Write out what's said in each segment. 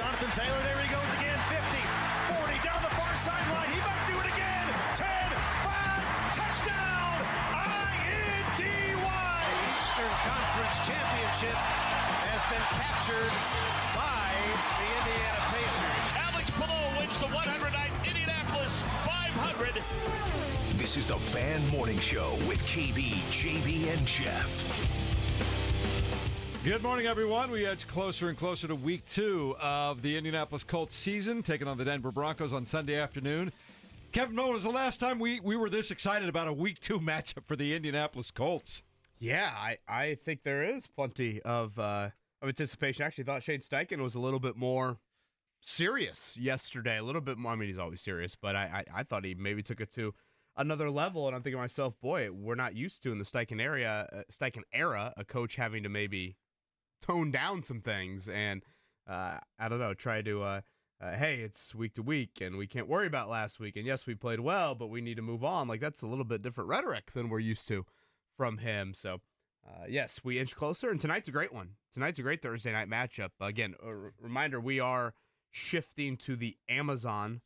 Jonathan Taylor, there he goes again. 50, 40, down the far sideline. He might do it again. 10, 5, touchdown, I-N-D-Y. Eastern Conference Championship has been captured by the Indiana Pacers. Alex Pillow wins the 109th Indianapolis 500. This is the Fan Morning Show with KB, JB, and Jeff. Good morning, everyone. We edge closer and closer to week 2 of the Indianapolis Colts season, taking on the Denver Broncos on Sunday afternoon. Kevin, when was the last time we were this excited about a week 2 matchup for the Indianapolis Colts? Yeah, I think there is plenty of anticipation. I actually thought Shane Steichen was a little bit more serious yesterday. A little bit more. I mean, he's always serious, but I thought he maybe took it to another level. And I'm thinking to myself, boy, we're not used to in the Steichen era a coach having to maybe tone down some things and I don't know, try to hey, it's week to week and we can't worry about last week, and yes, we played well, but we need to move on. Like, that's a little bit different rhetoric than we're used to from him. So yes, we inch closer, and tonight's a great one. Tonight's a great Thursday night matchup. Again, a reminder, we are shifting to the Amazon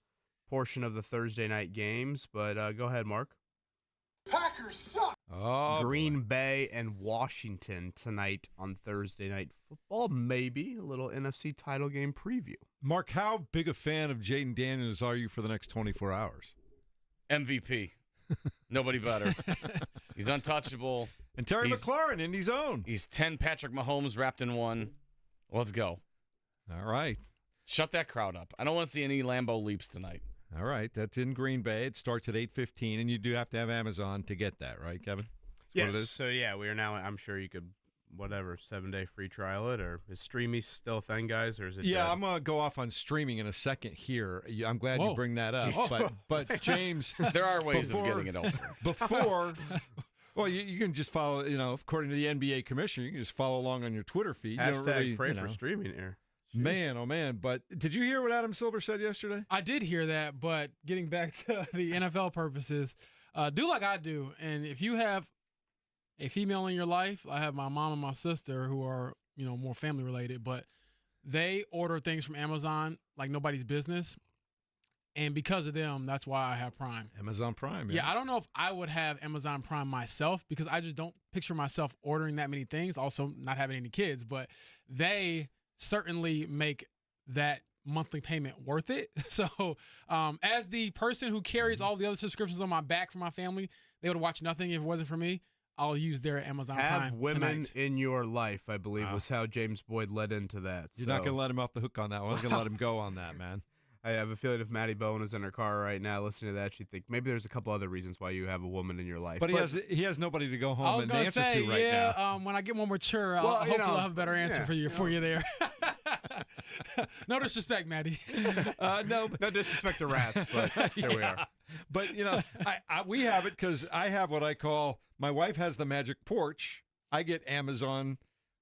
portion of the Thursday night games, but go ahead, Mark. Packers suck. Oh, Green Bay and Washington tonight on Thursday Night Football. Maybe a little NFC title game preview. Mark, how big a fan of Jaden Daniels are you for the next 24 hours? MVP. Nobody better. He's untouchable. And Terry McLaurin, Indy's own. He's 10 Patrick Mahomes wrapped in one. Let's go. All right. Shut that crowd up. I don't want to see any Lambeau leaps tonight. All right, that's in Green Bay. It starts at 8:15, and you do have to have Amazon to get that, right, Kevin? Yes. What it is? So, yeah, we are now, I'm sure you could, 7-day free trial it, or is Streamy still a thing, guys, or is it dead? I'm going to go off on streaming in a second here. I'm glad you bring that up. But James. There are ways of getting it elsewhere. Well, you can just follow, according to the NBA commissioner, you can just follow along on your Twitter feed. Hashtag pray for streaming here. Man, oh man. But did you hear what Adam Silver said yesterday? I did hear that, but getting back to the NFL purposes, do like I do. And if you have a female in your life, I have my mom and my sister who are, more family related, but they order things from Amazon like nobody's business. And because of them, that's why I have Prime. Amazon Prime, yeah. I don't know if I would have Amazon Prime myself because I just don't picture myself ordering that many things, also not having any kids, but they certainly make that monthly payment worth it. So as the person who carries all the other subscriptions on my back for my family, they would watch nothing if it wasn't for me. I'll use their Amazon Prime Have women tonight. in your life, I believe, was how James Boyd led into that. You're not going to let him off the hook on that one. I was going to let him go on that, man. I have a feeling if Maddie Bowen is in her car right now listening to that, she'd think maybe there's a couple other reasons why you have a woman in your life. But he has nobody to go home and answer to right now. Yeah, when I get more mature, hopefully I'll have a better answer for you there. No disrespect, Maddie. No disrespect to rats, but here we are. But, we have it because I have what I call, my wife has the magic porch. I get Amazon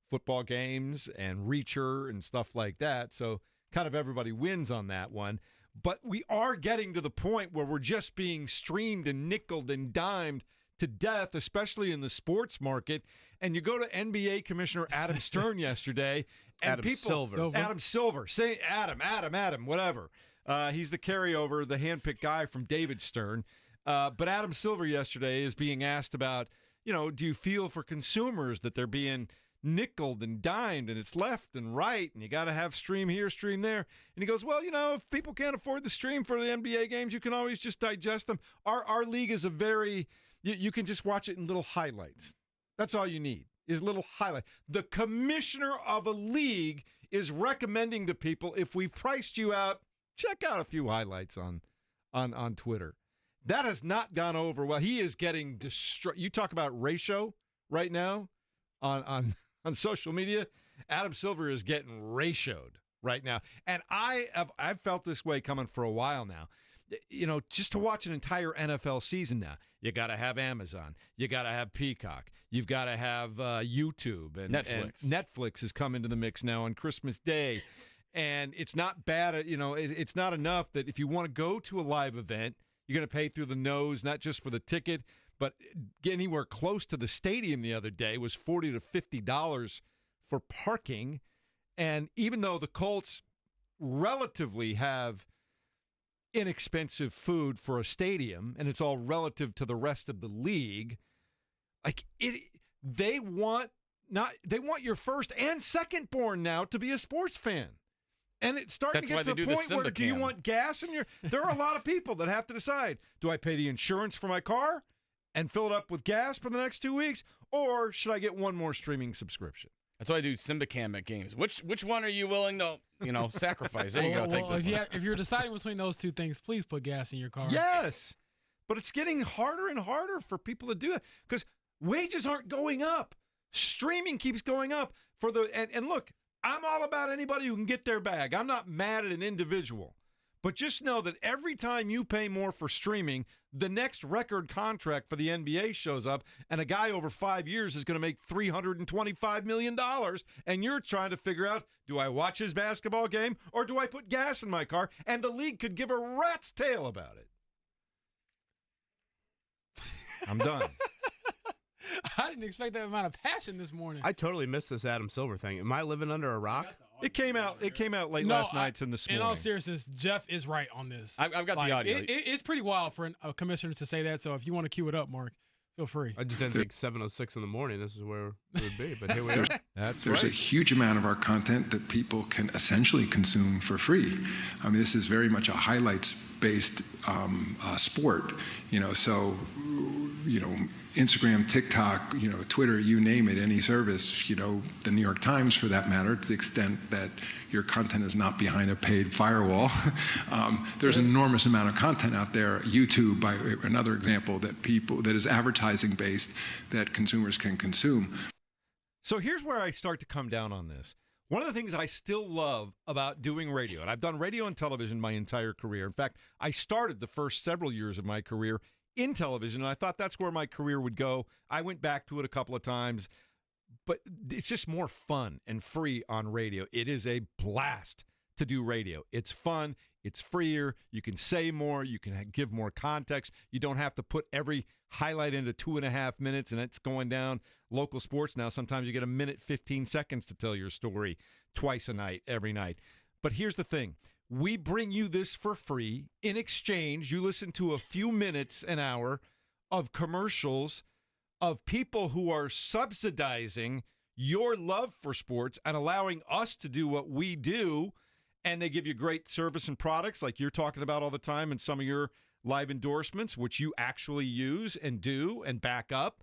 football games and Reacher and stuff like that. So kind of everybody wins on that one. But we are getting to the point where we're just being streamed and nickeled and dimed to death, especially in the sports market. And you go to NBA Commissioner Adam Stern yesterday. And Adam Silver. Say Adam, whatever. He's the carryover, the handpicked guy from David Stern. But Adam Silver yesterday is being asked about, do you feel for consumers that they're being nickeled and dimed and it's left and right and you got to have stream here, stream there. And he goes, well, if people can't afford the stream for the NBA games, you can always just digest them. Our league is you can just watch it in little highlights. That's all you need is little highlight. The commissioner of a league is recommending to people, if we've priced you out, check out a few highlights on Twitter. That has not gone over well. He is getting destroyed. You talk about ratio right now on social media. Adam Silver is getting ratioed right now. And I've felt this way coming for a while now. Just to watch an entire NFL season now, you got to have Amazon. You got to have Peacock. You've got to have YouTube. And Netflix has come into the mix now on Christmas Day. And it's not bad. It's not enough that if you want to go to a live event, you're going to pay through the nose, not just for the ticket, but anywhere close to the stadium the other day was $40 to $50 for parking. And even though the Colts relatively have inexpensive food for a stadium, and it's all relative to the rest of the league. Like they want your first and second born now to be a sports fan. And it's starting to get to the point where do you want gas in your there are a lot of people that have to decide, do I pay the insurance for my car and fill it up with gas for the next 2 weeks, or should I get one more streaming subscription? That's why I do SimbaCam at games. Which one are you willing to, sacrifice? There you go. Take this one. If you're deciding between those two things, please put gas in your car. Yes. But it's getting harder and harder for people to do that because wages aren't going up. Streaming keeps going up and look, I'm all about anybody who can get their bag. I'm not mad at an individual. But just know that every time you pay more for streaming, the next record contract for the NBA shows up, and a guy over 5 years is going to make $325 million, and you're trying to figure out, do I watch his basketball game or do I put gas in my car? And the league could give a rat's tail about it. I'm done. I didn't expect that amount of passion this morning. I totally missed this Adam Silver thing. Am I living under a rock? It came out late last night and this morning. In all seriousness, Jeff is right on this. I've got the audio. It's pretty wild for a commissioner to say that, so if you want to cue it up, Mark, feel free. I just didn't think 7:06 in the morning this is where it would be, but here we are. There's a huge amount of our content that people can essentially consume for free. I mean, this is very much a highlights-based sport, so Instagram, TikTok, Twitter, you name it, any service, the New York Times for that matter, to the extent that your content is not behind a paid firewall. There's an enormous amount of content out there. YouTube, by another example, that is advertising based that consumers can consume. So here's where I start to come down on this. One of the things I still love about doing radio, and I've done radio and television my entire career. In fact, I started the first several years of my career in television, and I thought that's where my career would go. I went back to it a couple of times, but it's just more fun and free on radio. It is a blast to do radio. It's fun. It's freer. You can say more. You can give more context. You don't have to put every highlight into 2.5 minutes, and it's going down. Local sports now, sometimes you get a minute, 15 seconds to tell your story twice a night, every night. But here's the thing. We bring you this for free. In exchange, you listen to a few minutes an hour of commercials of people who are subsidizing your love for sports and allowing us to do what we do. And they give you great service and products like you're talking about all the time in some of your live endorsements, which you actually use and do and back up.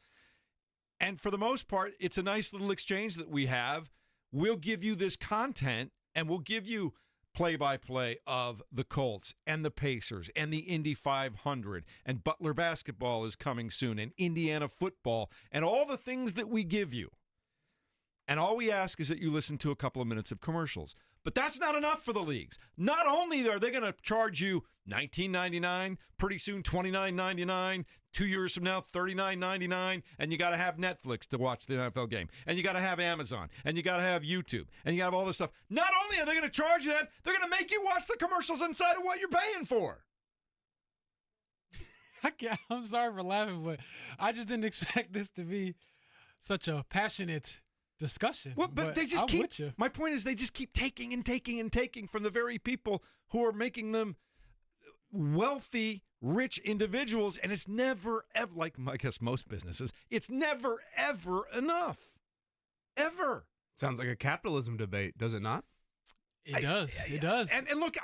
And for the most part, it's a nice little exchange that we have. We'll give you this content, and we'll give you play-by-play of the Colts and the Pacers and the Indy 500, and Butler basketball is coming soon, and Indiana football, and all the things that we give you. And all we ask is that you listen to a couple of minutes of commercials. But that's not enough for the leagues. Not only are they going to charge you $19.99, pretty soon $29.99, 2 years from now $39.99, and you got to have Netflix to watch the NFL game, and you got to have Amazon, and you got to have YouTube, and you have all this stuff. Not only are they going to charge you that, they're going to make you watch the commercials inside of what you're paying for. I'm sorry for laughing, but I just didn't expect this to be such a passionate discussion. Well, but they just my point is they just keep taking and taking and taking from the very people who are making them wealthy, rich individuals, and it's never, ever, like I guess most businesses, it's never, ever enough. Ever. Sounds like a capitalism debate, does it not? It does. It does. And look,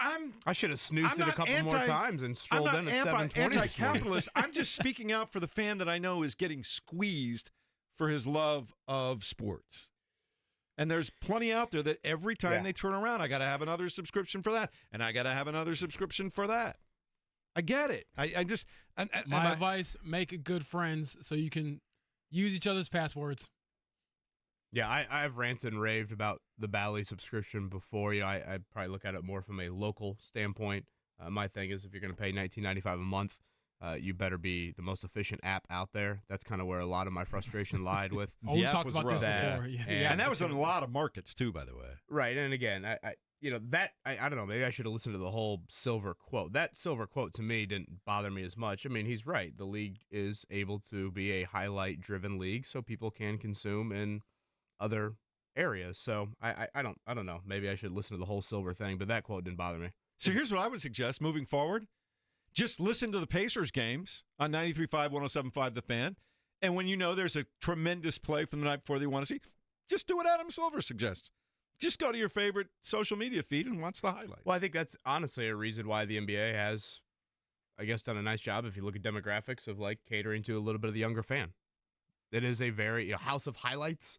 I should have snoozed it a couple more times and strolled in at 7:20. Anti-capitalist. I'm just speaking out for the fan that I know is getting squeezed for his love of sports. And there's plenty out there that every time they turn around, I got to have another subscription for that, and I got to have another subscription for that. I get it. I just my advice: make good friends so you can use each other's passwords. Yeah, I've ranted and raved about the Bally subscription before. I probably look at it more from a local standpoint. My thing is, if you're going to pay $19.95 a month, you better be the most efficient app out there. That's kind of where a lot of my frustration lied with. We've talked about this before. Yeah, and that was in a lot of markets too, by the way. Right, and again, I don't know. Maybe I should have listened to the whole Silver quote. That Silver quote to me didn't bother me as much. I mean, he's right. The league is able to be a highlight-driven league, so people can consume in other areas. So I don't know. Maybe I should listen to the whole Silver thing, but that quote didn't bother me. So here's what I would suggest moving forward. Just listen to the Pacers games on 93.5, 107.5 The Fan. And when you know there's a tremendous play from the night before that you want to see, just do what Adam Silver suggests. Just go to your favorite social media feed and watch the highlights. Well, I think that's honestly a reason why the NBA has, I guess, done a nice job if you look at demographics of like catering to a little bit of the younger fan. It is a very, house of highlights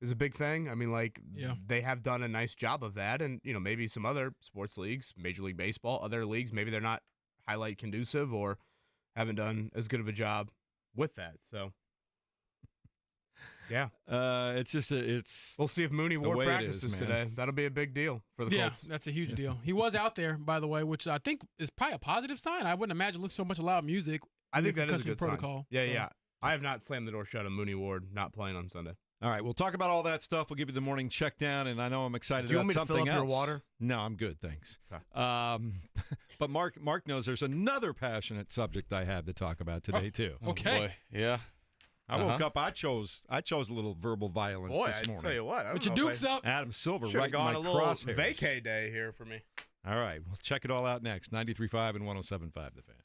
is a big thing. I mean, like, they have done a nice job of that. And, maybe some other sports leagues, Major League Baseball, other leagues, maybe they're not highlight conducive or haven't done as good of a job with that. So, yeah. It's just, we'll see if Mooney Ward practices today. That'll be a big deal for the Colts. Yeah, that's a huge deal. He was out there, by the way, which I think is probably a positive sign. I wouldn't imagine listening to so much loud music. I think that is a good protocol. Sign. Yeah. I have not slammed the door shut on Mooney Ward not playing on Sunday. All right, we'll talk about all that stuff. We'll give you the morning check down, and I know I'm excited Do you about want me to something fill up else. your water? No, I'm good, thanks. Okay. But Mark knows there's another passionate subject I have to talk about today too. Okay. Boy. Yeah. I woke up. I chose a little verbal violence Boy, this I morning. tell you what. Put your dukes up. Adam Silver Should right have gone in a my little crosshairs. vacay day here for me. All right, we'll check it all out next. 93.5 and 107.5 The Fan.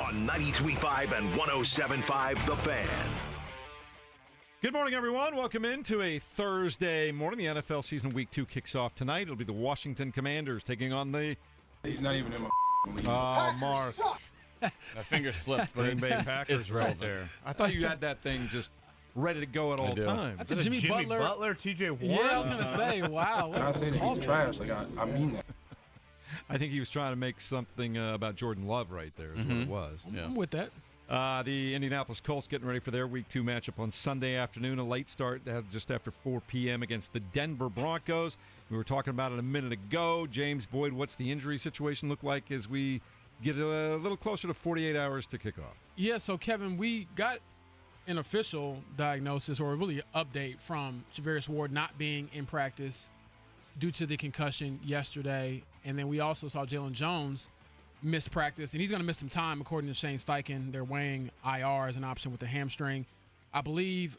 on 93.5 and 107.5 The Fan. Good morning, everyone. Welcome into a Thursday morning. The NFL season week 2 kicks off tonight. It'll be the Washington Commanders taking on the... He's not even in my league. Oh, Mark. My finger slipped. Green Bay Packers it's right there. I thought you had that thing just ready to go at all times. I think Jimmy Butler, TJ Warren. Yeah, I was going to say, wow. When I say that he's trash, like I mean that. I think he was trying to make something about Jordan Love right there is what it was. I'm with that. The Indianapolis Colts getting ready for their Week 2 matchup on Sunday afternoon. A late start just after 4 p.m. against the Denver Broncos. We were talking about it a minute ago. James Boyd, what's the injury situation look like as we get a little closer to 48 hours to kick off? Yeah, so, Kevin, we got an official diagnosis or really an update from Javarius Ward not being in practice due to the concussion yesterday. And then we also saw Jalen Jones miss practice, and he's going to miss some time, according to Shane Steichen. They're weighing IR as an option with the hamstring. I believe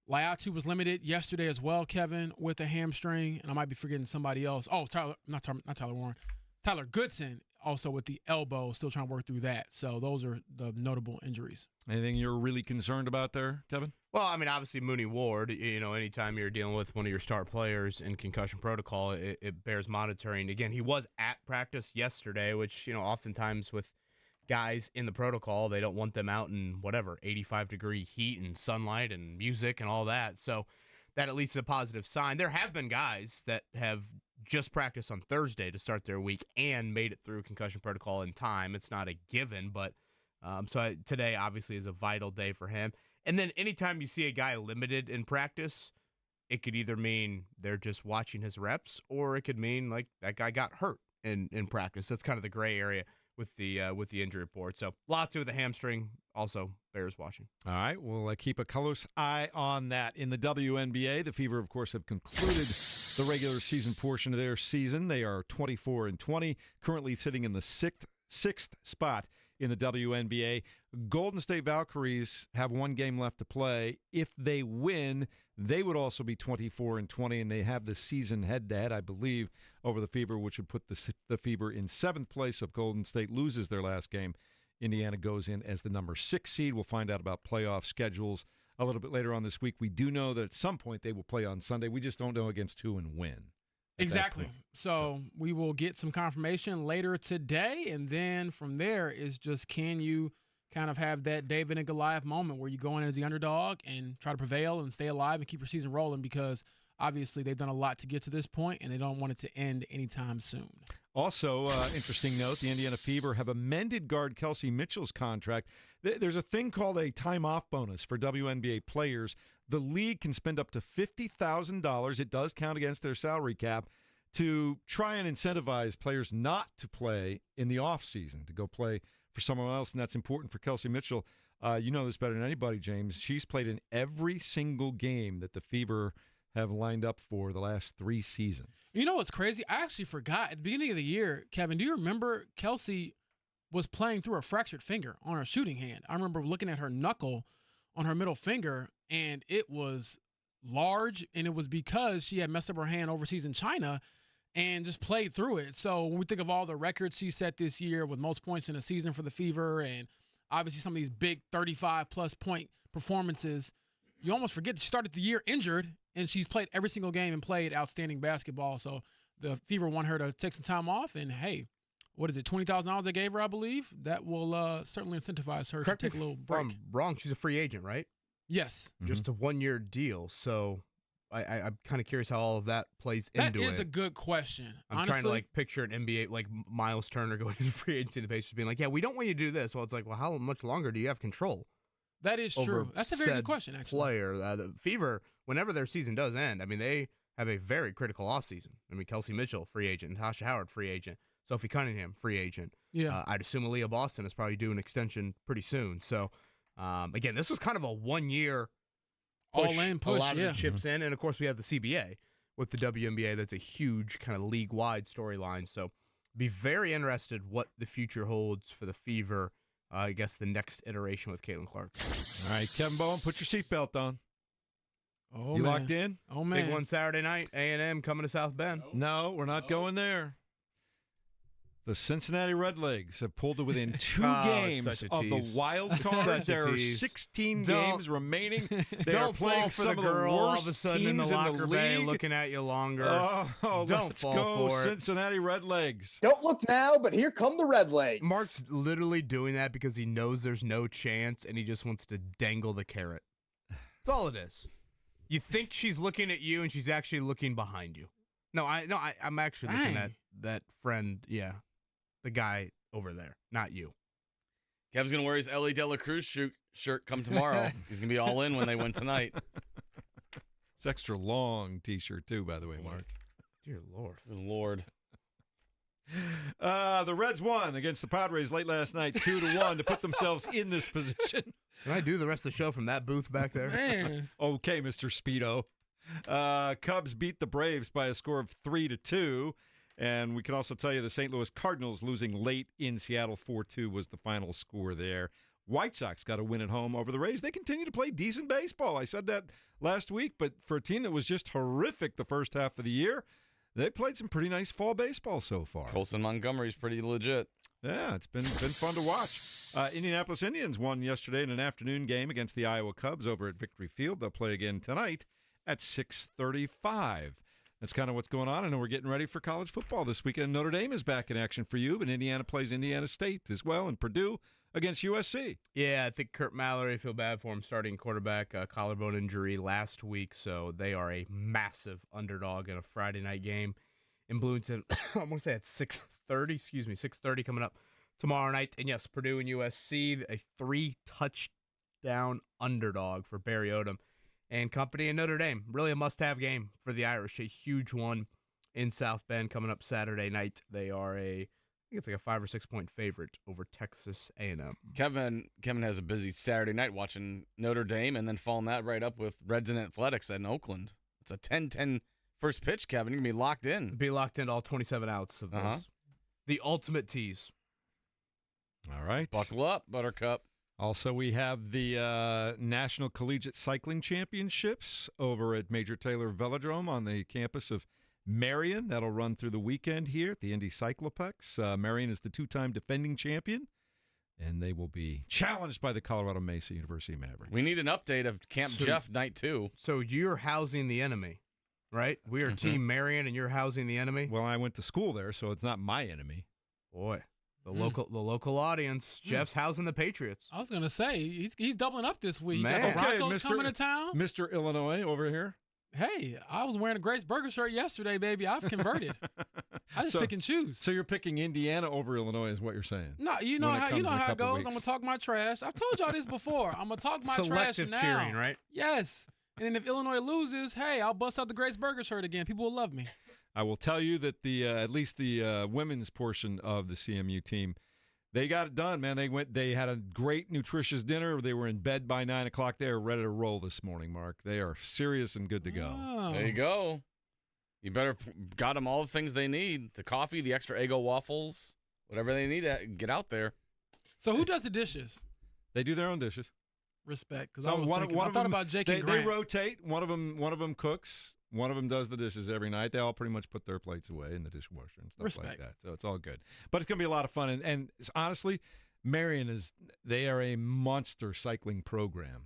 Laiatu was limited yesterday as well, Kevin, with a hamstring, and I might be forgetting somebody else. Oh, not Tyler Warren. Tyler Goodson also with the elbow, still trying to work through that. So those are the notable injuries. Anything you're really concerned about there, Kevin? Well, I mean, obviously Mooney Ward, anytime you're dealing with one of your star players in concussion protocol, it bears monitoring. Again, he was at practice yesterday, which, oftentimes with guys in the protocol, they don't want them out in 85-degree heat and sunlight and music and all that. So that at least is a positive sign. There have been guys that have just practiced on Thursday to start their week and made it through concussion protocol in time. It's not a given, but today obviously is a vital day for him. And then anytime you see a guy limited in practice, it could either mean they're just watching his reps, or it could mean like that guy got hurt in practice. That's kind of the gray area with the injury report. So lots to the hamstring. Also, bears watching. All right, we'll keep a close eye on that. In the WNBA, the Fever, of course, have concluded the regular season portion of their season. They are 24-20, currently sitting in the sixth spot in the WNBA. Golden State Valkyries have one game left to play. If they win, they would also be 24-20, and they have the season head-to-head, I believe, over the Fever, which would put the Fever in 7th place. If Golden State loses their last game, Indiana goes in as the number 6 seed. We'll find out about playoff schedules a little bit later on this week. We do know that at some point they will play on Sunday. We just don't know against who and when. Exactly. So we will get some confirmation later today, and then from there is just, can you kind of have that David and Goliath moment where you go in as the underdog and try to prevail and stay alive and keep your season rolling, because obviously they've done a lot to get to this point and they don't want it to end anytime soon. Also, interesting note, the Indiana Fever have amended guard Kelsey Mitchell's contract. There's a thing called a time-off bonus for WNBA players. The league can spend up to $50,000. It does count against their salary cap to try and incentivize players not to play in the offseason, to go play for someone else, and that's important for Kelsey Mitchell. You know this better than anybody, James. She's played in every single game that the Fever have lined up for the last 3 seasons. You know what's crazy? I actually forgot. At the beginning of the year, Kevin, do you remember Kelsey was playing through a fractured finger on her shooting hand? I remember looking at her knuckle on her middle finger, and it was large, and it was because she had messed up her hand overseas in China and just played through it. So when we think of all the records she set this year with most points in a season for the Fever, and obviously some of these big 35-plus point performances, you almost forget that she started the year injured, and she's played every single game and played outstanding basketball. So the Fever want her to take some time off, and hey, what is it, $20,000 they gave her, I believe? That will certainly incentivize her to take a little break. I'm wrong. She's a free agent, right? Yes. Just a 1-year deal. So I'm kind of curious how all of that plays into it. That is a good question. I'm honestly, trying to picture an NBA, like Miles Turner going into free agency, and the Pacers being like, yeah, we don't want you to do this. Well, it's like, well, how much longer do you have control? That is true. That's a very good question, actually. Player, the Fever, whenever their season does end, I mean, they have a very critical offseason. I mean, Kelsey Mitchell, free agent. Natasha Howard, free agent. Sophie Cunningham, free agent. Yeah. I'd assume Aaliyah Boston is probably due an extension pretty soon. So, again, this was kind of a 1-year all-in push. A lot of the chips in. And, of course, we have the CBA with the WNBA. That's a huge kind of league-wide storyline. So, be very interested what the future holds for the Fever. I guess the next iteration with Caitlin Clark. All right, Kevin Bowen, put your seatbelt on. Oh, you man. locked in? Oh, man. Big one Saturday night, A&M coming to South Bend. No, we're not going there. The Cincinnati Redlegs have pulled to within 2 Oh, games such a of the tease. wild Such card. a There are tease. 16 Don't- games remaining. They are Don't playing fall for some the of girl the all worst of a sudden teams in the locker the bay league. looking at you longer. Oh, Don't let's fall go, for it. Cincinnati Redlegs. Don't look now, but here come the Red Legs. Mark's literally doing that because he knows there's no chance and he just wants to dangle the carrot. That's all it is. You think she's looking at you and she's actually looking behind you. I'm actually looking Dang. at that friend, the guy over there, not you. Kev's going to wear his Ellie De La Cruz shirt come tomorrow. He's going to be all in when they win tonight. It's extra long T-shirt too, by the way, Mark. Dear Lord. Good Lord. The Reds won against the Padres late last night, 2-1, to put themselves in this position. Can I do the rest of the show from that booth back there? Man. Okay, Mr. Speedo. Cubs beat the Braves by a score of 3-2. And we can also tell you the St. Louis Cardinals losing late in Seattle 4-2 was the final score there. White Sox got a win at home over the Rays. They continue to play decent baseball. I said that last week, but for a team that was just horrific the first half of the year, they played some pretty nice fall baseball so far. Colson Montgomery's pretty legit. Yeah, it's been fun to watch. Indianapolis Indians won yesterday in an afternoon game against the Iowa Cubs over at Victory Field. They'll play again tonight at 6:35. That's kind of what's going on. I know we're getting ready for college football this weekend. Notre Dame is back in action for you, but Indiana plays Indiana State as well, and Purdue against USC. Yeah, I think Kurt Mallory, I feel bad for him, starting quarterback, collarbone injury last week, so they are a massive underdog in a Friday night game in Bloomington. I'm going to say at 6:30 coming up tomorrow night. And yes, Purdue and USC, a 3-touchdown underdog for Barry Odom and company in Notre Dame. Really a must-have game for the Irish, a huge one in South Bend coming up Saturday night. They are I think it's like a 5 or 6 point favorite over Texas A&M. Kevin has a busy Saturday night watching Notre Dame and then following that right up with Reds and Athletics in Oakland. It's a 10-10 first pitch, Kevin. You're going to be locked in. Be locked into all 27 outs of those. The ultimate tease. All right. Buckle up, Buttercup. Also, we have the National Collegiate Cycling Championships over at Major Taylor Velodrome on the campus of Marion. That'll run through the weekend here at the Indy Cycloplex. Marion is the 2-time defending champion, and they will be challenged by the Colorado Mesa University Mavericks. We need an update of Camp Jeff Night 2. So you're housing the enemy, right? We are Team Marion, and you're housing the enemy? Well, I went to school there, so it's not my enemy. Boy. The local audience. Jeff's housing the Patriots. I was gonna say he's doubling up this week. Man. Got the Broncos Okay, coming to town. Mr. Illinois over here. Hey, I was wearing a Grace Burger shirt yesterday, baby. I've converted. I just pick and choose. So you're picking Indiana over Illinois, is what you're saying? No, you know when it how comes in a it couple goes. weeks. I'm gonna talk my trash. I've told y'all this before. I'm gonna talk my Selective trash now. cheering, right? Yes. And then if Illinois loses, hey, I'll bust out the Grace Burger shirt again. People will love me. I will tell you that the at least the women's portion of the CMU team, they got it done, man. They had a great, nutritious dinner. They were in bed by 9 o'clock. They are ready to roll this morning, Mark. They are serious and good to go. Oh. There you go. You better got them all the things they need. The coffee, the extra Eggo waffles, whatever they need to get out there. So who does the dishes? They do their own dishes. Respect, because So I thought about Jake and They Grant. rotate. One of them cooks. One of them does the dishes every night. They all pretty much put their plates away in the dishwasher and stuff like Respect. that. So it's all good. But it's going to be a lot of fun. And it's, honestly, Marion they are a monster cycling program.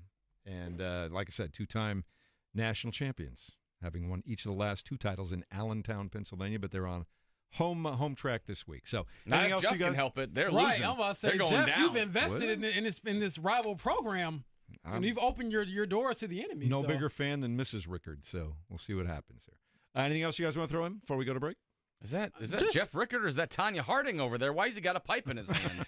And like I said, 2-time national champions, having won each of the last 2 titles in Allentown, Pennsylvania. But they're on home track this week. So anything else Jeff you guys can help it. They're right, losing. I'm about to say, They're going Jeff, down. you've invested in this rival program. And you've opened your doors to the enemy. No so. bigger fan than Mrs. Rickard, so we'll see what happens here. Anything else you guys want to throw in before we go to break? Is that Just- Jeff Rickard or is that Tanya Harding over there? Why has he got a pipe in his hand?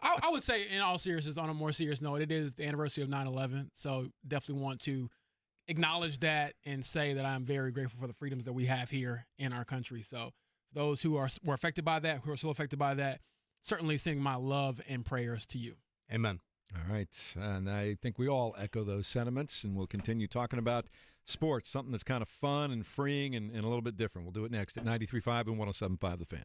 I would say, in all seriousness, on a more serious note, it is the anniversary of 9/11. So definitely want to acknowledge that and say that I'm very grateful for the freedoms that we have here in our country. So those who were affected by that, who are still affected by that, certainly sending my love and prayers to you. Amen. All right, and I think we all echo those sentiments, and we'll continue talking about sports, something that's kind of fun and freeing and a little bit different. We'll do it next at 93.5 and 107.5 The Fan.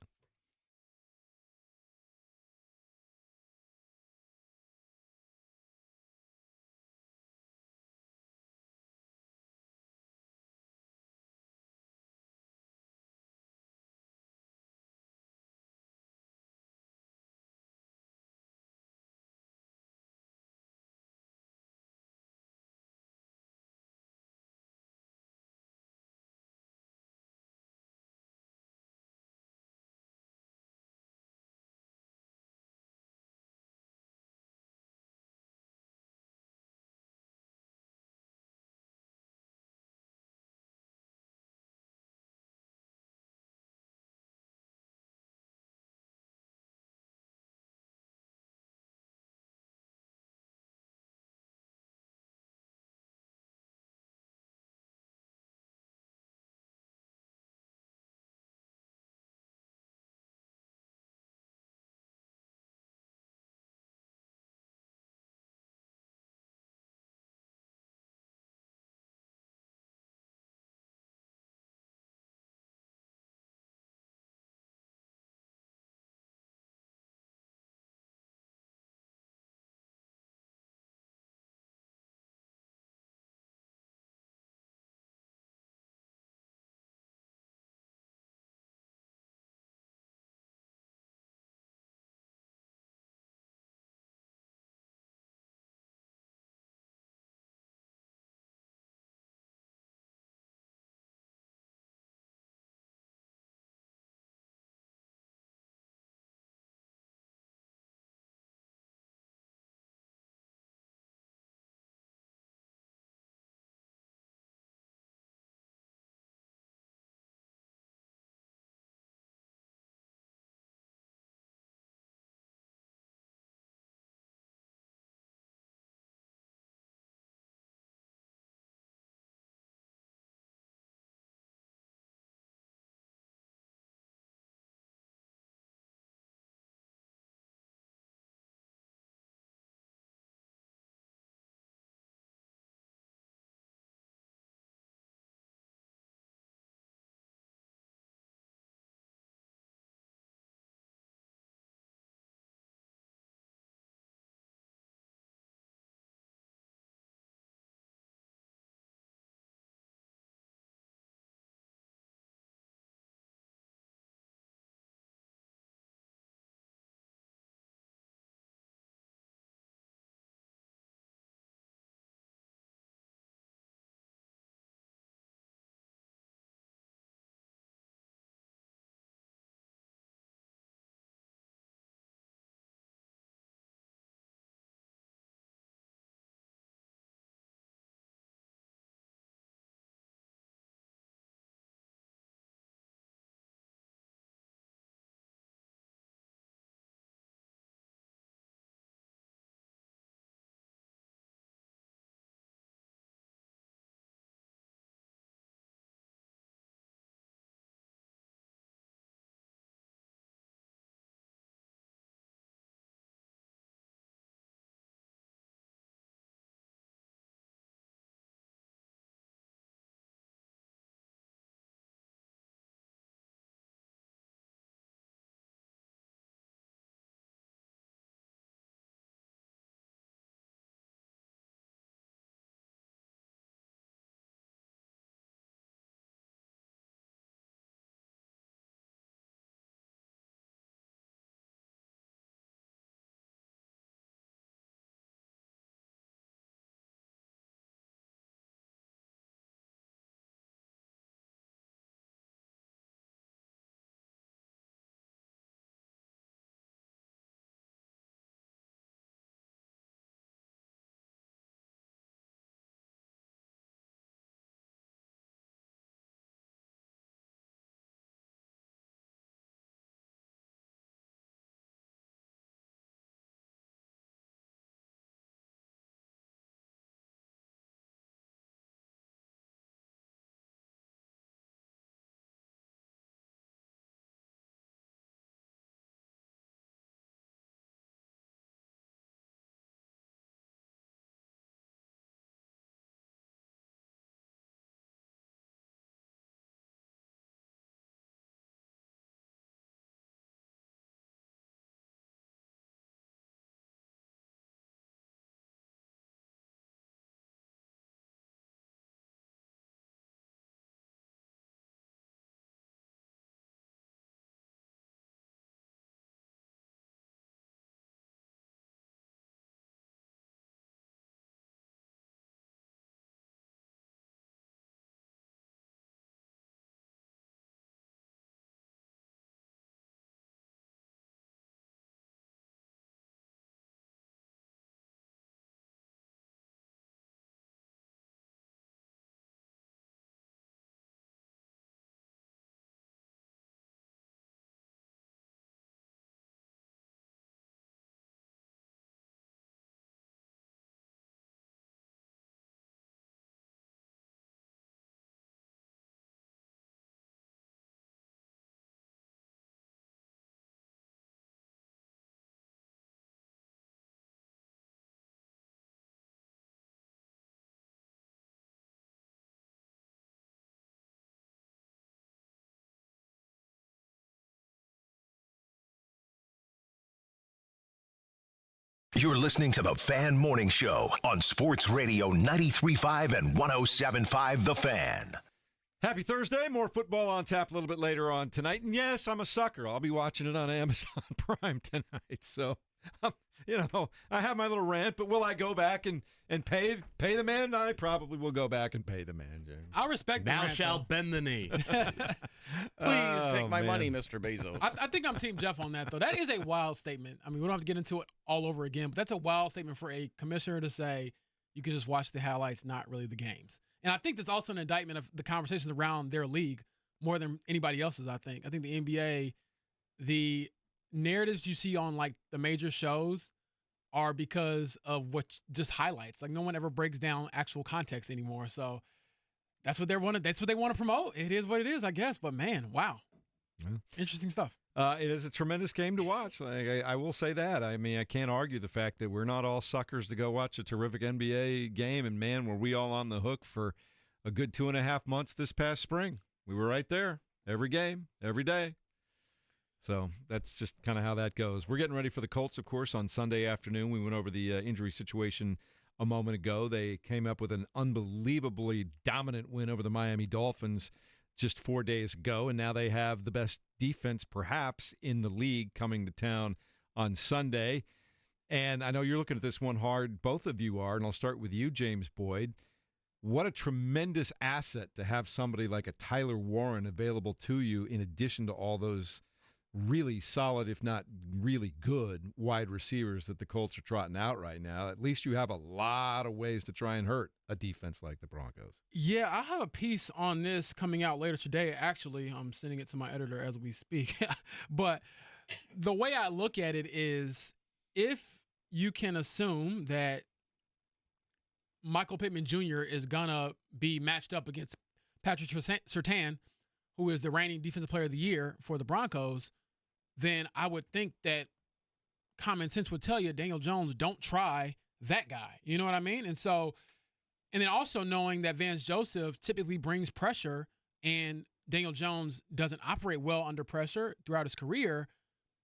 You're listening to the Fan Morning Show on Sports Radio 93.5 and 107.5 The Fan. Happy Thursday. More football on tap a little bit later on tonight. And yes, I'm a sucker. I'll be watching it on Amazon Prime tonight. So, I have my little rant, but will I go back and pay the man? I probably will go back and pay the man, James. I respect the Thou rant, shalt though. bend the knee. Please take my money, Mr. Bezos. I think I'm Team Jeff on that, though. That is a wild statement. I mean, we don't have to get into it all over again, but that's a wild statement for a commissioner to say you can just watch the highlights, not really the games. And I think that's also an indictment of the conversations around their league more than anybody else's, I think. I think the NBA, the narratives you see on, like, the major shows are because of just highlights. Like, no one ever breaks down actual context anymore. So that's what they want to promote. It is what it is, I guess. But, man, wow. Yeah. Interesting stuff. It is a tremendous game to watch. I will say that. I mean, I can't argue the fact that we're not all suckers to go watch a terrific NBA game. And, man, were we all on the hook for a good 2.5 months this past spring. We were right there every game, every day. So that's just kind of how that goes. We're getting ready for the Colts, of course, on Sunday afternoon. We went over the injury situation a moment ago. They came up with an unbelievably dominant win over the Miami Dolphins just 4 days ago, and now they have the best defense perhaps in the league coming to town on Sunday. And I know you're looking at this one hard, both of you are, and I'll start with you, James Boyd. What a tremendous asset to have somebody like a Tyler Warren available to you in addition to all those really solid, if not really good, wide receivers that the Colts are trotting out right now. At least you have a lot of ways to try and hurt a defense like the Broncos. Yeah, I have a piece on this coming out later today. Actually, I'm sending it to my editor as we speak. But the way I look at it is if you can assume that Michael Pittman Jr. is going to be matched up against Patrick Surtain, who is the reigning Defensive Player of the Year for the Broncos, then I would think that common sense would tell you, Daniel Jones, don't try that guy. You know what I mean? And then also knowing that Vance Joseph typically brings pressure and Daniel Jones doesn't operate well under pressure throughout his career,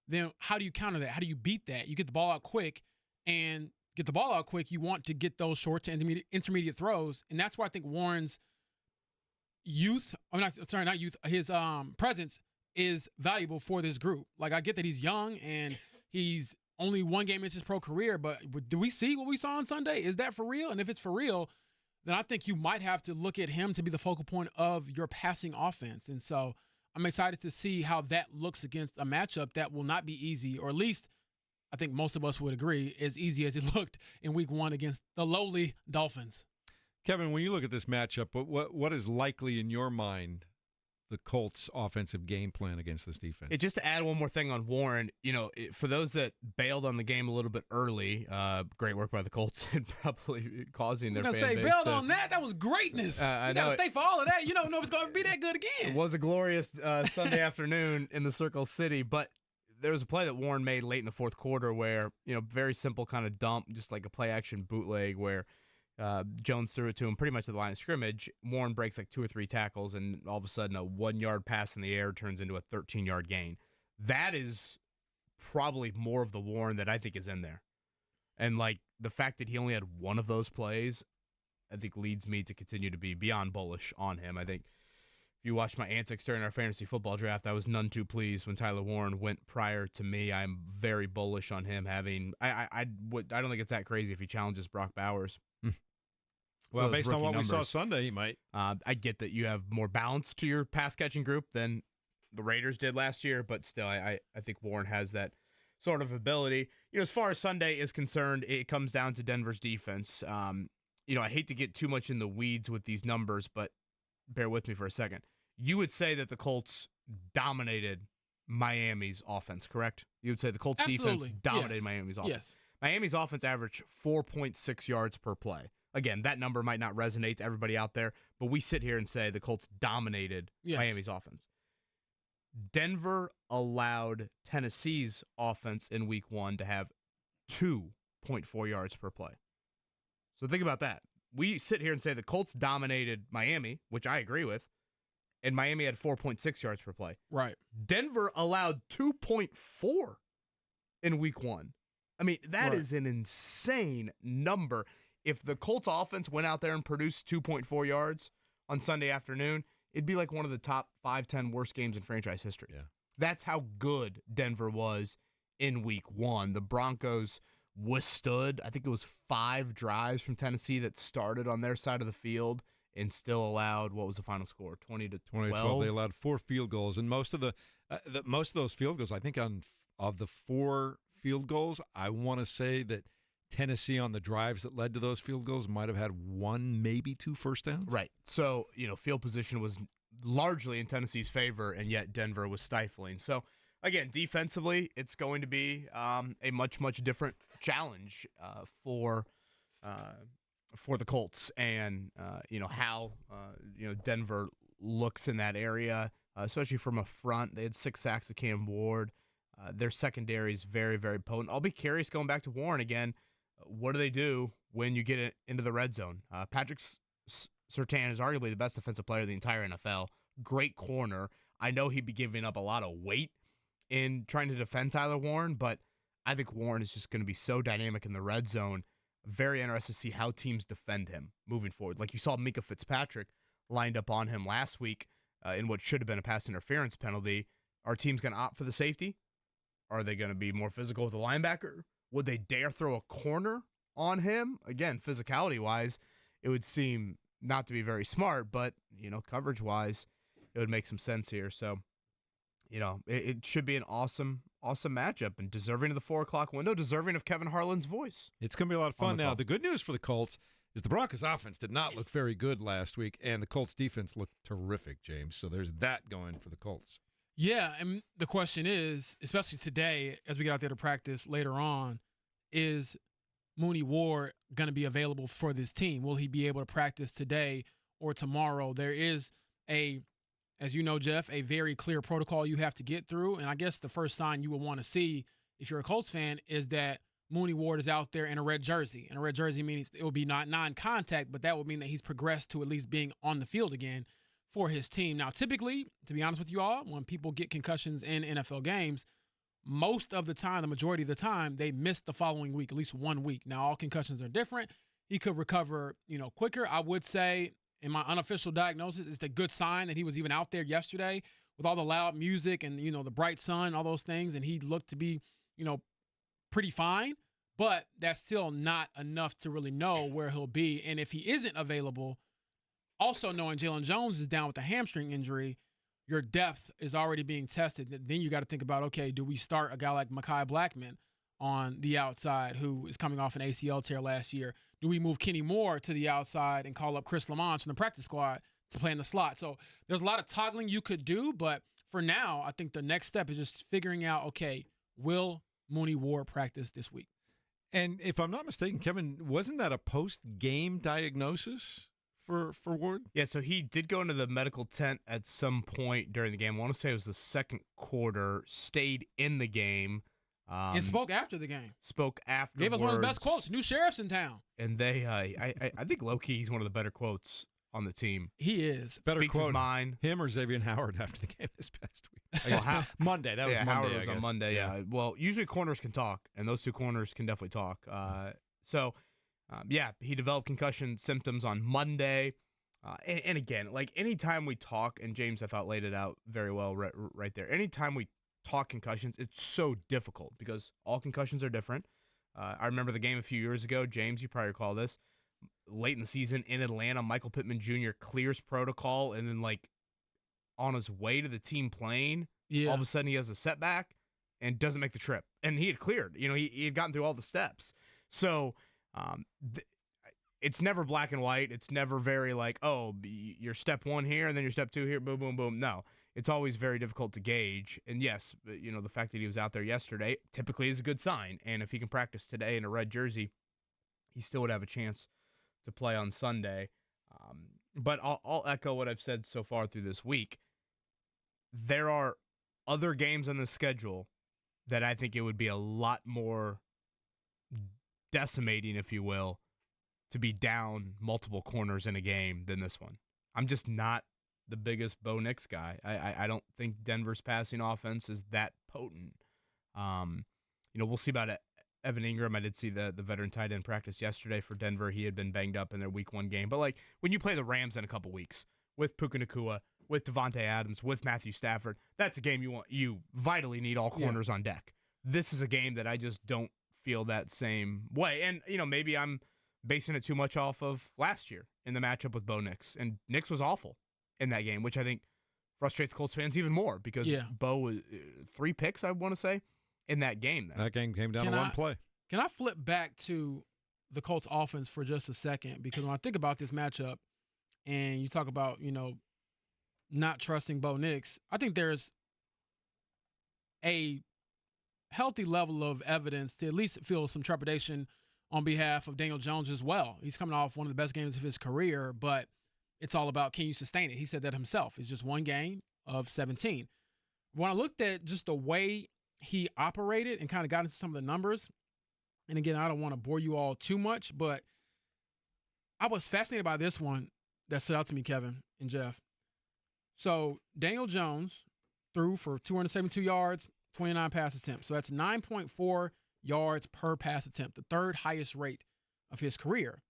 then how do you counter that? How do you beat that? You get the ball out quick, and get the ball out quick, you want to get those short to intermediate throws. And that's why I think Warren's his presence is valuable for this group. Like, I get that he's young and he's only one game into his pro career, but do we see what we saw on Sunday? Is that for real? And if it's for real, then I think you might have to look at him to be the focal point of your passing offense. And so I'm excited to see how that looks against a matchup that will not be easy, or at least I think most of us would agree, as easy as it looked in week 1 against the lowly Dolphins. Kevin, when you look at this matchup, what is likely in your mind the Colts' offensive game plan against this defense? Just to add one more thing on Warren, for those that bailed on the game a little bit early, great work by the Colts and probably causing their fan base. Bailed on that? That was greatness. You got to stay for all of that. You don't know if it's going to be that good again. It was a glorious Sunday afternoon in the Circle City, but there was a play that Warren made late in the fourth quarter where, very simple kind of dump, just like a play-action bootleg where Jones threw it to him pretty much at the line of scrimmage. Warren breaks like 2 or 3 tackles, and all of a sudden a 1-yard pass in the air turns into a 13-yard gain. That is probably more of the Warren that I think is in there. And like the fact that he only had one of those plays, I think leads me to continue to be beyond bullish on him. I think if you watch my antics during our fantasy football draft, I was none too pleased when Tyler Warren went prior to me. I'm very bullish on him having. I don't think it's that crazy if he challenges Brock Bowers. Well, based on what we saw Sunday, he might. I get that you have more balance to your pass-catching group than the Raiders did last year, but still, I think Warren has that sort of ability. As far as Sunday is concerned, it comes down to Denver's defense. I hate to get too much in the weeds with these numbers, but bear with me for a second. You would say that the Colts dominated Miami's offense, correct? You would say the Colts defense dominated Miami's offense. Yes. Miami's offense averaged 4.6 yards per play. Again, that number might not resonate to everybody out there, but we sit here and say the Colts dominated Miami's offense. Denver allowed Tennessee's offense in week 1 to have 2.4 yards per play. So think about that. We sit here and say the Colts dominated Miami, which I agree with, and Miami had 4.6 yards per play. Right. Denver allowed 2.4 in week 1 I mean, that is an insane number. If the Colts offense went out there and produced 2.4 yards on Sunday afternoon, it'd be like one of the top 5-10 worst games in franchise history. Yeah. That's how good Denver was in week 1. The Broncos withstood, I think it was 5 drives from Tennessee that started on their side of the field and still allowed, what was the final score? 20-12. 20-12. They allowed 4 field goals, and most of those field goals, I think, of the 4 field goals, I want to say that Tennessee on the drives that led to those field goals might have had 1, maybe 2 first downs. Right. So, field position was largely in Tennessee's favor, and yet Denver was stifling. So, again, defensively, it's going to be a much, much different challenge for the Colts, and how Denver looks in that area, especially from a front. They had 6 sacks of Cam Ward. Their secondary is very, very potent. I'll be curious, going back to Warren again, what do they do when you get it into the red zone? Patrick Surtain is arguably the best defensive player in the entire NFL. Great corner. I know he'd be giving up a lot of weight in trying to defend Tyler Warren, but I think Warren is just going to be so dynamic in the red zone. Very interested to see how teams defend him moving forward. Like you saw Minkah Fitzpatrick lined up on him last week in what should have been a pass interference penalty. Are teams going to opt for the safety? Are they going to be more physical with the linebacker? Would they dare throw a corner on him? Again, physicality-wise, it would seem not to be very smart, but, coverage-wise, it would make some sense here. So, it should be an awesome matchup and deserving of the 4 o'clock window, deserving of Kevin Harlan's voice. It's going to be a lot of fun. Now, the good news for the Colts is the Broncos offense did not look very good last week, and the Colts defense looked terrific, James. So there's that going for the Colts. Yeah, and the question is, especially today, as we get out there to practice later on, is Mooney Ward going to be available for this team? Will he be able to practice today or tomorrow? There is as you know, Jeff, a very clear protocol you have to get through, and I guess the first sign you would want to see if you're a Colts fan is that Mooney Ward is out there in a red jersey. And a red jersey means it will be not non-contact, but that would mean that he's progressed to at least being on the field again for his team. Now, typically, to be honest with you all, when people get concussions in NFL games, most of the time, the majority of the time, they miss the following week, at least 1 week. Now, all concussions are different. He could recover, quicker. I would say, in my unofficial diagnosis, it's a good sign that he was even out there yesterday with all the loud music and, the bright sun, all those things, and he looked to be, pretty fine. But that's still not enough to really know where he'll be. And if he isn't available, also knowing Jalen Jones is down with a hamstring injury, your depth is already being tested. Then you got to think about, okay, do we start a guy like Mekhi Blackman on the outside who is coming off an ACL tear last year? Do we move Kenny Moore to the outside and call up Chris Lamont from the practice squad to play in the slot? So there's a lot of toggling you could do, but for now, I think the next step is just figuring out, okay, will Mooney Ward practice this week? And if I'm not mistaken, Kevin, wasn't that a post-game diagnosis for Ward? Yeah, so he did go into the medical tent at some point during the game. I want to say it was the second quarter, stayed in the game. And spoke after the game. Spoke afterwards. Gave us one of the best quotes. New sheriff's in town. And they, I think low-key he's one of the better quotes on the team. He is. Better Speaks quote his mind. Him or Xavier Howard after the game this past week. Monday. That was Monday, Howard I was on guess. Monday, yeah. Well, usually corners can talk, and those 2 corners can definitely talk. He developed concussion symptoms on Monday. And again, like anytime we talk, and James, I thought, laid it out very well right there. Anytime we talk concussions, it's so difficult because all concussions are different. I remember the game a few years ago. James, you probably recall this. Late in the season in Atlanta, Michael Pittman Jr. clears protocol, and then on his way to the team plane, all of a sudden he has a setback and doesn't make the trip. And he had cleared. He had gotten through all the steps. So it's never black and white. It's never very you're step 1 here and then you're step 2 here, boom, boom, boom. No, it's always very difficult to gauge. And yes, the fact that he was out there yesterday typically is a good sign. And if he can practice today in a red jersey, he still would have a chance to play on Sunday. But I'll echo what I've said so far through this week. There are other games on the schedule that I think it would be a lot more decimating, if you will, to be down multiple corners in a game than this one. I'm just not the biggest Bo Nix guy. I don't think Denver's passing offense is that potent. We'll see about Evan Ingram. I did see the veteran tight end practice yesterday for Denver. He had been banged up in their week 1 game. But, like, when you play the Rams in a couple weeks with Puka Nacua, with Devontae Adams, with Matthew Stafford, that's a game you vitally need all corners on deck. This is a game that I just don't feel that same way. And, maybe I'm basing it too much off of last year in the matchup with Bo Nix. And Nix was awful in that game, which I think frustrates Colts fans even more because Bo was 3 picks, I want to say, in that game. That game came down to one play. Can I flip back to the Colts offense for just a second? Because when I think about this matchup and you talk about, not trusting Bo Nix, I think there's a healthy level of evidence to at least feel some trepidation on behalf of Daniel Jones as well. He's coming off one of the best games of his career, but it's all about, can you sustain it? He said that himself. It's just 1 game of 17. When I looked at just the way he operated and kind of got into some of the numbers, and again, I don't want to bore you all too much, but I was fascinated by this one that stood out to me, Kevin and Jeff. So Daniel Jones threw for 272 yards, 29 pass attempts. So that's 9.4 yards per pass attempt, the 3rd highest rate of his career.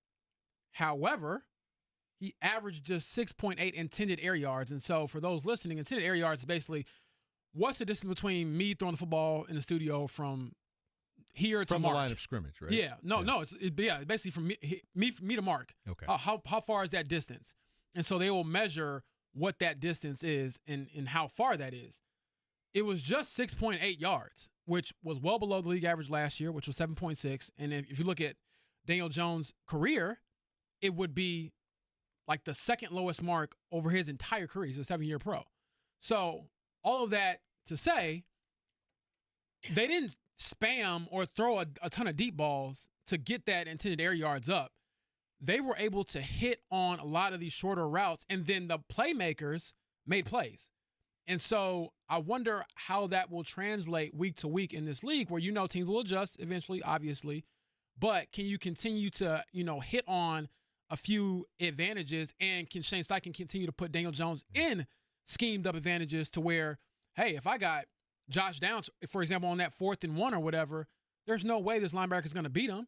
However, he averaged just 6.8 intended air yards. And so for those listening, intended air yards is basically what's the distance between me throwing the football in the studio from here to From Mark? the line of scrimmage, right? Yeah. No, it's basically from me to Mark. Okay. How far is that distance? And so they will measure what that distance is and how far that is. It was just 6.8 yards, which was well below the league average last year, which was 7.6. And if you look at Daniel Jones' career, it would be like the 2nd lowest mark over his entire career. He's a 7-year pro. So all of that to say, they didn't spam or throw a ton of deep balls to get that intended air yards up. They were able to hit on a lot of these shorter routes, and then the playmakers made plays. And so I wonder how that will translate week to week in this league where, teams will adjust eventually, obviously, but can you continue to, hit on a few advantages, and can Shane Steichen continue to put Daniel Jones in schemed up advantages to where, hey, if I got Josh Downs, for example, on that 4th and 1 or whatever, there's no way this linebacker is going to beat him.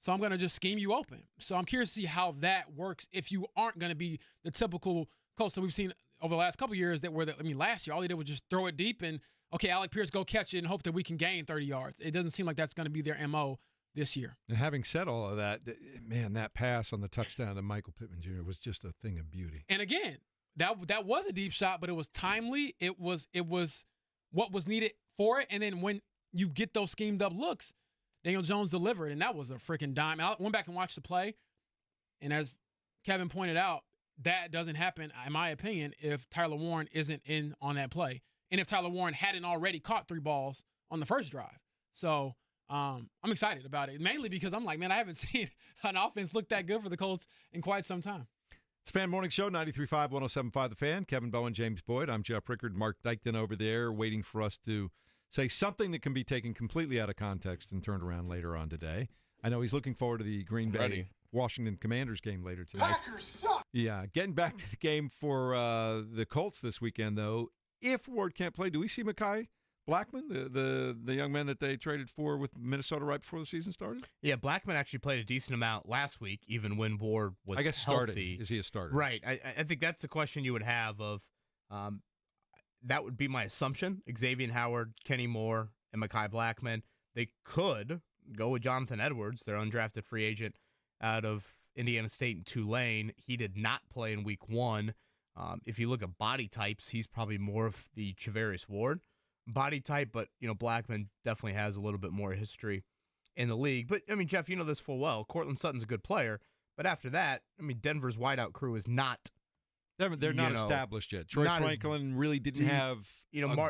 So I'm going to just scheme you open. So I'm curious to see how that works if you aren't going to be the typical Colts that we've seen over the last couple of years last year, all they did was just throw it deep and, okay, Alec Pierce, go catch it and hope that we can gain 30 yards. It doesn't seem like that's going to be their MO this year. And having said all of that, man, that pass on the touchdown to Michael Pittman Jr. was just a thing of beauty. And again, that was a deep shot, but it was timely. It was what was needed for it. And then when you get those schemed up looks, Daniel Jones delivered, and that was a freaking dime. I went back and watched the play, and as Kevin pointed out, that doesn't happen, in my opinion, if Tyler Warren isn't in on that play, and if Tyler Warren hadn't already caught 3 balls on the first drive. So I'm excited about it, mainly because I'm like, man, I haven't seen an offense look that good for the Colts in quite some time. It's Fan Morning Show, 93.5, 107.5 The Fan. Kevin Bowen, James Boyd. I'm Jeff Rickard, Mark Dykton over there waiting for us to say something that can be taken completely out of context and turned around later on today. I know he's looking forward to the Green Bay Washington Commanders game later tonight. Packers suck. Yeah, getting back to the game for the Colts this weekend, though. If Ward can't play, do we see Mekhi Blackman, the young man that they traded for with Minnesota right before the season started? Yeah, Blackman actually played a decent amount last week, even when Ward was I guess healthy. started. Is he a starter? Right. I think that's the question you would have of that would be my assumption. Xavier Howard, Kenny Moore, and Mekhi Blackman. They could go with Jonathan Edwards, their undrafted free agent out of Indiana State and Tulane. He did not play in week 1. If you look at body types, he's probably more of the Chavarius Ward body type, but Blackman definitely has a little bit more history in the league. But Jeff, you know this full well. Cortland Sutton's a good player, but after that, Denver's wideout crew is not. They're not established yet. Troy Franklin really didn't have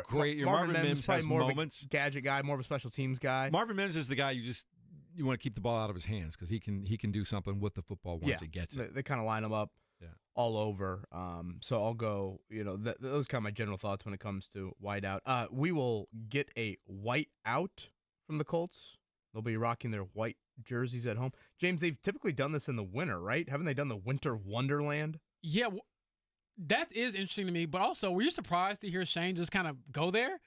great. Marvin Mims has more moments. Of a gadget guy, more of a special teams guy. Marvin Mims is the guy you want to keep the ball out of his hands because he can do something with the football once he gets it. They kind of line him up all over. So I'll go. Those kind of my general thoughts when it comes to wideout. We will get a white out from the Colts. They'll be rocking their white jerseys at home. James, they've typically done this in the winter, right? Haven't they done the Winter Wonderland? Yeah. That is interesting to me, but also, were you surprised to hear Shane just kind of go there?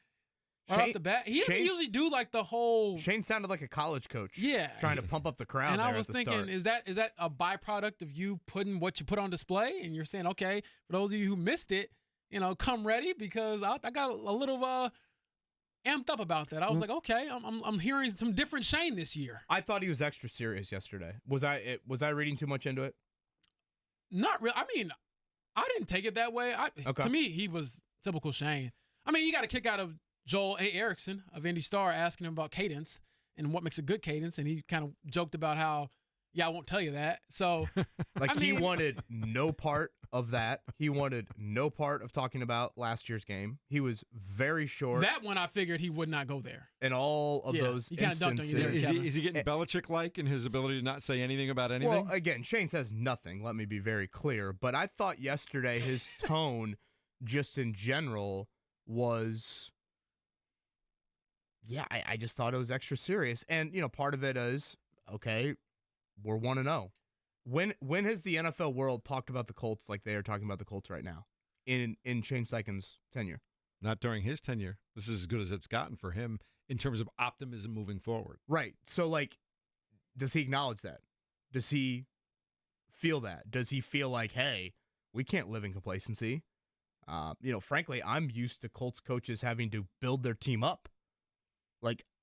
Right off the bat. He doesn't usually do like the whole. Shane sounded like a college coach. Yeah. Trying to pump up the crowd. And there I was at the thinking, start. is that a byproduct of you putting what you put on display? And you're saying, okay, for those of you who missed it, come ready because I got a little amped up about that. I was like, okay, I'm hearing some different Shane this year. I thought he was extra serious yesterday. Was I reading too much into it? Not really. I mean, I didn't take it that way. To me, he was typical Shane. I mean, you got a kick out of Joel A. Erickson of Indy Star asking him about cadence and what makes a good cadence, and he kind of joked about how, I won't tell you that. So, he wanted no part of that. He wanted no part of talking about last year's game. He was very short. That one I figured he would not go there. In all of those he kind of dunked on you there, is he getting Belichick-like in his ability to not say anything about anything? Well, again, Shane says nothing. Let me be very clear. But I thought yesterday his tone, just in general, was. Yeah, I just thought it was extra serious. And, part of it is, okay, we're 1-0. When has the NFL world talked about the Colts like they are talking about the Colts right now in Shane Steichen's tenure? Not during his tenure. This is as good as it's gotten for him in terms of optimism moving forward. Right. So, does he acknowledge that? Does he feel that? Does he feel like, hey, we can't live in complacency? Frankly, I'm used to Colts coaches having to build their team up.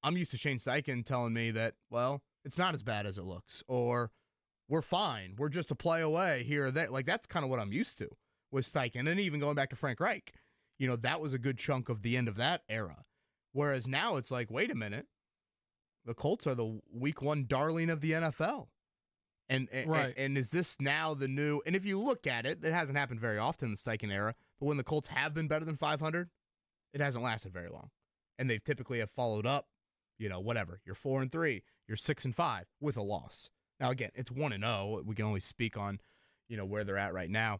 I'm used to Shane Steichen telling me that, well, it's not as bad as it looks, or we're fine. We're just a play away here or there. That's kind of what I'm used to with Steichen. And even going back to Frank Reich, that was a good chunk of the end of that era. Whereas now it's like, wait a minute, the Colts are the week 1 darling of the NFL. And is this now the new, and if you look at it, it hasn't happened very often in the Steichen era, but when the Colts have been better than 500, it hasn't lasted very long. And they've typically have followed up, whatever. You're 4-3, you're 6-5 with a loss. Now, again, it's 1-0. We can only speak on, where they're at right now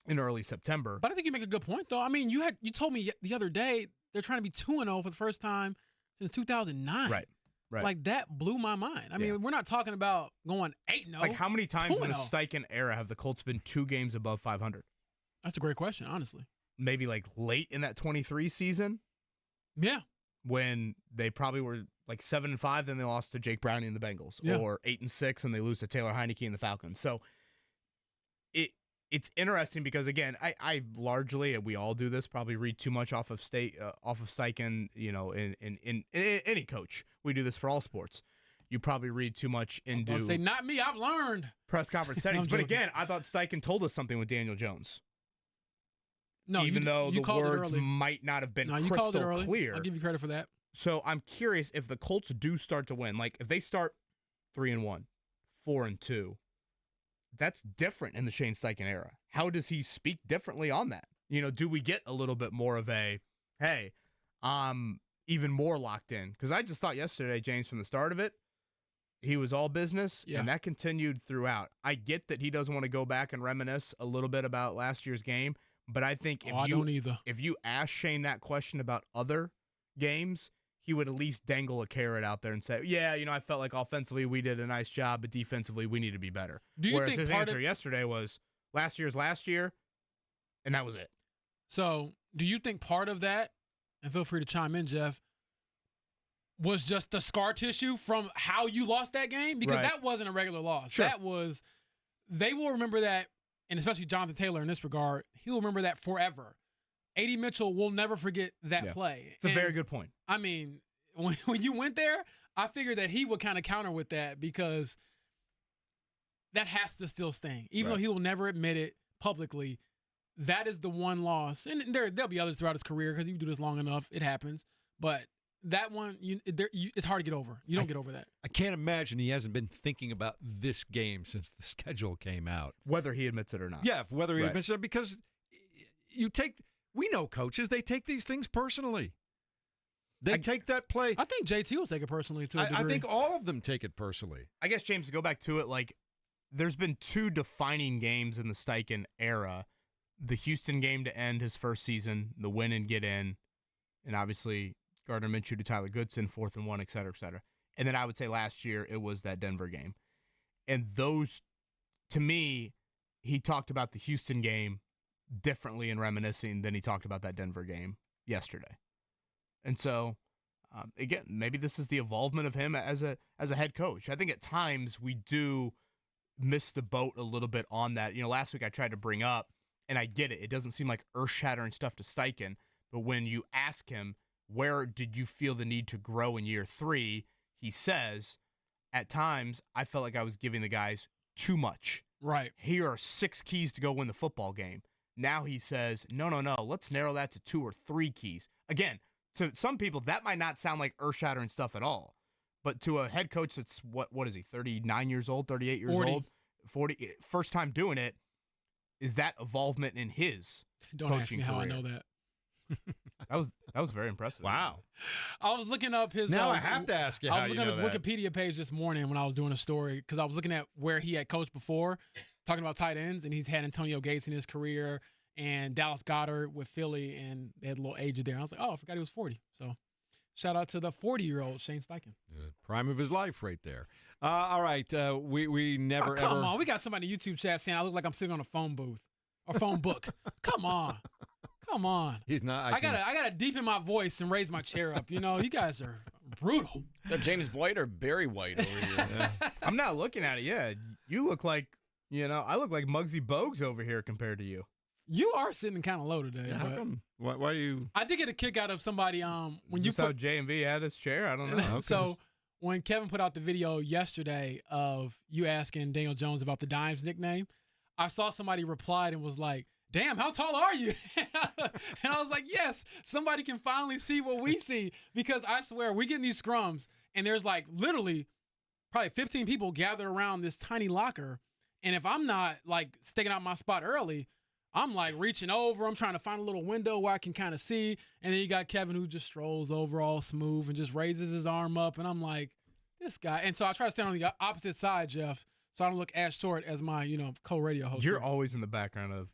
in early September. But I think you make a good point, though. I mean, you told me the other day they're trying to be 2-0 for the first time since 2009. Right. That blew my mind. I mean, we're not talking about going 8-0. How many times in the Steichen era have the Colts been 2 games above 500? That's a great question, honestly. Maybe late in that 23 season? Yeah. When they probably were 7-5, then they lost to Jake Browning and the Bengals, or 8-6, and they lose to Taylor Heineke and the Falcons. So it's interesting because, again, I largely, and we all do this, probably read too much off of Steichen. In any coach, we do this for all sports. You probably read too much into. I'll say not me. I've learned press conference settings. But again, I thought Steichen told us something with Daniel Jones. No, even though the words might not have been crystal clear. I'll give you credit for that. So I'm curious if the Colts do start to win. If they start 3-1, 4-2, that's different in the Shane Steichen era. How does he speak differently on that? Do we get a little bit more of a, hey, even more locked in? Because I just thought yesterday, James, from the start of it, he was all business, and that continued throughout. I get that he doesn't want to go back and reminisce a little bit about last year's game, but I think if you ask Shane that question about other games, he would at least dangle a carrot out there and say, yeah, I felt like offensively we did a nice job, but defensively we need to be better. Whereas his answer yesterday was last year's last year, and that was it. So do you think part of that, and feel free to chime in, Jeff, was just the scar tissue from how you lost that game? Because that wasn't a regular loss. Sure. That was, they will remember that, and especially Jonathan Taylor in this regard, he will remember that forever. A.D. Mitchell will never forget that play. It's a very good point. I mean, when you went there, I figured that he would kind of counter with that because that has to still sting. Even though he will never admit it publicly, that is the one loss. And there'll be others throughout his career because you do this long enough, it happens. But that one, it's hard to get over. You don't get over that. I can't imagine he hasn't been thinking about this game since the schedule came out. Whether he admits it or not. Yeah, whether he admits it, because we know coaches, they take these things personally. They take that play. I think JT will take it personally to a degree. I think all of them take it personally. I guess, James, to go back to it, there's been 2 defining games in the Steichen era. The Houston game to end his first season, the win and get in, and obviously Gardner Minshew to Tyler Goodson, 4th and 1, et cetera, et cetera. And then I would say last year it was that Denver game. And those, to me, he talked about the Houston game differently and reminiscing than he talked about that Denver game yesterday. And so, again, maybe this is the involvement of him as a head coach. I think at times we do miss the boat a little bit on that. Last week I tried to bring up, and I get it. It doesn't seem like earth-shattering stuff to Steichen, but when you ask him, where did you feel the need to grow in year 3, he says, at times I felt like I was giving the guys too much. Right. Here are 6 keys to go win the football game. Now he says, no, let's narrow that to 2 or 3 keys. Again, to some people, that might not sound like earth-shattering stuff at all. But to a head coach that's, what is he, 39 years old, 38 years 40. old, 40, first time doing it, is that involvement in his Don't coaching ask me how career. I know that. That was very impressive. Wow. I was looking up his. Now I have to ask you I how was you looking know at his that. Wikipedia page this morning when I was doing a story because I was looking at where he had coached before, talking about tight ends, and he's had Antonio Gates in his career and Dallas Goedert with Philly, and they had a little age there. I was like, oh, I forgot he was 40. So shout out to the 40-year-old Shane Steichen. The prime of his life right there. All right. We never Come ever. on, we got somebody in the YouTube chat saying I look like I'm sitting on a phone booth or phone book. Come on. He's not. I gotta deepen my voice and raise my chair up. You guys are brutal. Is that James White or Barry White over here? I'm not looking at it yet. You look like, I look like Muggsy Bogues over here compared to you. You are sitting kind of low today. Yeah, how but come? Why are you? I did get a kick out of somebody when Is you this how J&V had his chair? I don't know. Okay. So when Kevin put out the video yesterday of you asking Daniel Jones about the Dimes nickname, I saw somebody replied and was like, damn, how tall are you? And I was like, yes, somebody can finally see what we see, because I swear we get in these scrums and there's like literally probably 15 people gathered around this tiny locker. And if I'm not like sticking out my spot early, I'm like reaching over. I'm trying to find a little window where I can kind of see. And then you got Kevin who just strolls over all smooth and just raises his arm up. And I'm like, this guy. And so I try to stand on the opposite side, Jeff, so I don't look as short as my, co-radio host. You're always in the background of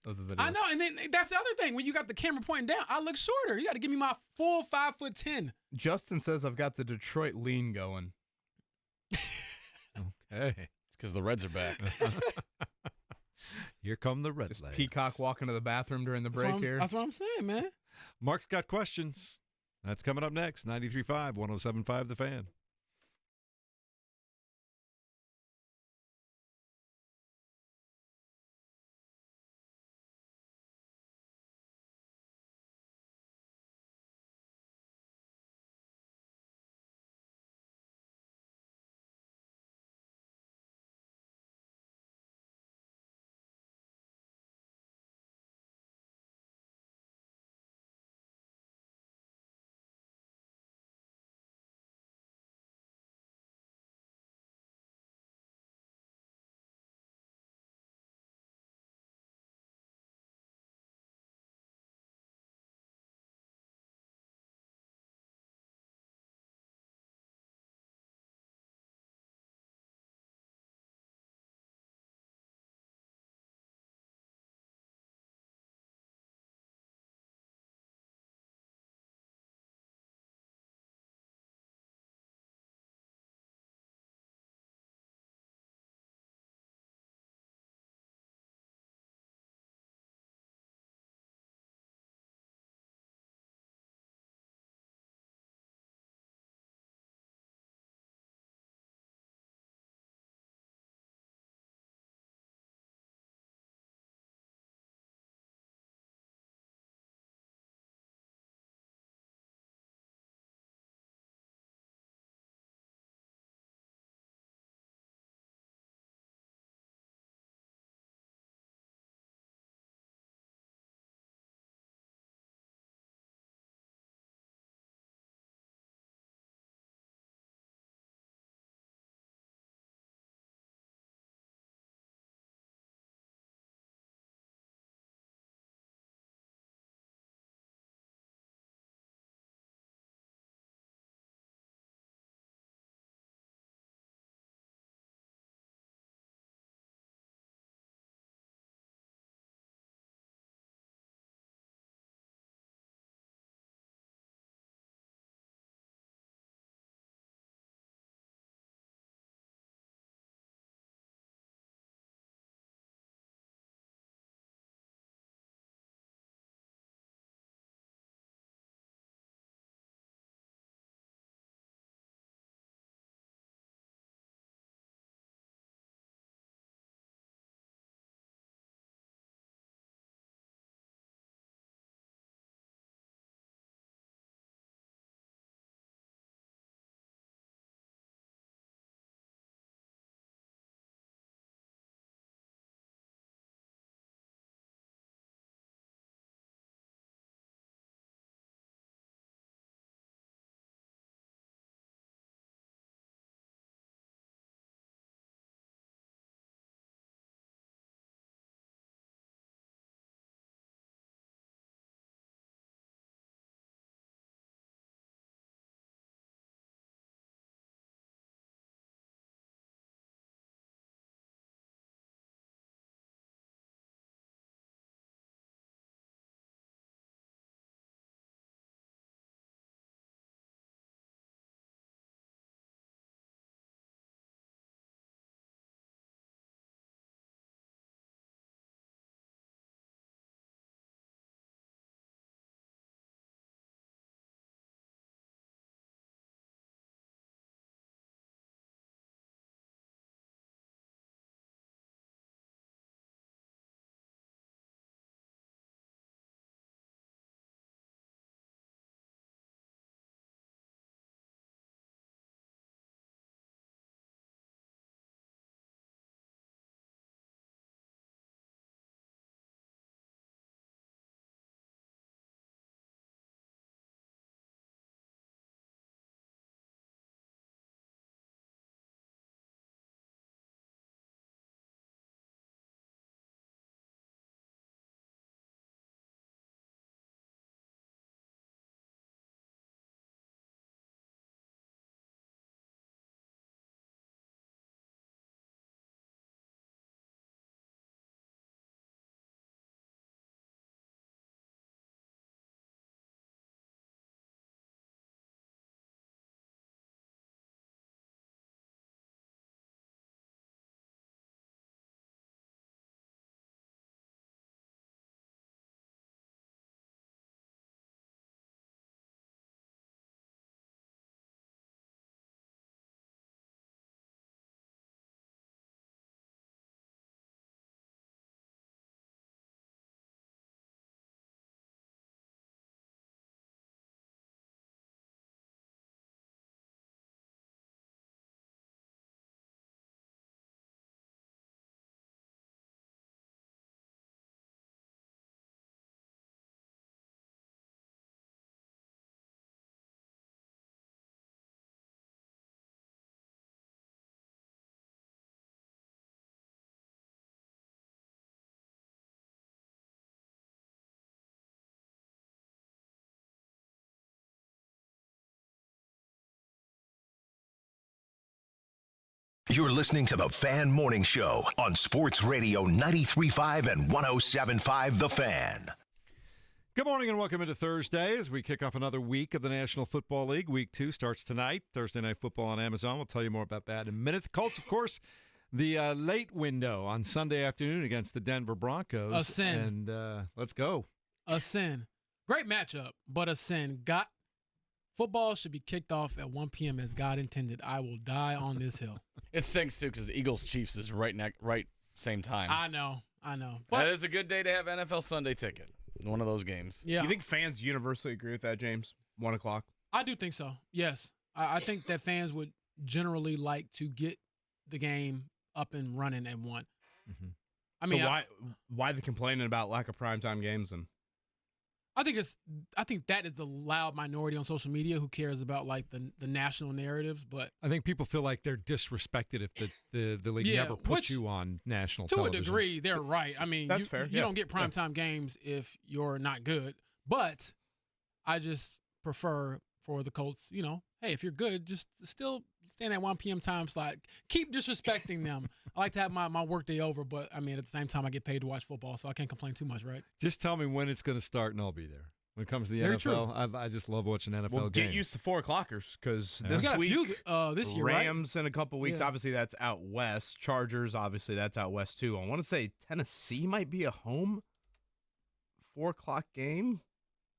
the video. I know. And then that's the other thing. When you got the camera pointing down, I look shorter. You got to give me my full 5'10". Justin says I've got the Detroit lean going. Okay. It's because the Reds are back. Here come the Red Just Legs. Peacock walking to the bathroom during the break here. That's what I'm saying, man. Mark's got questions. That's coming up next. 93.5, 107.5 The Fan. You're listening to the Fan Morning Show on Sports Radio 93.5 and 107.5 The Fan. Good morning and welcome into Thursday as we kick off another week of the National Football League. Week 2 starts tonight. Thursday Night Football on Amazon. We'll tell you more about that in a minute. The Colts, of course, the late window on Sunday afternoon against the Denver Broncos. A sin. And let's go. A sin. Great matchup, but a sin. Football should be kicked off at 1 p.m. as God intended. I will die on this hill. It stinks, too, because Eagles-Chiefs is right same time. I know. But that is a good day to have NFL Sunday ticket. One of those games. Yeah. You think fans universally agree with that, James? 1 o'clock? I do think so, yes. I think that fans would generally like to get the game up and running at 1. Mm-hmm. I mean, so why the complaining about lack of primetime games? And I think that is the loud minority on social media who cares about like the national narratives. But I think people feel like they're disrespected if the league never puts you on national television. To a degree, they're right. I mean, that's fair. You don't get primetime games if you're not good. But I just prefer for the Colts, hey, if you're good, just still stand at 1 p.m. time slot. Keep disrespecting them. I like to have my work day over, but, I mean, at the same time, I get paid to watch football, so I can't complain too much, right? Just tell me when it's going to start, and I'll be there. When it comes to the Very NFL, I just love watching NFL games. Get used to 4 o'clockers because this got week, a few, this year, Rams in a couple weeks. Yeah. Obviously, that's out west. Chargers, obviously, that's out west, too. I want to say Tennessee might be a home 4 o'clock game.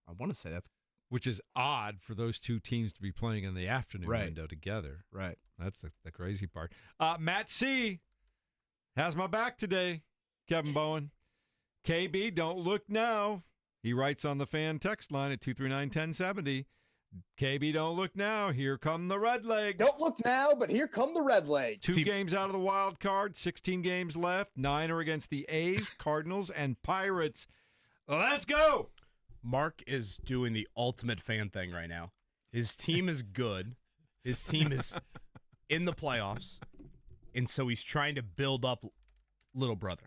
I want to say that's. Which is odd for those two teams to be playing in the afternoon window together. Right. That's the crazy part. Matt C. has my back today, Kevin Bowen. KB, don't look now. He writes on the fan text line at 239-1070. KB, don't look now. Here come the Red Legs. Don't look now, but here come the Red Legs. 2 games out of the wild card, 16 games left. 9 are against the A's, Cardinals, and Pirates. Let's go. Mark is doing the ultimate fan thing right now. His team is good. His team is in the playoffs, and so he's trying to build up little brother.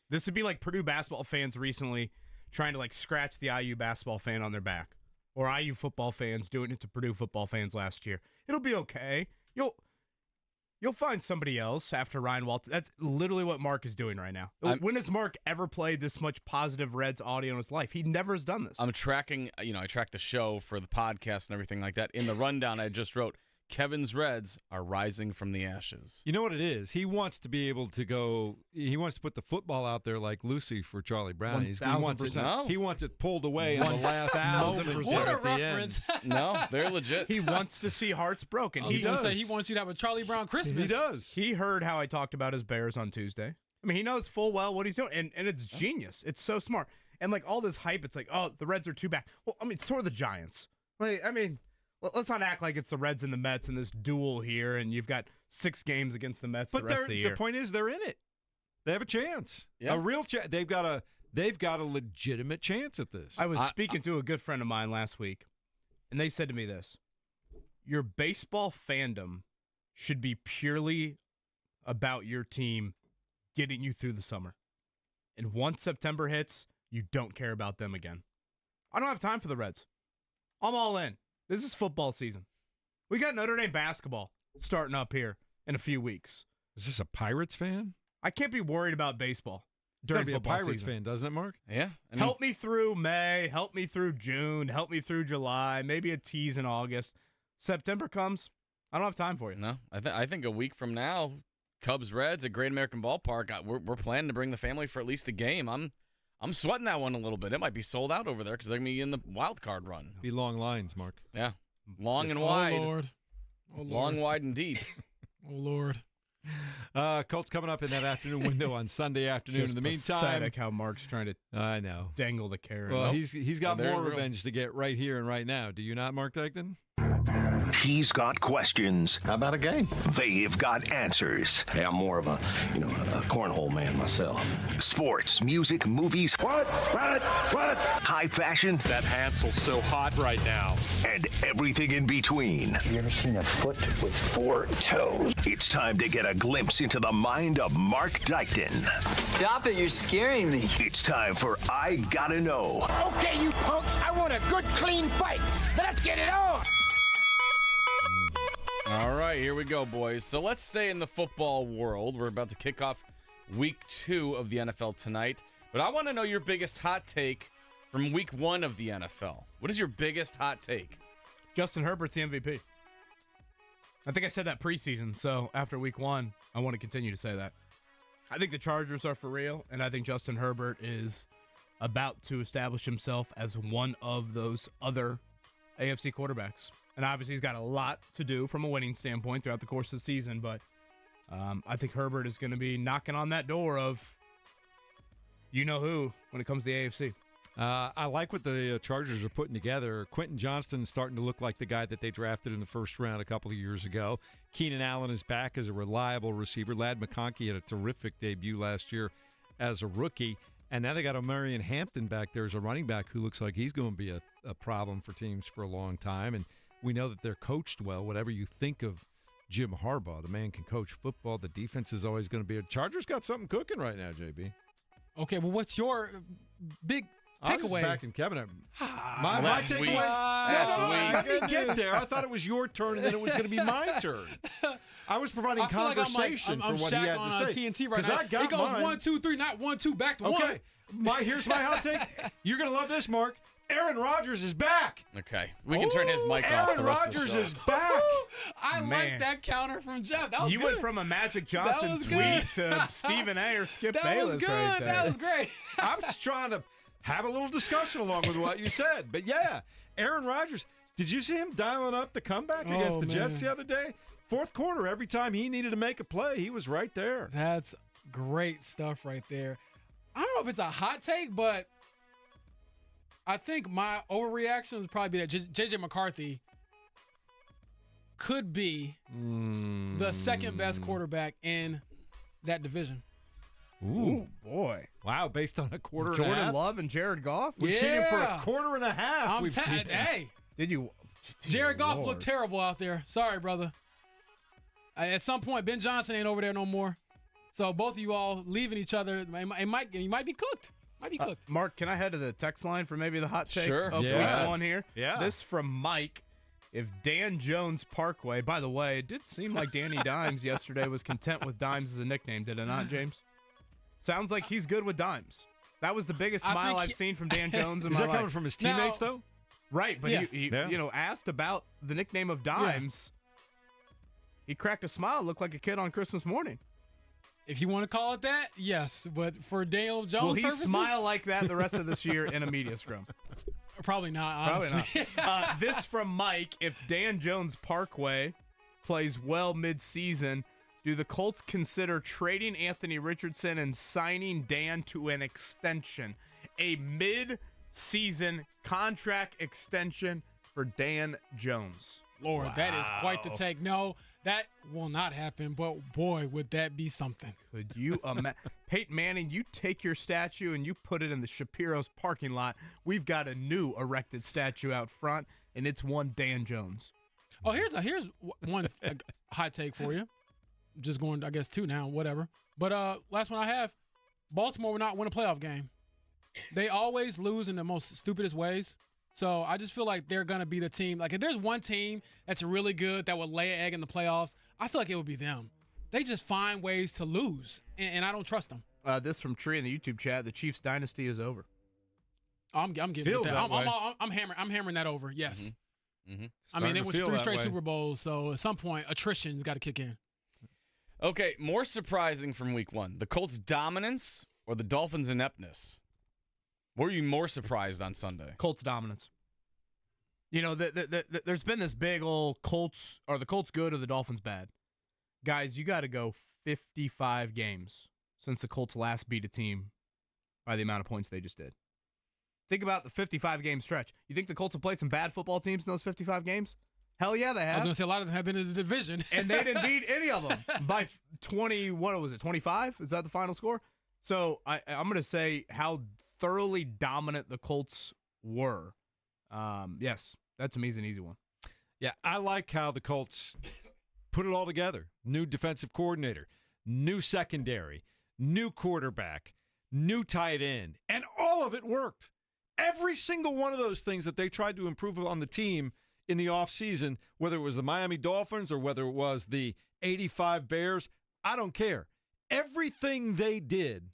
This would be like Purdue basketball fans recently trying to like scratch the IU basketball fan on their back, or IU football fans doing it to Purdue football fans last year. It'll be okay. You'll find somebody else after Ryan Walters. That's literally what Mark is doing right now. When has Mark ever played this much positive Reds audio in his life? He never has done this. I'm tracking, I track the show for the podcast and everything like that. In the rundown, I just wrote, Kevin's Reds are rising from the ashes. You know what it is? He wants to be able to go. He wants to put the football out there like Lucy for Charlie Brown. He wants it pulled away in the last moment. What a at the reference! end. No, they're legit. He wants to see hearts broken. He does. He wants you to have a Charlie Brown Christmas. He does. He heard how I talked about his Bears on Tuesday. I mean, he knows full well what he's doing, and it's genius. It's so smart. And like all this hype, it's like, oh, the Reds are too bad. Well, I mean, so are the Giants. Let's not act like it's the Reds and the Mets in this duel here, and you've got 6 games against the Mets the rest of the year. The point is, they're in it. They have a chance, a real chance. They've got a legitimate chance at this. I was speaking to a good friend of mine last week, and they said to me this: your baseball fandom should be purely about your team getting you through the summer, and once September hits, you don't care about them again. I don't have time for the Reds. I'm all in. This is football season. We got Notre Dame basketball starting up here in a few weeks. Is this a Pirates fan? I can't be worried about baseball during be football a Pirates season. fan, doesn't it, Mark? Yeah. Help me through May. Help me through June. Help me through July. Maybe a tease in August. September comes. I don't have time for you. No, I think a week from now, Cubs Reds at Great American Ballpark. We're planning to bring the family for at least a game. I'm sweating that one a little bit. It might be sold out over there because they're going to be in the wild card run. Be long lines, Mark. Yeah. Long and wide. Oh, Lord. Long, wide, and deep. Oh, Lord. Colts coming up in that afternoon window on Sunday afternoon. Just in the meantime, pathetic how Mark's trying to I know dangle the carrot. Well, he's got more real. revenge to get right here and right now. Do you not, Mark Degnan? He's got questions. How about a game? They've got answers. Hey, I'm more of a cornhole man myself. Sports, music, movies. What? High fashion. That Hansel's so hot right now. And everything in between. You ever seen a foot with 4 toes? It's time to get a glimpse into the mind of Mark Dykton. Stop it, you're scaring me. It's time for I Gotta Know. Okay, you punks, I want a good, clean fight. Let's get it on. All right, here we go, boys. So let's stay in the football world. We're about to kick off week 2 of the NFL tonight. But I want to know your biggest hot take from week 1 of the NFL. What is your biggest hot take? Justin Herbert's the MVP. I think I said that preseason, so after week 1, I want to continue to say that. I think the Chargers are for real, and I think Justin Herbert is about to establish himself as one of those other AFC quarterbacks. And obviously he's got a lot to do from a winning standpoint throughout the course of the season, but I think Herbert is going to be knocking on that door of you-know-who when it comes to the AFC. I like what the Chargers are putting together. Quentin Johnston's starting to look like the guy that they drafted in the first round a couple of years ago. Keenan Allen is back as a reliable receiver. Ladd McConkey had a terrific debut last year as a rookie. And now they got Omarion Hampton back there as a running back who looks like he's going to be a problem for teams for a long time. And we know that they're coached well. Whatever you think of Jim Harbaugh, the man can coach football. The defense is always going to be – Chargers got something cooking right now, JB. Okay, well, what's your big – I was takeaway. Backing Kevin up. My Last takeaway. week. Let me get there. I thought it was your turn, and then it was going to be my turn. I was providing conversation I'm for what he had on to say. TNT right now. I got it goes mine. 1, 2, 3, not 1, 2, back to 1. Okay, here's my hot take. You're going to love this, Mark. Aaron Rodgers is back. Okay, we can turn his mic off. Aaron Rodgers is back. I like that counter from Jeff. That was you good. went from a Magic Johnson tweet to Stephen A. or Skip that Bayless was good. right there. That was great. I was trying to have a little discussion along with what you said. But, yeah, Aaron Rodgers, did you see him dialing up the comeback against the Jets the other day? Fourth quarter, every time he needed to make a play, he was right there. That's great stuff right there. I don't know if it's a hot take, but I think my overreaction would probably be that J.J. McCarthy could be the second best quarterback in that division. Ooh, boy. Wow, based on a quarter and a Jordan half? Love and Jared Goff? We've seen him for a quarter and a half. Hey. Did you? Jared Goff Lord. looked terrible out there. Sorry, brother. At some point, Ben Johnson ain't over there no more. So both of you all leaving each other, you might be cooked. Might be cooked. Mark, can I head to the text line for maybe the hot take? Sure. Of week 1 here? Yeah. This from Mike. If Dan Jones Parkway, by the way, it did seem like Danny Dimes yesterday was content with Dimes as a nickname, did it not, James? Sounds like he's good with Dimes. That was the biggest smile I've seen from Dan Jones in my life. Is that coming from his teammates, though? Right, but he asked about the nickname of Dimes. He cracked a smile, looked like a kid on Christmas morning. If you want to call it that, yes. But for Daniel Jones will he purposes, smile like that the rest of this year in a media scrum? Probably not, honestly. Probably not. This from Mike. If Dan Jones Parkway plays well mid-season, do the Colts consider trading Anthony Richardson and signing Dan to an extension? A mid-season contract extension for Dan Jones. Lord, that is quite the take. No, that will not happen, but boy, would that be something. Could you Peyton Manning, you take your statue and you put it in the Shapiro's parking lot. We've got a new erected statue out front, and it's one Dan Jones. Oh, here's one hot take for you. Just going, I guess, 2 now, whatever. But last one I have, Baltimore will not win a playoff game. They always lose in the most stupidest ways. So I just feel like they're going to be the team. Like, if there's one team that's really good that would lay an egg in the playoffs, I feel like it would be them. They just find ways to lose, and I don't trust them. This from Tree in the YouTube chat: the Chiefs dynasty is over. I'm giving Feels it that. that I'm hammering that over. Yes. Mm-hmm. I mean, they went 3 straight Super Bowls, so at some point, attrition's got to kick in. Okay, more surprising from week 1, the Colts' dominance or the Dolphins' ineptness? Were you more surprised on Sunday? Colts dominance. You know, there's been this big old Colts, are the Colts good or the Dolphins bad? Guys, you got to go 55 games since the Colts last beat a team by the amount of points they just did. Think about the 55-game stretch. You think the Colts have played some bad football teams in those 55 games? Hell yeah, they have. I was going to say a lot of them have been in the division. And they didn't beat any of them by 20, what was it, 25? Is that the final score? So I'm going to say how thoroughly dominant the Colts were. Yes, that's an easy one. Yeah, I like how the Colts put it all together. New defensive coordinator, new secondary, new quarterback, new tight end, and all of it worked. Every single one of those things that they tried to improve on the team in the offseason, whether it was the Miami Dolphins or whether it was the 85 Bears, I don't care. Everything they did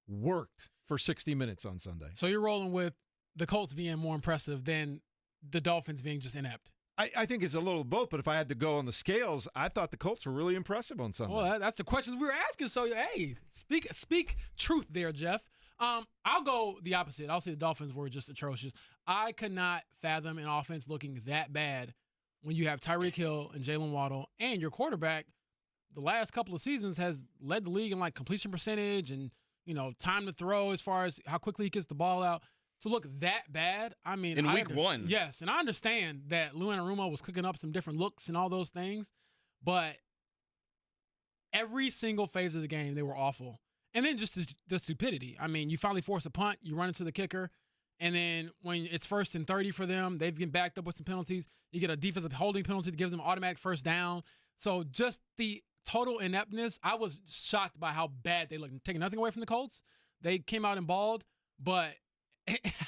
worked for 60 minutes on Sunday. So you're rolling with the Colts being more impressive than the Dolphins being just inept. I think it's a little both, but if I had to go on the scales, I thought the Colts were really impressive on Sunday. Well, that's the questions we were asking. So, hey, speak truth there, Jeff. I'll go the opposite. I'll say the Dolphins were just atrocious. I could not fathom an offense looking that bad when you have Tyreek Hill and Jalen Waddle, and your quarterback the last couple of seasons has led the league in like completion percentage and, time to throw as far as how quickly he gets the ball out. To look that bad, I mean, in week one. Yes, and I understand that Lou Anarumo was cooking up some different looks and all those things, but every single phase of the game, they were awful. And then just the stupidity. I mean, you finally force a punt, you run into the kicker, and then when it's 1st and 30 for them, they've been backed up with some penalties. You get a defensive holding penalty that gives them automatic first down. So just the total ineptness, I was shocked by how bad they looked. Taking nothing away from the Colts, they came out and balled, but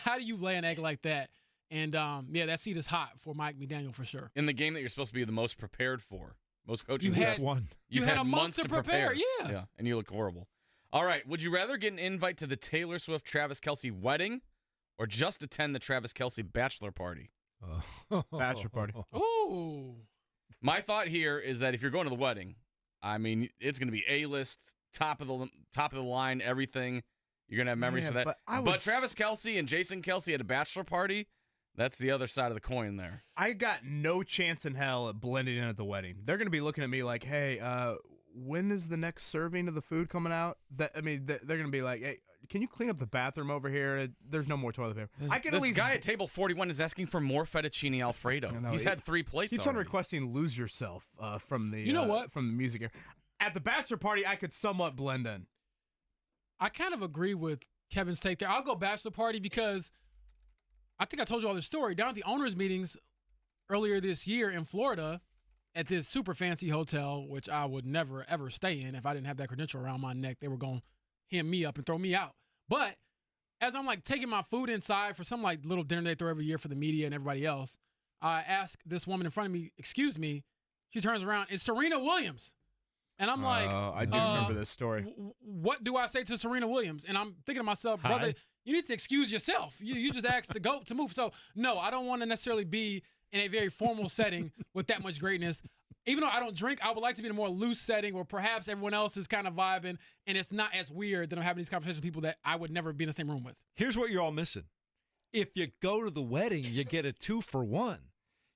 how do you lay an egg like that? And, that seat is hot for Mike McDaniel for sure. In the game that you're supposed to be the most prepared for. Most coaches have one. You had a month to prepare. Yeah, and you look horrible. All right, would you rather get an invite to the Taylor Swift-Travis Kelce wedding or just attend the Travis Kelce bachelor party? Bachelor party. Ooh. My thought here is that if you're going to the wedding, I mean, it's going to be A-list, top of the line, everything. You're going to have memories for that. But Travis Kelce and Jason Kelce at a bachelor party, that's the other side of the coin there. I got no chance in hell at blending in at the wedding. They're going to be looking at me like, hey, when is the next serving of the food coming out? They're going to be like, hey, can you clean up the bathroom over here? There's no more toilet paper. This guy at table 41 is asking for more fettuccine Alfredo. He's had 3 plates Keeps on requesting Lose Yourself from the from the music here. At the bachelor party, I could somewhat blend in. I kind of agree with Kevin's take there. I'll go bachelor party because I think I told you all this story. Down at the owners' meetings earlier this year in Florida at this super fancy hotel, which I would never, ever stay in if I didn't have that credential around my neck. They were going to hem me up and throw me out. But as I'm like taking my food inside for some like little dinner they throw every year for the media and everybody else, I ask this woman in front of me, excuse me. She turns around. It's Serena Williams. And I'm like, I do remember this story. What do I say to Serena Williams? And I'm thinking to myself, brother, you need to excuse yourself. You just asked the GOAT to move. So, no, I don't want to necessarily be in a very formal setting with that much greatness. Even though I don't drink, I would like to be in a more loose setting where perhaps everyone else is kind of vibing and it's not as weird that I'm having these conversations with people that I would never be in the same room with. Here's what you're all missing. If you go to the wedding, you get a 2-for-1.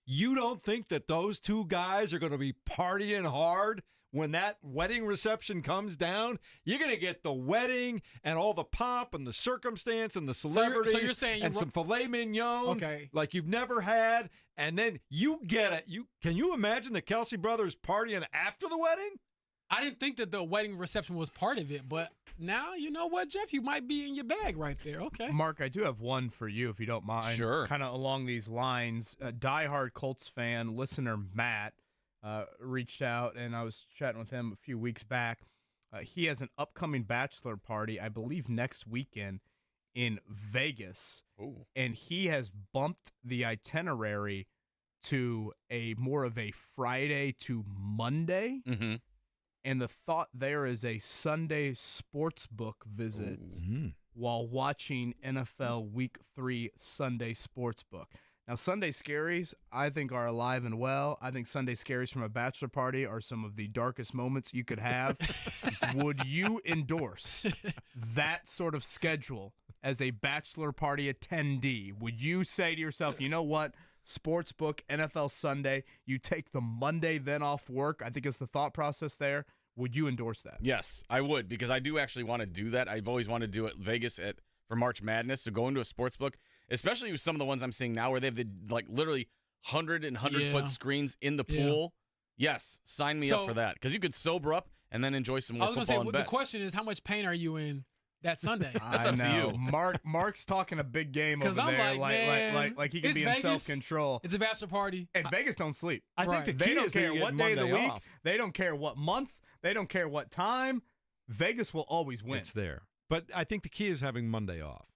You don't think that those two guys are going to be partying hard when that wedding reception comes down? You're going to get the wedding and all the pomp and the circumstance and the celebrities so you're saying and some filet mignon like you've never had. And then you get it. Can you imagine the Kelce brothers partying after the wedding? I didn't think that the wedding reception was part of it, but now you know what, Jeff? You might be in your bag right there. Okay. Mark, I do have one for you if you don't mind. Sure. Kind of along these lines. A diehard Colts fan, listener Matt, reached out, and I was chatting with him a few weeks back. He has an upcoming bachelor party, I believe next weekend, in Vegas. Ooh. And he has bumped the itinerary to more of a Friday to Monday. Mm-hmm. And the thought there is a Sunday sportsbook visit while watching NFL Week 3 Sunday sportsbook. Now, Sunday scaries, I think, are alive and well. I think Sunday scaries from a bachelor party are some of the darkest moments you could have. Would you endorse that sort of schedule as a bachelor party attendee? Would you say to yourself, you know what? Sportsbook, NFL Sunday, you take the Monday then off work. I think it's the thought process there. Would you endorse that? Yes, I would, because I do actually want to do that. I've always wanted to do it Vegas for March Madness, to go into a sports book, especially with some of the ones I'm seeing now where they have the literally 100 and 100-foot screens in the pool. Yeah. Yes, sign me up for that, because you could sober up and then enjoy some more football and bets. The question is, how much pain are you in that Sunday? That's up to you. Mark's talking a big game over I'm there, like he can be in self-control. It's a bachelor party. And Vegas don't sleep. I think the key they don't is care what day of the week. Off. They don't care what month. They don't care what time. Vegas will always win. It's there. But I think the key is having Monday off.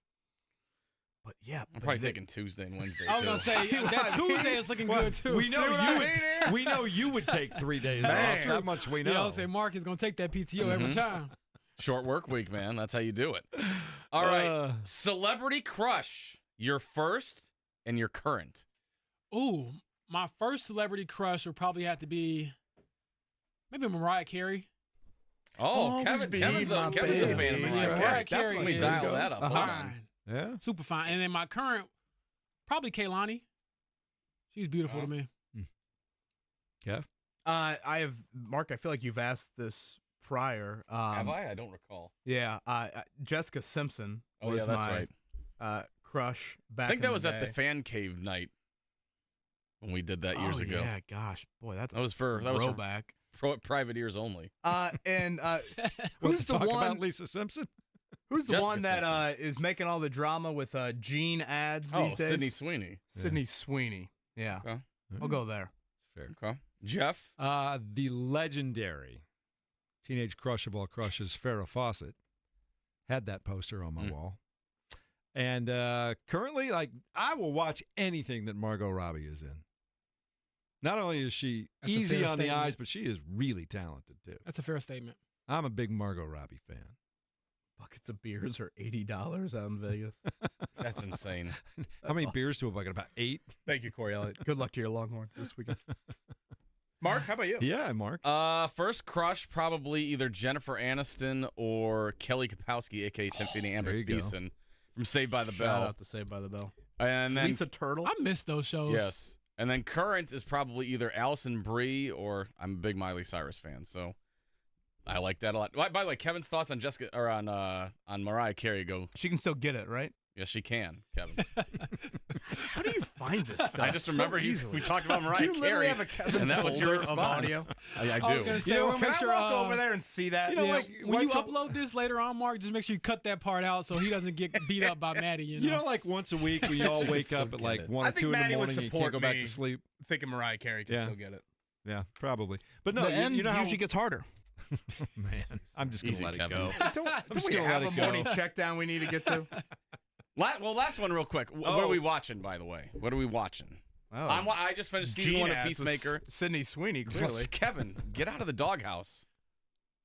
But yeah, I'm probably taking Tuesday and Wednesday. I was going to say, that Tuesday is looking good, too. We know you would take 3 days off. That much we know. Yeah, I'll say Mark is going to take that PTO every time. Short work week, man. That's how you do it. All right. Celebrity crush. Your first and your current. Ooh, my first celebrity crush would probably have to be maybe Mariah Carey. Oh, Kevin's a fan of Mariah Carey. Definitely dial that up. Fine. Yeah. Super fine. And then my current, probably Kaylani. She's beautiful to me. Kev? I have, Mark, I feel like you've asked this prior. Have I? I don't recall. Yeah. Jessica Simpson was that's my crush back in the day. I think that was at the fan cave night when we did that years ago. Yeah, gosh. Boy, that was for throwback. Private ears only. Who's the one about Lisa Simpson? Who's the one that is making all the drama with Gene ads these days? Sydney Sweeney. Sydney Sweeney. Yeah. Okay. I'll go there. Fair. Okay. Jeff? The legendary teenage crush of all crushes, Farrah Fawcett, had that poster on my wall. And currently, I will watch anything that Margot Robbie is in. Not only is she easy on the eyes, but she is really talented, too. That's a fair statement. I'm a big Margot Robbie fan. Buckets of beers are $80 out in Vegas. That's insane. How many beers do a bucket? About 8? Thank you, Corey Elliott. Good luck to your Longhorns this weekend. Mark, how about you? Yeah, Mark. First crush, probably either Jennifer Aniston or Kelly Kapowski, a.k.a. Tiffany Amber Thiessen from Saved by the Bell. Shout out to Saved by the Bell. And then Lisa Turtle. I miss those shows. Yes. And then current is probably either Allison Brie or I'm a big Miley Cyrus fan, so I like that a lot. By the way, Kevin's thoughts on Jessica or on Mariah Carey go. She can still get it, right? Yes, she can, Kevin. How do you find this stuff? I just remember we talked about Mariah Carey. Do you literally have a Kevin and that was your response. Of audio? I do. I was gonna say, can I walk over there and see that? When you upload this later on, Mark, just make sure you cut that part out so he doesn't get beat up by Maddie. You know, like once a week when you all wake up at like 1 or 2 in the morning and you can't go back to sleep. Thinking Mariah Carey can still get it. Yeah, probably. But no, the end you know how usually gets harder. Man, I'm just gonna let it go. Don't we have a morning check down we need to get to? Well, last one real quick. What are we watching, by the way? What are we watching? Oh. I just finished season 1 of Peacemaker. Sydney Sweeney, clearly. Kevin, get out of the doghouse.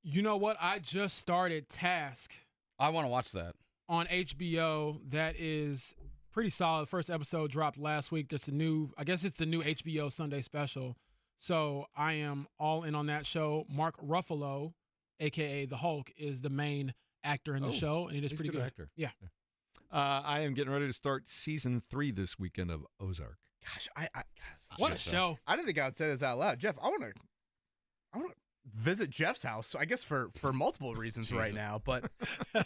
You know what? I just started Task. I want to watch that. On HBO. That is pretty solid. First episode dropped last week. I guess it's the new HBO Sunday special. So I am all in on that show. Mark Ruffalo, a.k.a. the Hulk, is the main actor in the show, and it is pretty good. Actor. Yeah. I am getting ready to start season 3 this weekend of Ozark. Gosh, what a show! I didn't think I would say this out loud, Jeff. I want to visit Jeff's house. I guess for multiple reasons right now, but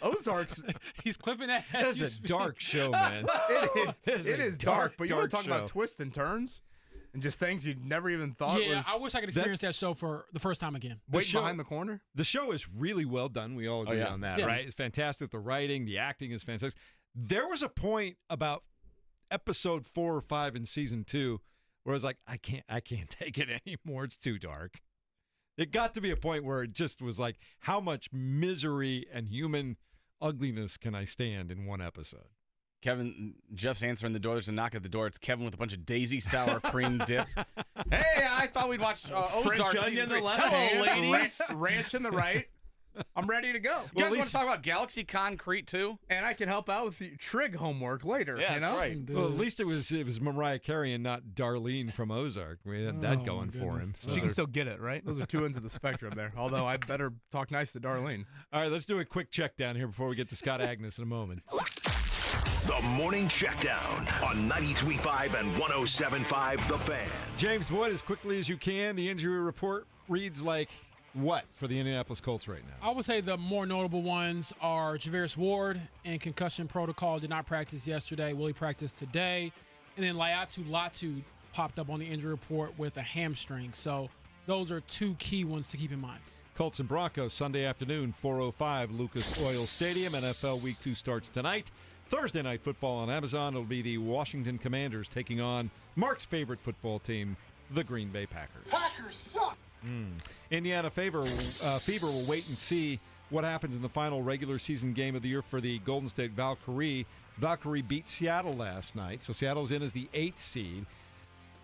Ozark's. He's clipping that. That's a dark show, man. It is dark, but you want to talk about twists and turns. And just things you'd never even thought was... Yeah, I wish I could experience that show for the first time again. Waiting behind the corner? The show is really well done. We all agree on that, right? It's fantastic. The writing, the acting is fantastic. There was a point about episode 4 or 5 in season 2 where I was like, I can't take it anymore. It's too dark. It got to be a point where it just was like, how much misery and human ugliness can I stand in one episode? Kevin, Jeff's answering the door. There's a knock at the door. It's Kevin with a bunch of Daisy sour cream dip. Hey, I thought we'd watch Ozark. French onion in the left hand, ladies. Ranch in the right. I'm ready to go. You guys want to talk about Galaxy Concrete too? And I can help out with the trig homework later. Yeah, that's right. Well, at least it was Mariah Carey and not Darlene from Ozark. We had that going for him. So she can still get it, right? Those are 2 ends of the spectrum there. Although I better talk nice to Darlene. All right, let's do a quick check down here before we get to Scott Agnes in a moment. The Morning Checkdown on 93.5 and 107.5 The Fan. James Wood, as quickly as you can, the injury report reads like what for the Indianapolis Colts right now? I would say the more notable ones are Javarius Ward in concussion protocol, did not practice yesterday. Will he practice today? And then Laiatu Latu popped up on the injury report with a hamstring. So those are 2 key ones to keep in mind. Colts and Broncos, Sunday afternoon, 4:05, Lucas Oil Stadium. NFL Week 2 starts tonight. Thursday Night Football on Amazon. It'll be the Washington Commanders taking on Mark's favorite football team, the Green Bay Packers. Packers suck! Indiana Fever will wait and see what happens in the final regular season game of the year for the Golden State Valkyrie. Valkyrie beat Seattle last night, so Seattle's in as the 8th seed.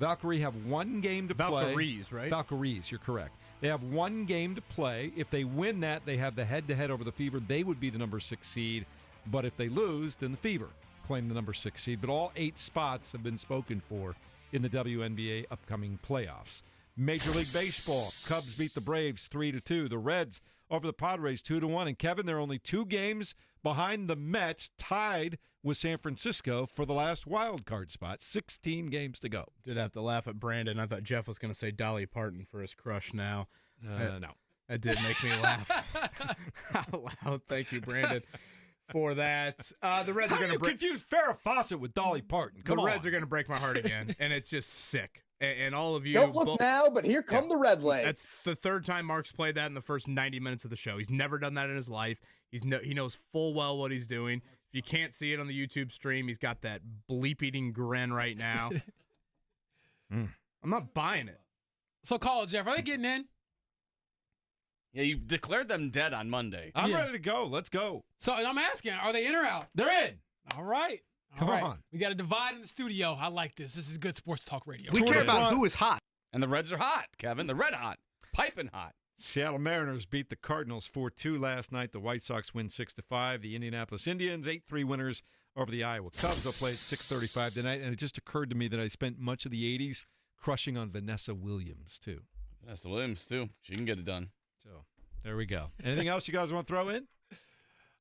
Valkyrie have one game to play. Valkyries, right? Valkyries, you're correct. They have one game to play. If they win that, they have the head-to-head over the Fever. They would be the number 6 seed. But if they lose, then the Fever claim the number 6 seed. But all 8 spots have been spoken for in the WNBA upcoming playoffs. Major League Baseball, Cubs beat the Braves 3-2. The Reds over the Padres 2-1. And Kevin, they're only 2 games behind the Mets, tied with San Francisco for the last wild card spot. 16 games to go. Did have to laugh at Brandon. I thought Jeff was going to say Dolly Parton for his crush now. No. That did make me laugh out loud. Thank you, Brandon, for that. The Reds are going to confuse Farrah Fawcett with Dolly Parton. Come on. The Reds are going to break my heart again, and it's just sick. And all of you don't look now, but here come the Red Legs. That's the 3rd time Mark's played that in the first 90 minutes of the show. He's never done that in his life. He knows full well what he's doing. If you can't see it on the YouTube stream, he's got that bleep-eating grin right now. I'm not buying it. So call it, Jeff. Are they getting in? Yeah, you declared them dead on Monday. I'm ready to go. Let's go. So I'm asking, are they in or out? They're in. All right. Come on. We got a divide in the studio. I like this. This is good sports talk radio. We care about who is hot. And the Reds are hot, Kevin. The red hot. Piping hot. Seattle Mariners beat the Cardinals 4-2 last night. The White Sox win 6-5. The Indianapolis Indians 8-3 winners over the Iowa Cubs. They'll play at 6:35 tonight. And it just occurred to me that I spent much of the 80s crushing on Vanessa Williams, too. Vanessa Williams, too. She can get it done. So there we go. Anything else you guys want to throw in?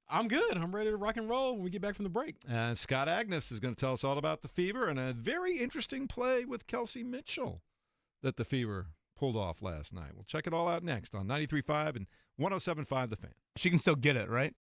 I'm good. I'm ready to rock and roll when we get back from the break. Scott Agnes is going to tell us all about the Fever and a very interesting play with Kelsey Mitchell that the Fever pulled off last night. We'll check it all out next on 93.5 and 107.5 The Fan. She can still get it, right?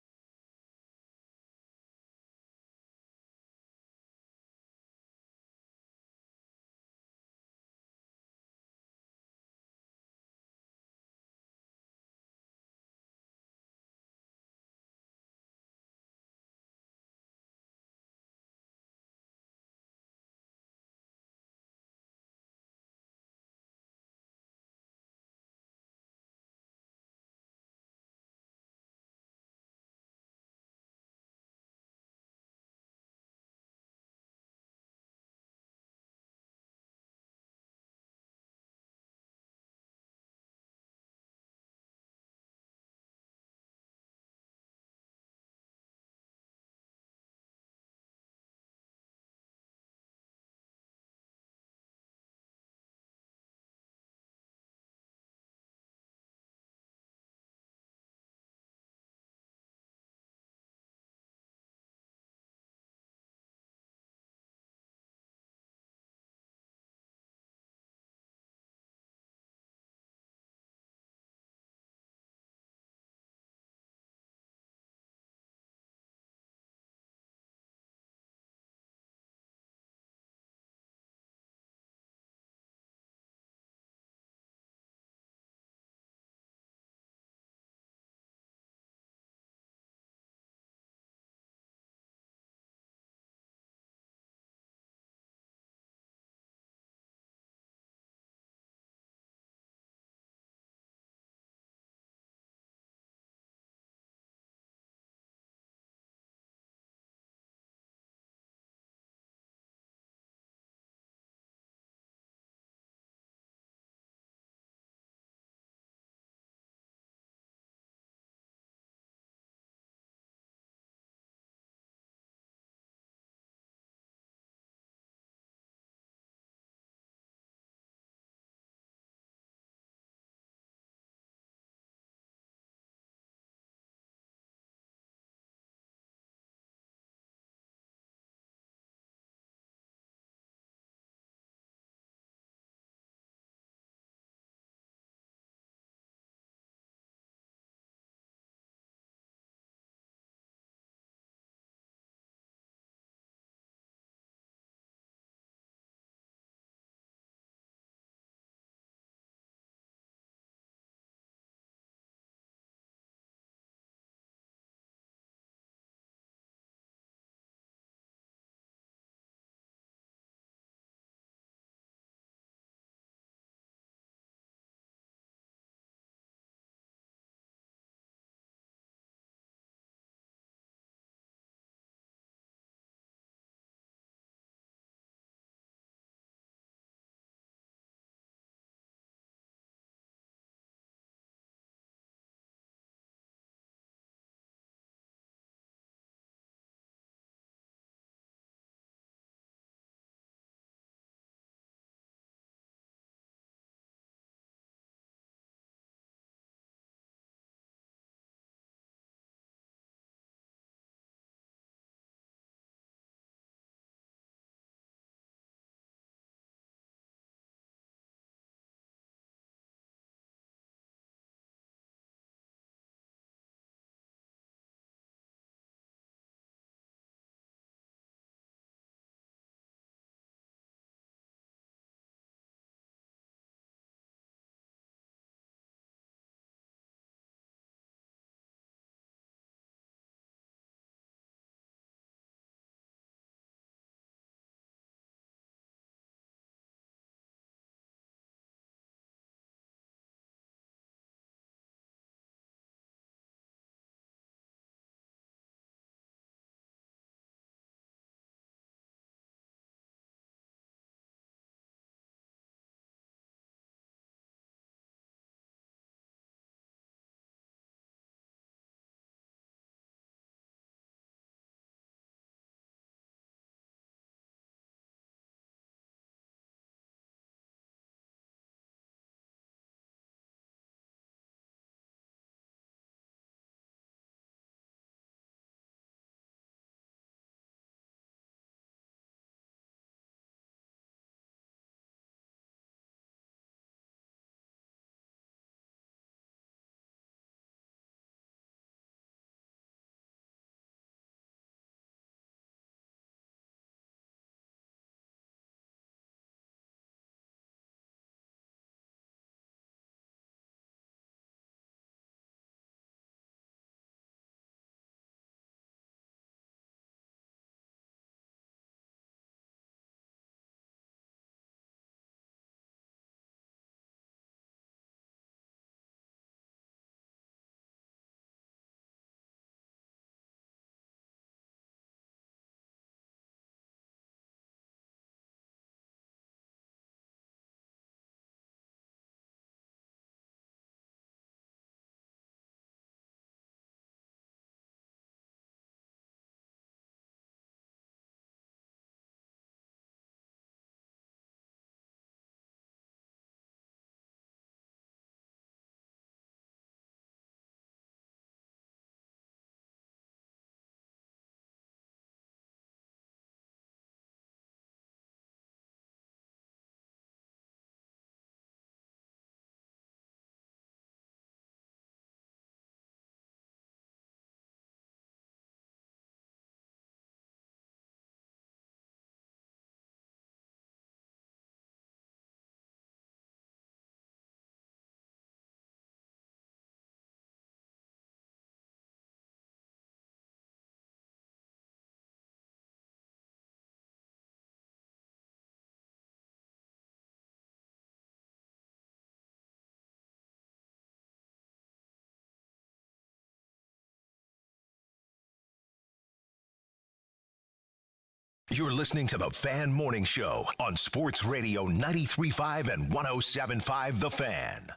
You're listening to the Fan Morning Show on Sports Radio 93.5 and 107.5 The Fan.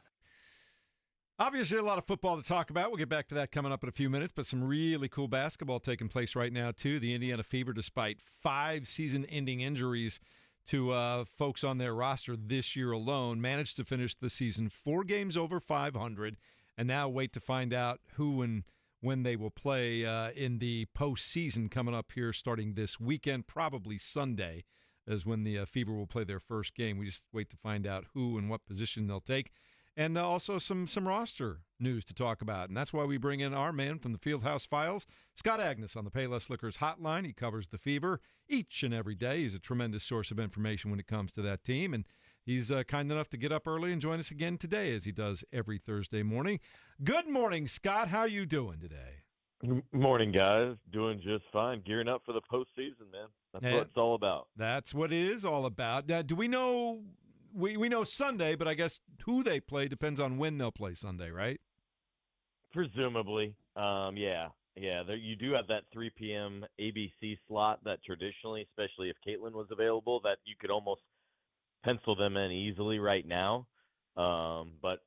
Obviously, a lot of football to talk about. We'll get back to that coming up in a few minutes, but some really cool basketball taking place right now, too. The Indiana Fever, despite 5 season-ending injuries to folks on their roster this year alone, managed to finish the season 4 games over 500, and now wait to find out who and when they will play in the postseason coming up here starting this weekend. Probably Sunday is when the Fever will play their first game. We just wait to find out who and what position they'll take. And also some roster news to talk about. And that's why we bring in our man from the Fieldhouse Files, Scott Agnes, on the Payless Liquors hotline. He covers the Fever each and every day. He's a tremendous source of information when it comes to that team. And he's kind enough to get up early and join us again today, as he does every Thursday morning. Good morning, Scott. How you doing today? Morning, guys. Doing just fine. Gearing up for the postseason, man. That's what it's all about. That's what it is all about. Now, do we know... We know Sunday, but I guess who they play depends on when they'll play Sunday, right? Presumably. Yeah. You do have that 3 p.m. ABC slot that traditionally, especially if Caitlin was available, that you could almost pencil them in easily right now. But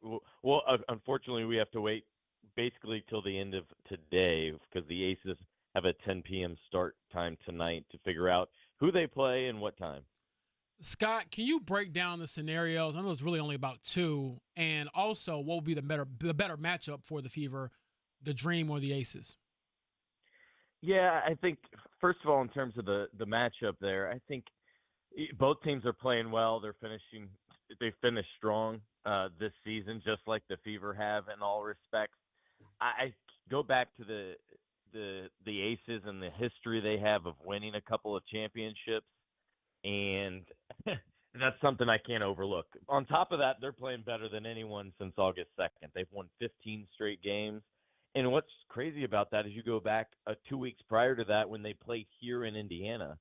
unfortunately, we have to wait basically till the end of today because the Aces have a 10 p.m. start time tonight to figure out who they play and what time. Scott, can you break down the scenarios? I know there's really only about 2, and also what would be the better matchup for the Fever, the Dream or the Aces? Yeah, I think first of all, in terms of the matchup there, I think both teams are playing well. They finished strong this season, just like the Fever have in all respects. I go back to the Aces and the history they have of winning a couple of championships. And that's something I can't overlook. On top of that, they're playing better than anyone since August 2nd. They've won 15 straight games. And what's crazy about that is you go back 2 weeks prior to that when they played here in Indiana,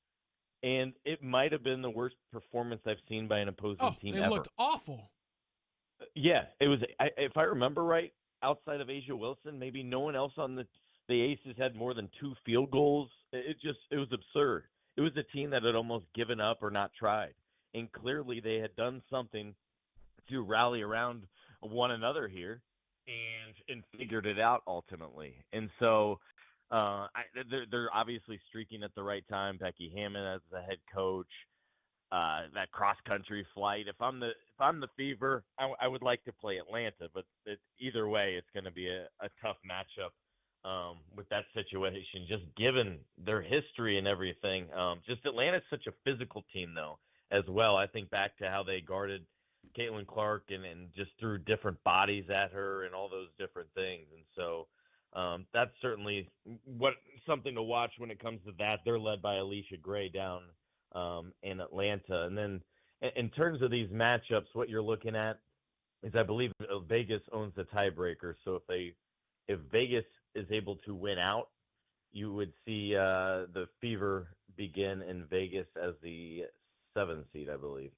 and it might have been the worst performance I've seen by an opposing team ever. They looked awful. Yeah, it was. If I remember right, outside of Asia Wilson, maybe no one else on the Aces had more than 2 field goals. It was absurd. It was a team that had almost given up or not tried. And clearly they had done something to rally around one another here and figured it out ultimately. And so they're obviously streaking at the right time. Becky Hammond as the head coach, that cross-country flight. If I'm the Fever, I would like to play Atlanta, but either way, it's going to be a tough matchup. With that situation, just given their history and everything. Just Atlanta's such a physical team, though, as well. I think back to how they guarded Caitlin Clark and just threw different bodies at her and all those different things. And so that's certainly something to watch when it comes to that. They're led by Alicia Gray down in Atlanta. And then in terms of these matchups, what you're looking at is I believe Vegas owns the tiebreaker. So if Vegas is able to win out, you would see the Fever begin in Vegas as the 7th seed, I believe.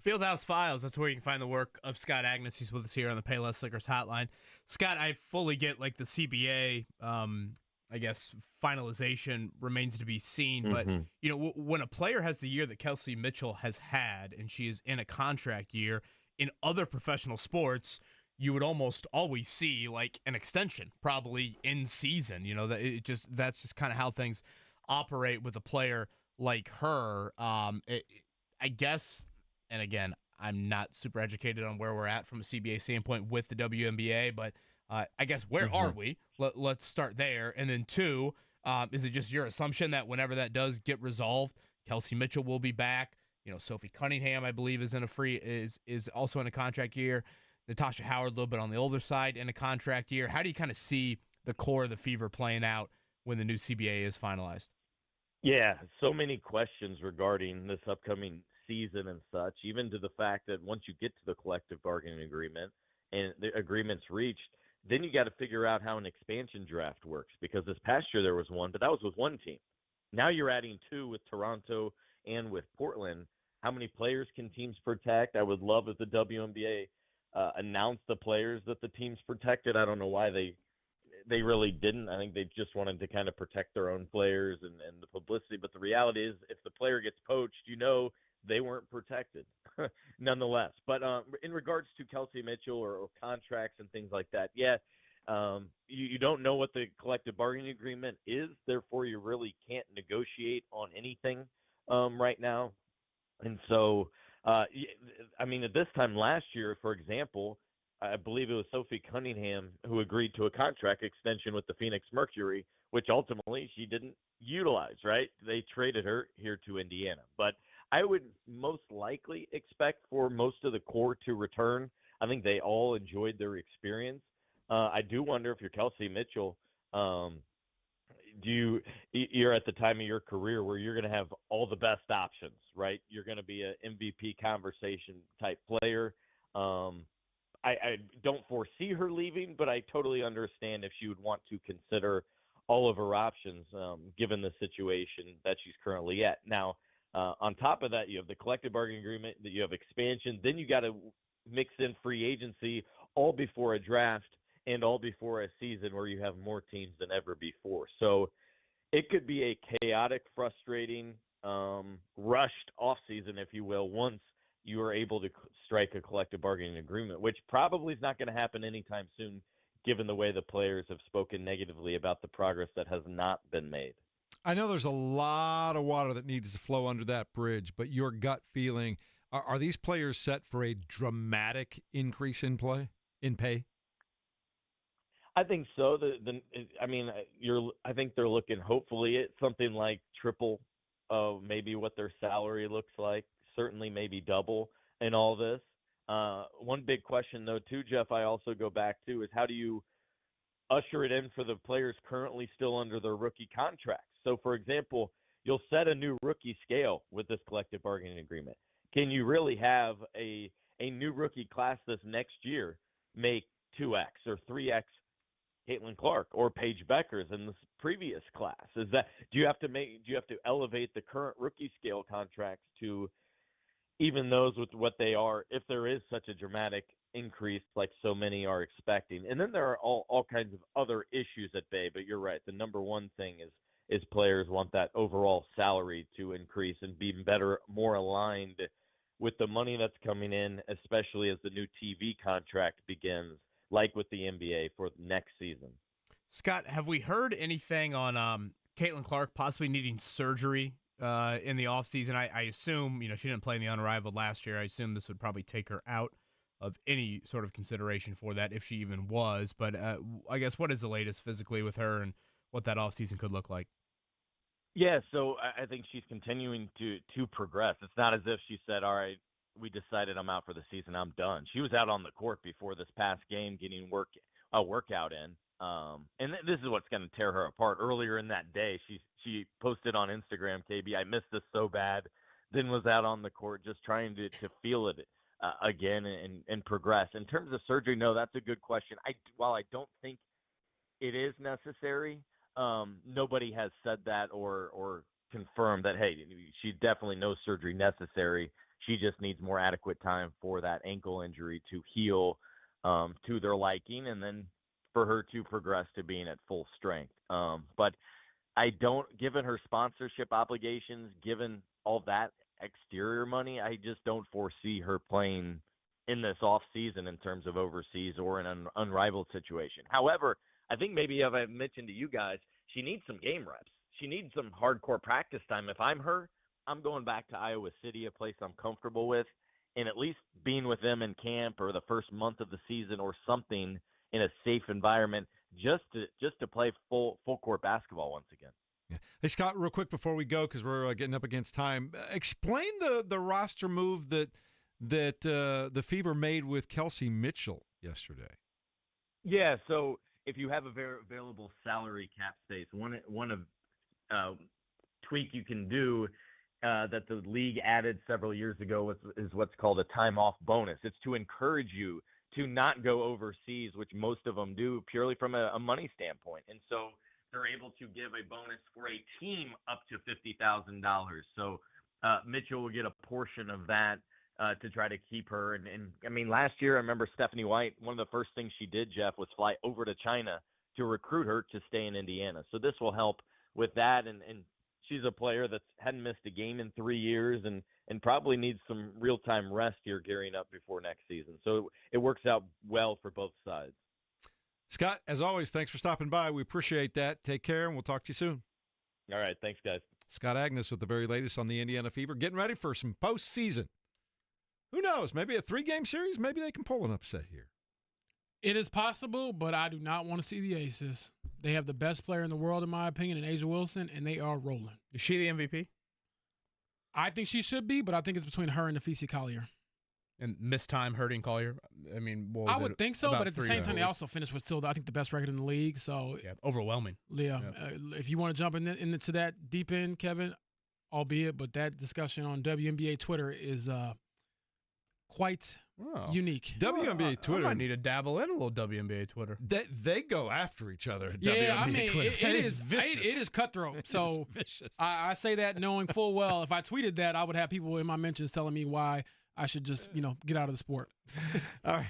Fieldhouse Files, that's where you can find the work of Scott Agnes. He's with us here on the Payless Liquors hotline. Scott, I fully get like the CBA, I guess, finalization remains to be seen. But, you know, when a player has the year that Kelsey Mitchell has had and she is in a contract year, in other professional sports, you would almost always see like an extension, probably in season. You know, that's just kind of how things operate with a player like her. I guess, and again, I'm not super educated on where we're at from a CBA standpoint with the WNBA, but I guess where are we? Let's start there. And then 2, is it just your assumption that whenever that does get resolved, Kelsey Mitchell will be back? You know, Sophie Cunningham, I believe, is also in a contract year. Natasha Howard, a little bit on the older side, in a contract year. How do you kind of see the core of the Fever playing out when the new CBA is finalized? Yeah, so many questions regarding this upcoming season and such, even to the fact that once you get to the collective bargaining agreement and the agreement's reached, then you got to figure out how an expansion draft works, because this past year there was one, but that was with one team. Now you're adding 2 with Toronto and with Portland. How many players can teams protect? I would love if the WNBA announced the players that the team's protected. I don't know why they really didn't. I think they just wanted to kind of protect their own players and the publicity. But the reality is, if the player gets poached, they weren't protected nonetheless. But in regards to Kelsey Mitchell or contracts and things like that, you don't know what the collective bargaining agreement is. Therefore, you really can't negotiate on anything right now. And so, at this time last year, for example, I believe it was Sophie Cunningham who agreed to a contract extension with the Phoenix Mercury, which ultimately she didn't utilize, right? They traded her here to Indiana. But I would most likely expect for most of the core to return. I think they all enjoyed their experience. I do wonder if you're Kelsey Mitchell, you're at the time of your career where you're going to have all the best options, right? You're going to be an MVP conversation type player. I don't foresee her leaving, but I totally understand if she would want to consider all of her options, given the situation that she's currently at. Now, on top of that, you have the collective bargaining agreement, that you have expansion, then you got to mix in free agency all before a draft and all before a season where you have more teams than ever before. So it could be a chaotic, frustrating, rushed offseason, if you will, once you are able to strike a collective bargaining agreement, which probably is not going to happen anytime soon, given the way the players have spoken negatively about the progress that has not been made. I know there's a lot of water that needs to flow under that bridge, but your gut feeling, are these players set for a dramatic increase in pay? I think so. I think they're looking hopefully at something like triple, maybe what their salary looks like. Certainly, maybe double in all this. One big question, though, too, Jeff, I also go back to is how do you usher it in for the players currently still under their rookie contracts? So, for example, you'll set a new rookie scale with this collective bargaining agreement. Can you really have a new rookie class this next year make 2x or 3x Caitlin Clark or Paige Beckers in this previous class? Do you have to elevate the current rookie scale contracts to even those with what they are, if there is such a dramatic increase like so many are expecting? And then there are all kinds of other issues at bay, but you're right. The number one thing is players want that overall salary to increase and be better, more aligned with the money that's coming in, especially as the new TV contract begins, like with the NBA for next season. Scott, have we heard anything on Caitlin Clark possibly needing surgery in the offseason? I assume, she didn't play in the Unrivaled last year. I assume this would probably take her out of any sort of consideration for that, if she even was. But I guess what is the latest physically with her and what that offseason could look like? Yeah, so I think she's continuing to progress. It's not as if she said, all right, we decided I'm out for the season, I'm done. She was out on the court before this past game getting a workout in. And this is what's going to tear her apart. Earlier in that day, she posted on Instagram, KB, I missed this so bad, then was out on the court just trying to feel it again and progress. In terms of surgery, no, that's a good question. While I don't think it is necessary, nobody has said that or confirmed that, hey, she definitely no surgery necessary. She just needs more adequate time for that ankle injury to heal to their liking, and then for her to progress to being at full strength. But I don't, given her sponsorship obligations, given all that exterior money, I just don't foresee her playing in this off season in terms of overseas or in an unrivaled situation. However, I think maybe if I mentioned to you guys, she needs some game reps. She needs some hardcore practice time. If I'm her, I'm going back to Iowa City, a place I'm comfortable with, and at least being with them in camp or the first month of the season or something in a safe environment just to play full court basketball once again. Yeah. Hey, Scott, real quick before we go, because we're getting up against time, explain the roster move that the Fever made with Kelsey Mitchell yesterday. Yeah, so if you have a very available salary cap space, one of tweak you can do that the league added several years ago is what's called a time off bonus. It's to encourage you to not go overseas, which most of them do purely from a money standpoint. And so they're able to give a bonus for a team up to $50,000. So Mitchell will get a portion of that to try to keep her. And I mean, last year, I remember Stephanie White, one of the first things she did, Jeff, was fly over to China to recruit her to stay in Indiana. So this will help with that. And she's a player that hadn't missed a game in 3 years and probably needs some real-time rest here gearing up before next season. So it works out well for both sides. Scott, as always, thanks for stopping by. We appreciate that. Take care, and we'll talk to you soon. All right. Thanks, guys. Scott Agnes with the very latest on the Indiana Fever, getting ready for some postseason. Who knows? Maybe a 3-game series. Maybe they can pull an upset here. It is possible, but I do not want to see the Aces. They have the best player in the world, in my opinion, in Asia Wilson, and they are rolling. Is she the MVP? I think she should be, but I think it's between her and Nafisi Collier. And missed time hurting Collier? I mean, I would think so, but at the same time, they also finished with still, I think, the best record in the league. So yeah, overwhelming. Yeah. If you want to jump into that deep end, Kevin, albeit, but that discussion on WNBA Twitter is quite unique. WNBA Twitter. I might need to dabble in a little WNBA Twitter. They go after each other. Yeah, WNBA I mean, Twitter. it is vicious. It is cutthroat. So vicious. I say that knowing full well, if I tweeted that, I would have people in my mentions telling me why I should just, get out of the sport. All right.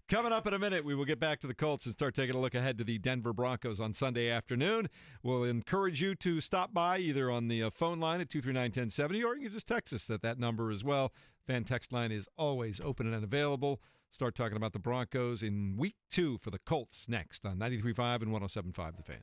Coming up in a minute, we will get back to the Colts and start taking a look ahead to the Denver Broncos on Sunday afternoon. We'll encourage you to stop by either on the phone line at 239-1070, or you can just text us at that number as well. Fan text line is always open and available. Start talking about the Broncos in week 2 for the Colts next on 93.5 and 107.5 The Fan.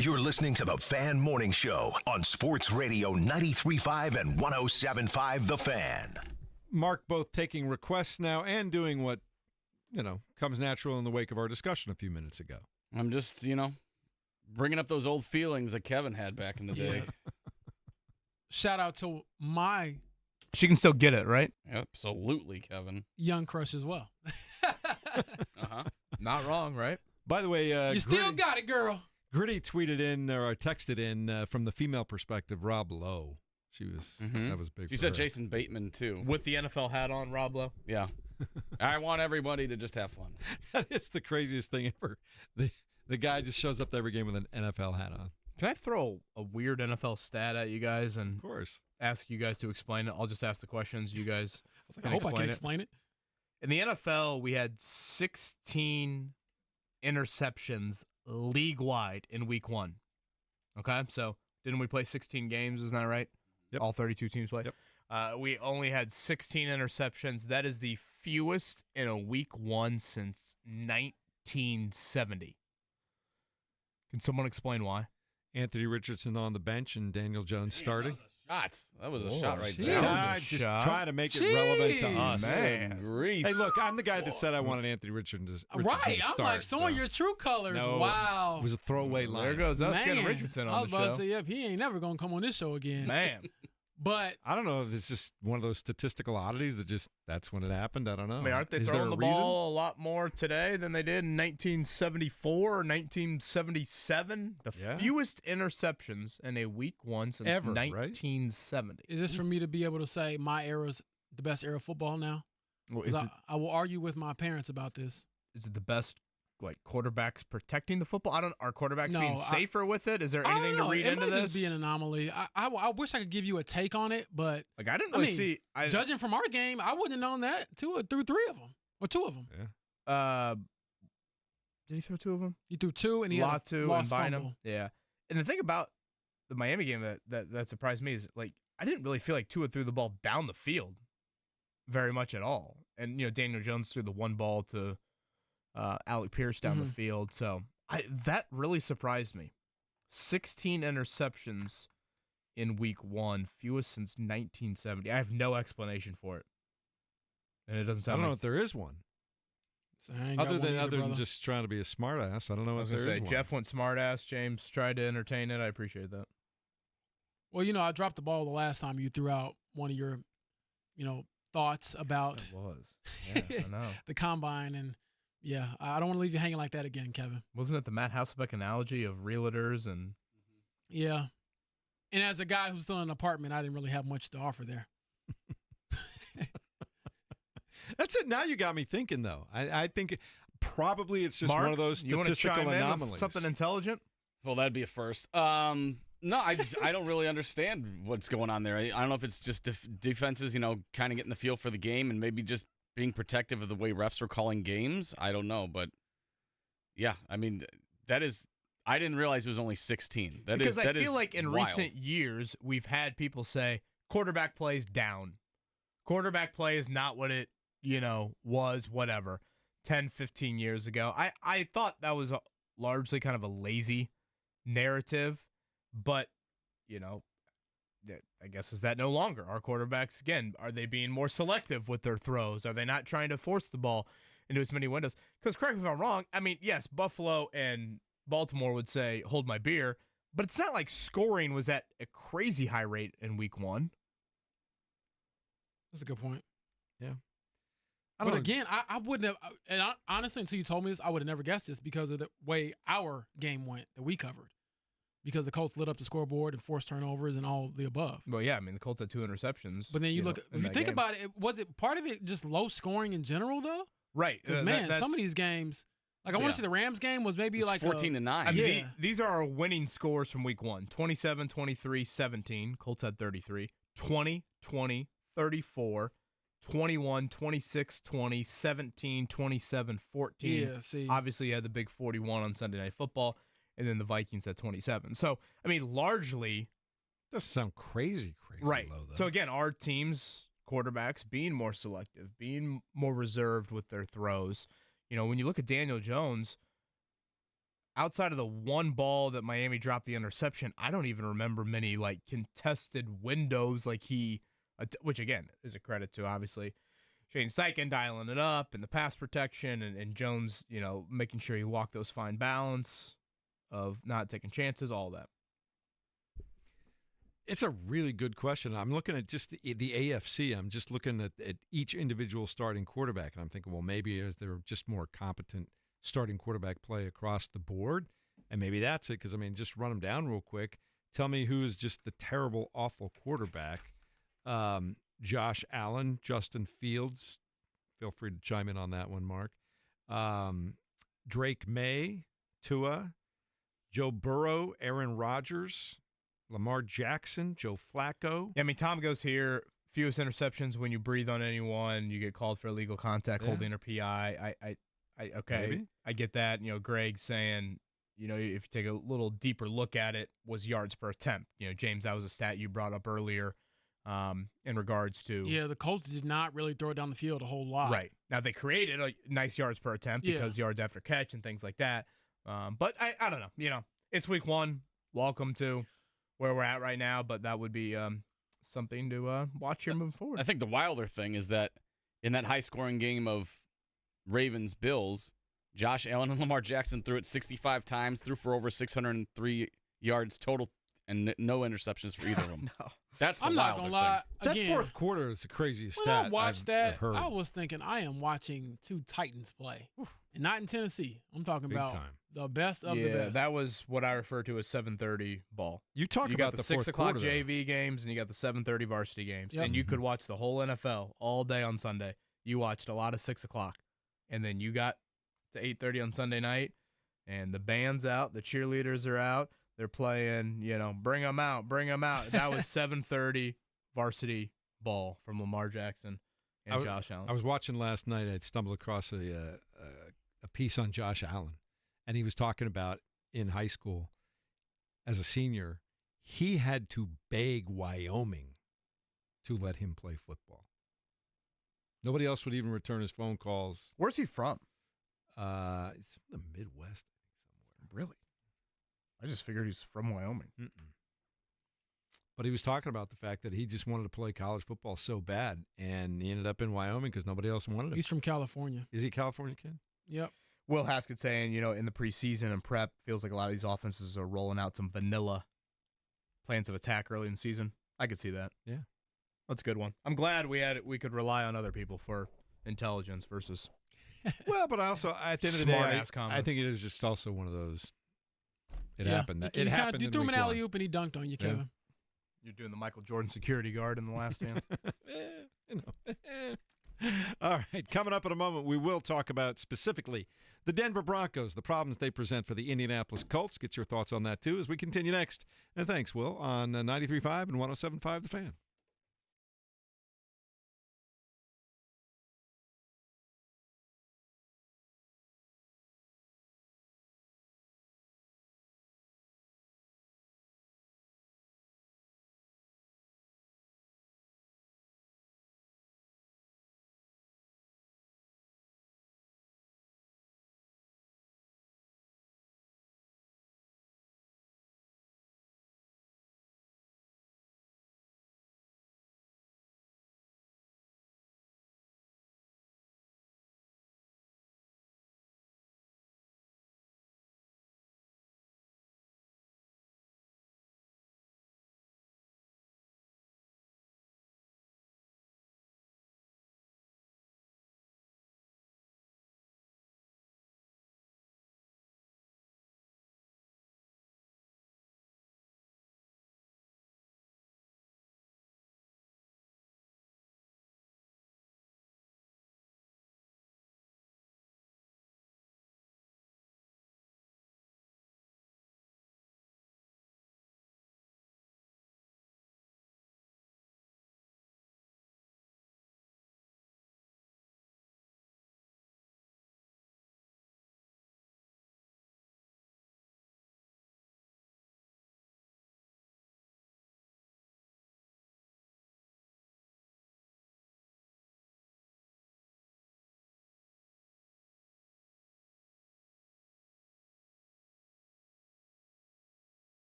You're listening to the Fan Morning Show on Sports Radio 93.5 and 107.5 The Fan. Mark both taking requests now and doing what, comes natural in the wake of our discussion a few minutes ago. I'm just, bringing up those old feelings that Kevin had back in the day. Shout out to my She can still get it, right? Absolutely, Kevin. young crush as well. Not wrong, right? By the way, You still got it, girl. Gritty tweeted in or texted in from the female perspective, Rob Lowe. She was that was big. She for said her. Jason Bateman too, with the NFL hat on, Rob Lowe. Yeah, I want everybody to just have fun. That is the craziest thing ever. The guy just shows up to every game with an NFL hat on. Can I throw a weird NFL stat at you guys and of course ask you guys to explain it? I'll just ask the questions. You guys, I hope I can explain it. In the NFL, we had 16 interceptions league-wide in week 1. Okay? So, didn't we play 16 games? Isn't that right? Yep. All 32 teams played? Yep. We only had 16 interceptions. That is the fewest in a week 1 since 1970. Can someone explain why? Anthony Richardson on the bench and Daniel Jones starting. That was a shot right there. Yeah, just trying to make it relevant to us. Man. Hey, look, I'm the guy that said I wanted Anthony Richardson to start. Right, I'm like showing your true colors. No, wow. It was a throwaway line. There goes us getting Richardson on the show. I was about to say, yep, he ain't never going to come on this show again. Man. But I don't know if it's just one of those statistical oddities that just that's when it happened. I don't know. I mean, aren't they throwing the ball a lot more today than they did in 1974 or 1977? The fewest interceptions in a week 1 since ever, 1970. Right? Is this for me to be able to say my era's the best era of football now? Well, I will argue with my parents about this. Is it the best, quarterbacks protecting the football? Are quarterbacks being safer with it? Is there anything to read into this? It might just be an anomaly. I wish I could give you a take on it, but I didn't really see. Judging from our game, I wouldn't have known that through 3 of them or 2 of them. Yeah. Did he throw 2 of them? He threw 2 and he had a lost fumble. Yeah. And the thing about the Miami game that surprised me is I didn't really feel like Tua threw the ball down the field very much at all. And Daniel Jones threw the one ball to Alec Pierce down the field. So that really surprised me. 16 interceptions in week 1, fewest since 1970. I have no explanation for it. And it doesn't sound I don't know if there is one. So other than just trying to be a smartass, I don't know if there is one. Jeff went smartass. James tried to entertain it. I appreciate that. Well, I dropped the ball the last time you threw out one of your, thoughts about I know. the combine. And, yeah, I don't want to leave you hanging like that again, Kevin. Wasn't it the Matt Hasselbeck analogy of realtors and – Yeah. And as a guy who's still in an apartment, I didn't really have much to offer there. That's it. Now you got me thinking, though. I think probably it's just Mark, one of those statistical anomalies. Something intelligent? Well, that'd be a first. No, I don't really understand what's going on there. I don't know if it's just defenses, kind of getting the feel for the game and maybe just being protective of the way refs are calling games. I don't know, but yeah, I mean, that is. I didn't realize it was only 16. I feel like in wild. recent years we've had people say quarterback plays down. Quarterback play is not what it, was, whatever, 10, 15 years ago. I thought that was largely kind of a lazy narrative, but, I guess is that no longer? Our quarterbacks, again, are they being more selective with their throws? Are they not trying to force the ball into as many windows? Because correct me if I'm wrong, I mean, yes, Buffalo and Baltimore would say, hold my beer, but it's not like scoring was at a crazy high rate in week 1. That's a good point. Yeah. But again, I wouldn't have, and honestly, until you told me this, I would have never guessed this because of the way our game went that we covered. Because the Colts lit up the scoreboard and forced turnovers and all the above. Well, yeah, I mean, the Colts had 2 interceptions. But then if you think about it, was it part of it just low scoring in general, though? Right. Man, some of these games, I want to see the Rams game was maybe like 14-9. I mean, these are our winning scores from week 1. 27, 23, 17. Colts had 33. 20, 20, 34, 21, 26, 20, 17, 27, 14. Yeah, see. Obviously, you had the big 41 on Sunday Night Football, and then the Vikings had 27. So, I mean, largely. Doesn't sound crazy right. low, though. So, again, our team's quarterbacks being more selective, being more reserved with their throws. When you look at Daniel Jones, outside of the one ball that Miami dropped the interception, I don't even remember many like contested windows like which again is a credit to obviously Shane Steichen dialing it up and the pass protection and Jones, making sure he walked those fine balance of not taking chances, all that. It's a really good question. I'm looking at just the AFC. I'm just looking at each individual starting quarterback, and I'm thinking, well, maybe is there just more competent starting quarterback play across the board? And maybe that's it, because, just run them down real quick. Tell me who is just the terrible, awful quarterback. Josh Allen, Justin Fields. Feel free to chime in on that one, Mark. Drake May, Tua, Joe Burrow, Aaron Rodgers, Lamar Jackson, Joe Flacco. Yeah, Tom goes here. Fewest interceptions when you breathe on anyone. You get called for illegal contact, holding or PI. Okay, maybe. I get that. Greg saying, if you take a little deeper look at it, was yards per attempt. James, that was a stat you brought up earlier in regards to. Yeah, the Colts did not really throw it down the field a whole lot. Right. Now, they created a nice yards per attempt because yards after catch and things like that. But I don't know. It's week one. Welcome to where we're at right now, but that would be something to watch here moving forward. I think the wilder thing is that in that high-scoring game of Ravens-Bills, Josh Allen and Lamar Jackson threw it 65 times, threw for over 603 yards total, and no interceptions for either of them. No. That's the I'm not going to lie. That Again, fourth quarter is the craziest when stat I watched I've heard. I was thinking I am watching two Titans play. And not in Tennessee. I'm talking Big about time. the best of the best. That was what I refer to as 7:30 ball. You got about the the 6 fourth o'clock quarter, JV games, and you got the 7:30 varsity games. Yep. And you could watch the whole NFL all day on Sunday. You watched a lot of 6 o'clock. And then you got to 8:30 on Sunday night, and the band's out, the cheerleaders are out. They're playing, bring them out, bring them out. That was 7:30 varsity ball from Lamar Jackson and Josh Allen. I was watching last night. I stumbled across a piece on Josh Allen, and he was talking about in high school as a senior, he had to beg Wyoming to let him play football. Nobody else would even return his phone calls. Where's he from? It's from the Midwest, I think, somewhere. Really? I just figured he's from Wyoming. But he was talking about the fact that he just wanted to play college football so bad, and he ended up in Wyoming because nobody else wanted him. He's from California. Is he a California kid? Yep. Will Haskett saying, in the preseason and prep, feels like a lot of these offenses are rolling out some vanilla plans of attack early in the season. I could see that. Yeah. That's a good one. I'm glad we could rely on other people for intelligence versus Well, but also at the end of the day, smart-ass I comments. think it is just also one of those. It Yeah. happened. You It happened. You in threw him week an one. alley-oop, and he dunked on you, Kevin. You're doing the Michael Jordan security guard in The Last Dance. All right. Coming up in a moment, we will talk about specifically the Denver Broncos, the problems they present for the Indianapolis Colts. Get your thoughts on that, too, as we continue next. And thanks, Will, on 93.5 and 107.5 The Fan.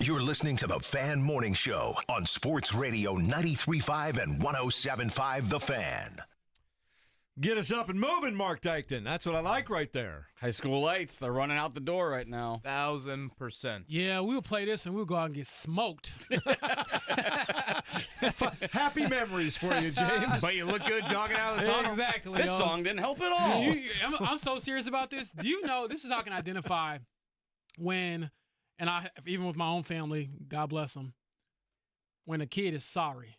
You're listening to the Fan Morning Show on Sports Radio 93.5 and 107.5 The Fan. Get us up and moving, Mark Dykton. That's what I like right there. High school lights, they're running out the door right now. 1,000%. Yeah, we'll play this and we'll go out and get smoked. Happy memories for you, James. But you look good jogging out of the tunnel. Exactly. This song didn't help at all. I'm so serious about this. Do you know this is how I can identify when, and I even with my own family, God bless them, when a kid is sorry.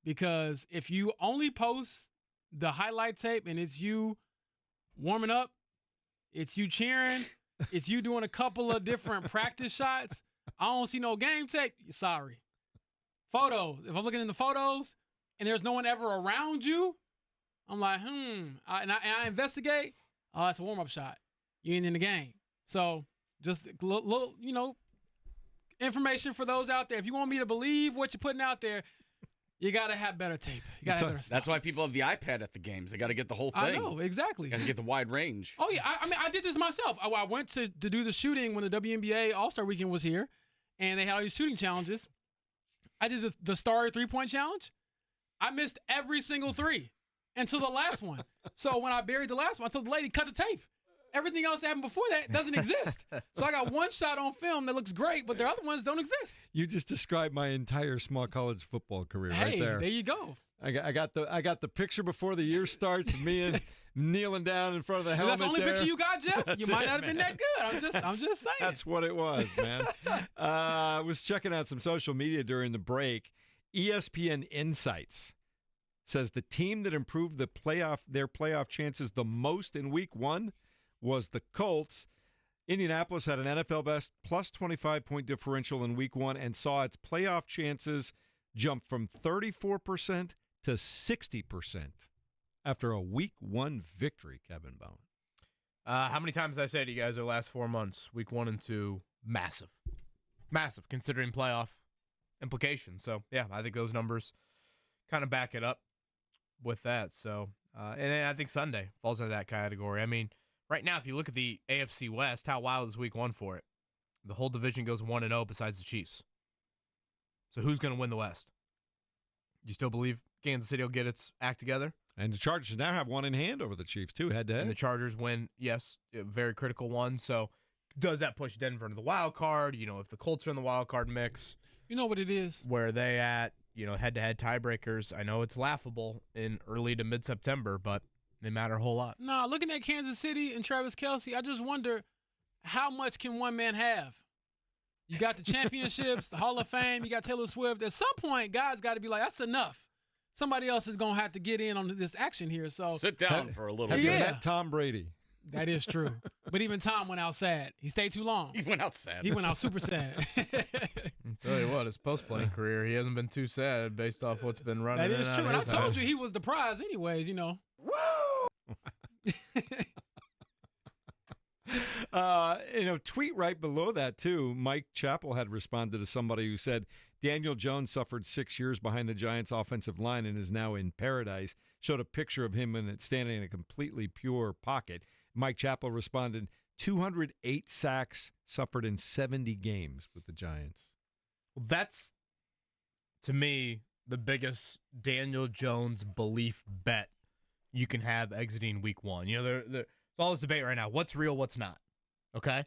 Because if you only post the highlight tape and it's you warming up, it's you cheering, it's you doing a couple of different practice shots, I don't see no game tape, you're sorry. Photos, if I'm looking in the photos and there's no one ever around you, I'm like, and I investigate, oh, that's a warm-up shot. You ain't in the game. So just little, information for those out there. If you want me to believe what you're putting out there, you got to have better tape. You got to have better stuff. That's why people have the iPad at the games. They got to get the whole thing. I know, exactly. Got to get the wide range. Oh, yeah. I mean, I did this myself. I went to do the shooting when the WNBA All-Star Weekend was here, and they had all these shooting challenges. I did the Star three-point challenge. I missed every single three until the last one. So when I buried the last one, I told the lady, cut the tape. Everything else that happened before that doesn't exist. So I got one shot on film that looks great, but the other ones don't exist. You just described my entire small college football career right there. There you go. I got the picture before the year starts of me and kneeling down in front of the helmet. That's the only there. picture you got, Jeff. You might not have been that good. I'm just saying. That's what it was, man. I was checking out some social media during the break. ESPN Insights says the team that improved their playoff chances the most in Week 1 was the Colts. Indianapolis had an NFL best plus 25-point differential in Week 1 and saw its playoff chances jump from 34% to 60% after a Week 1 victory, Kevin Bone. How many times did I say to you guys the last 4 months, Week 1 and 2, massive. Massive, considering playoff implications. So, yeah, I think those numbers kind of back it up with that. So, and I think Sunday falls into that category. I mean, right now, if you look at the AFC West, how wild is Week 1 for it? The whole division goes 1-0 besides the Chiefs. So who's going to win the West? You still believe Kansas City will get its act together? And the Chargers now have one in hand over the Chiefs, too, head-to-head. And the Chargers win, yes, a very critical one. So does that push Denver into the wild card? If the Colts are in the wild card mix. You know what it is? Where are they at? Head-to-head tiebreakers. I know it's laughable in early to mid-September, but they matter a whole lot. Nah, looking at Kansas City and Travis Kelce, I just wonder how much can one man have? You got the championships, the Hall of Fame, you got Taylor Swift. At some point, guys got to be like, that's enough. Somebody else is going to have to get in on this action here. So sit down for a little bit. Have you met Tom Brady? That is true. But even Tom went out sad. He stayed too long. He went out sad. He went out super sad. I'll tell you what, his post-playing career, he hasn't been too sad based off what's been running. That is true. And I told you he was the prize anyways, Woo! Tweet right below that, too. Mike Chappell had responded to somebody who said, Daniel Jones suffered 6 years behind the Giants' offensive line and is now in paradise. Showed a picture of him standing in a completely pure pocket. Mike Chappell responded, 208 sacks suffered in 70 games with the Giants. Well, that's, to me, the biggest Daniel Jones belief bet you can have exiting Week 1. There's all this debate right now. What's real, what's not? Okay?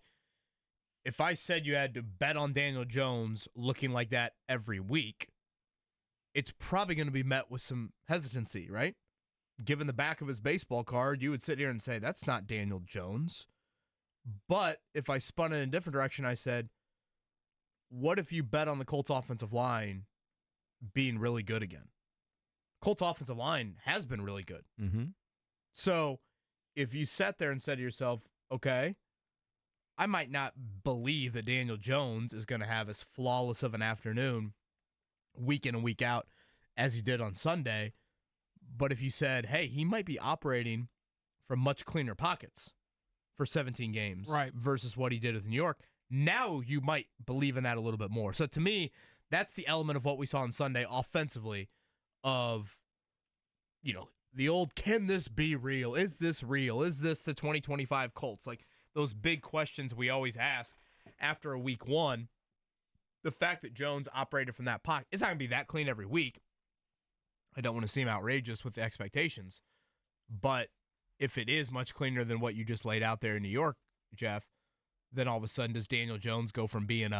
If I said you had to bet on Daniel Jones looking like that every week, it's probably going to be met with some hesitancy, right? Given the back of his baseball card, you would sit here and say, that's not Daniel Jones. But if I spun it in a different direction, I said, what if you bet on the Colts offensive line being really good again? Colts offensive line has been really good. Mm-hmm. So if you sat there and said to yourself, okay, I might not believe that Daniel Jones is going to have as flawless of an afternoon week in and week out as he did on Sunday, but if you said, hey, he might be operating from much cleaner pockets for 17 games right, versus what he did with New York, now you might believe in that a little bit more. So to me, that's the element of what we saw on Sunday offensively of, the old, can this be real? Is this real? Is this the 2025 Colts? Like those big questions we always ask after a Week 1. the fact that Jones operated from that pocket, it's not going to be that clean every week. I don't want to seem outrageous with the expectations. But if it is much cleaner than what you just laid out there in New York, Jeff, then all of a sudden does Daniel Jones go from being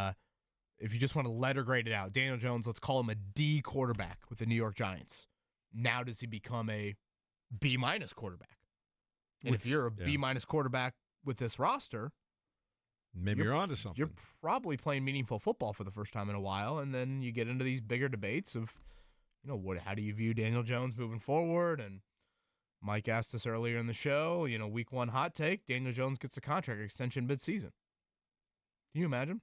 if you just want to letter grade it out, Daniel Jones, let's call him a D quarterback with the New York Giants. Now does he become a B- quarterback? And if you're a B- quarterback with this roster, maybe you're onto something. You're probably playing meaningful football for the first time in a while, and then you get into these bigger debates of, how do you view Daniel Jones moving forward? And Mike asked us earlier in the show, week 1 hot take, Daniel Jones gets a contract extension midseason. Can you imagine?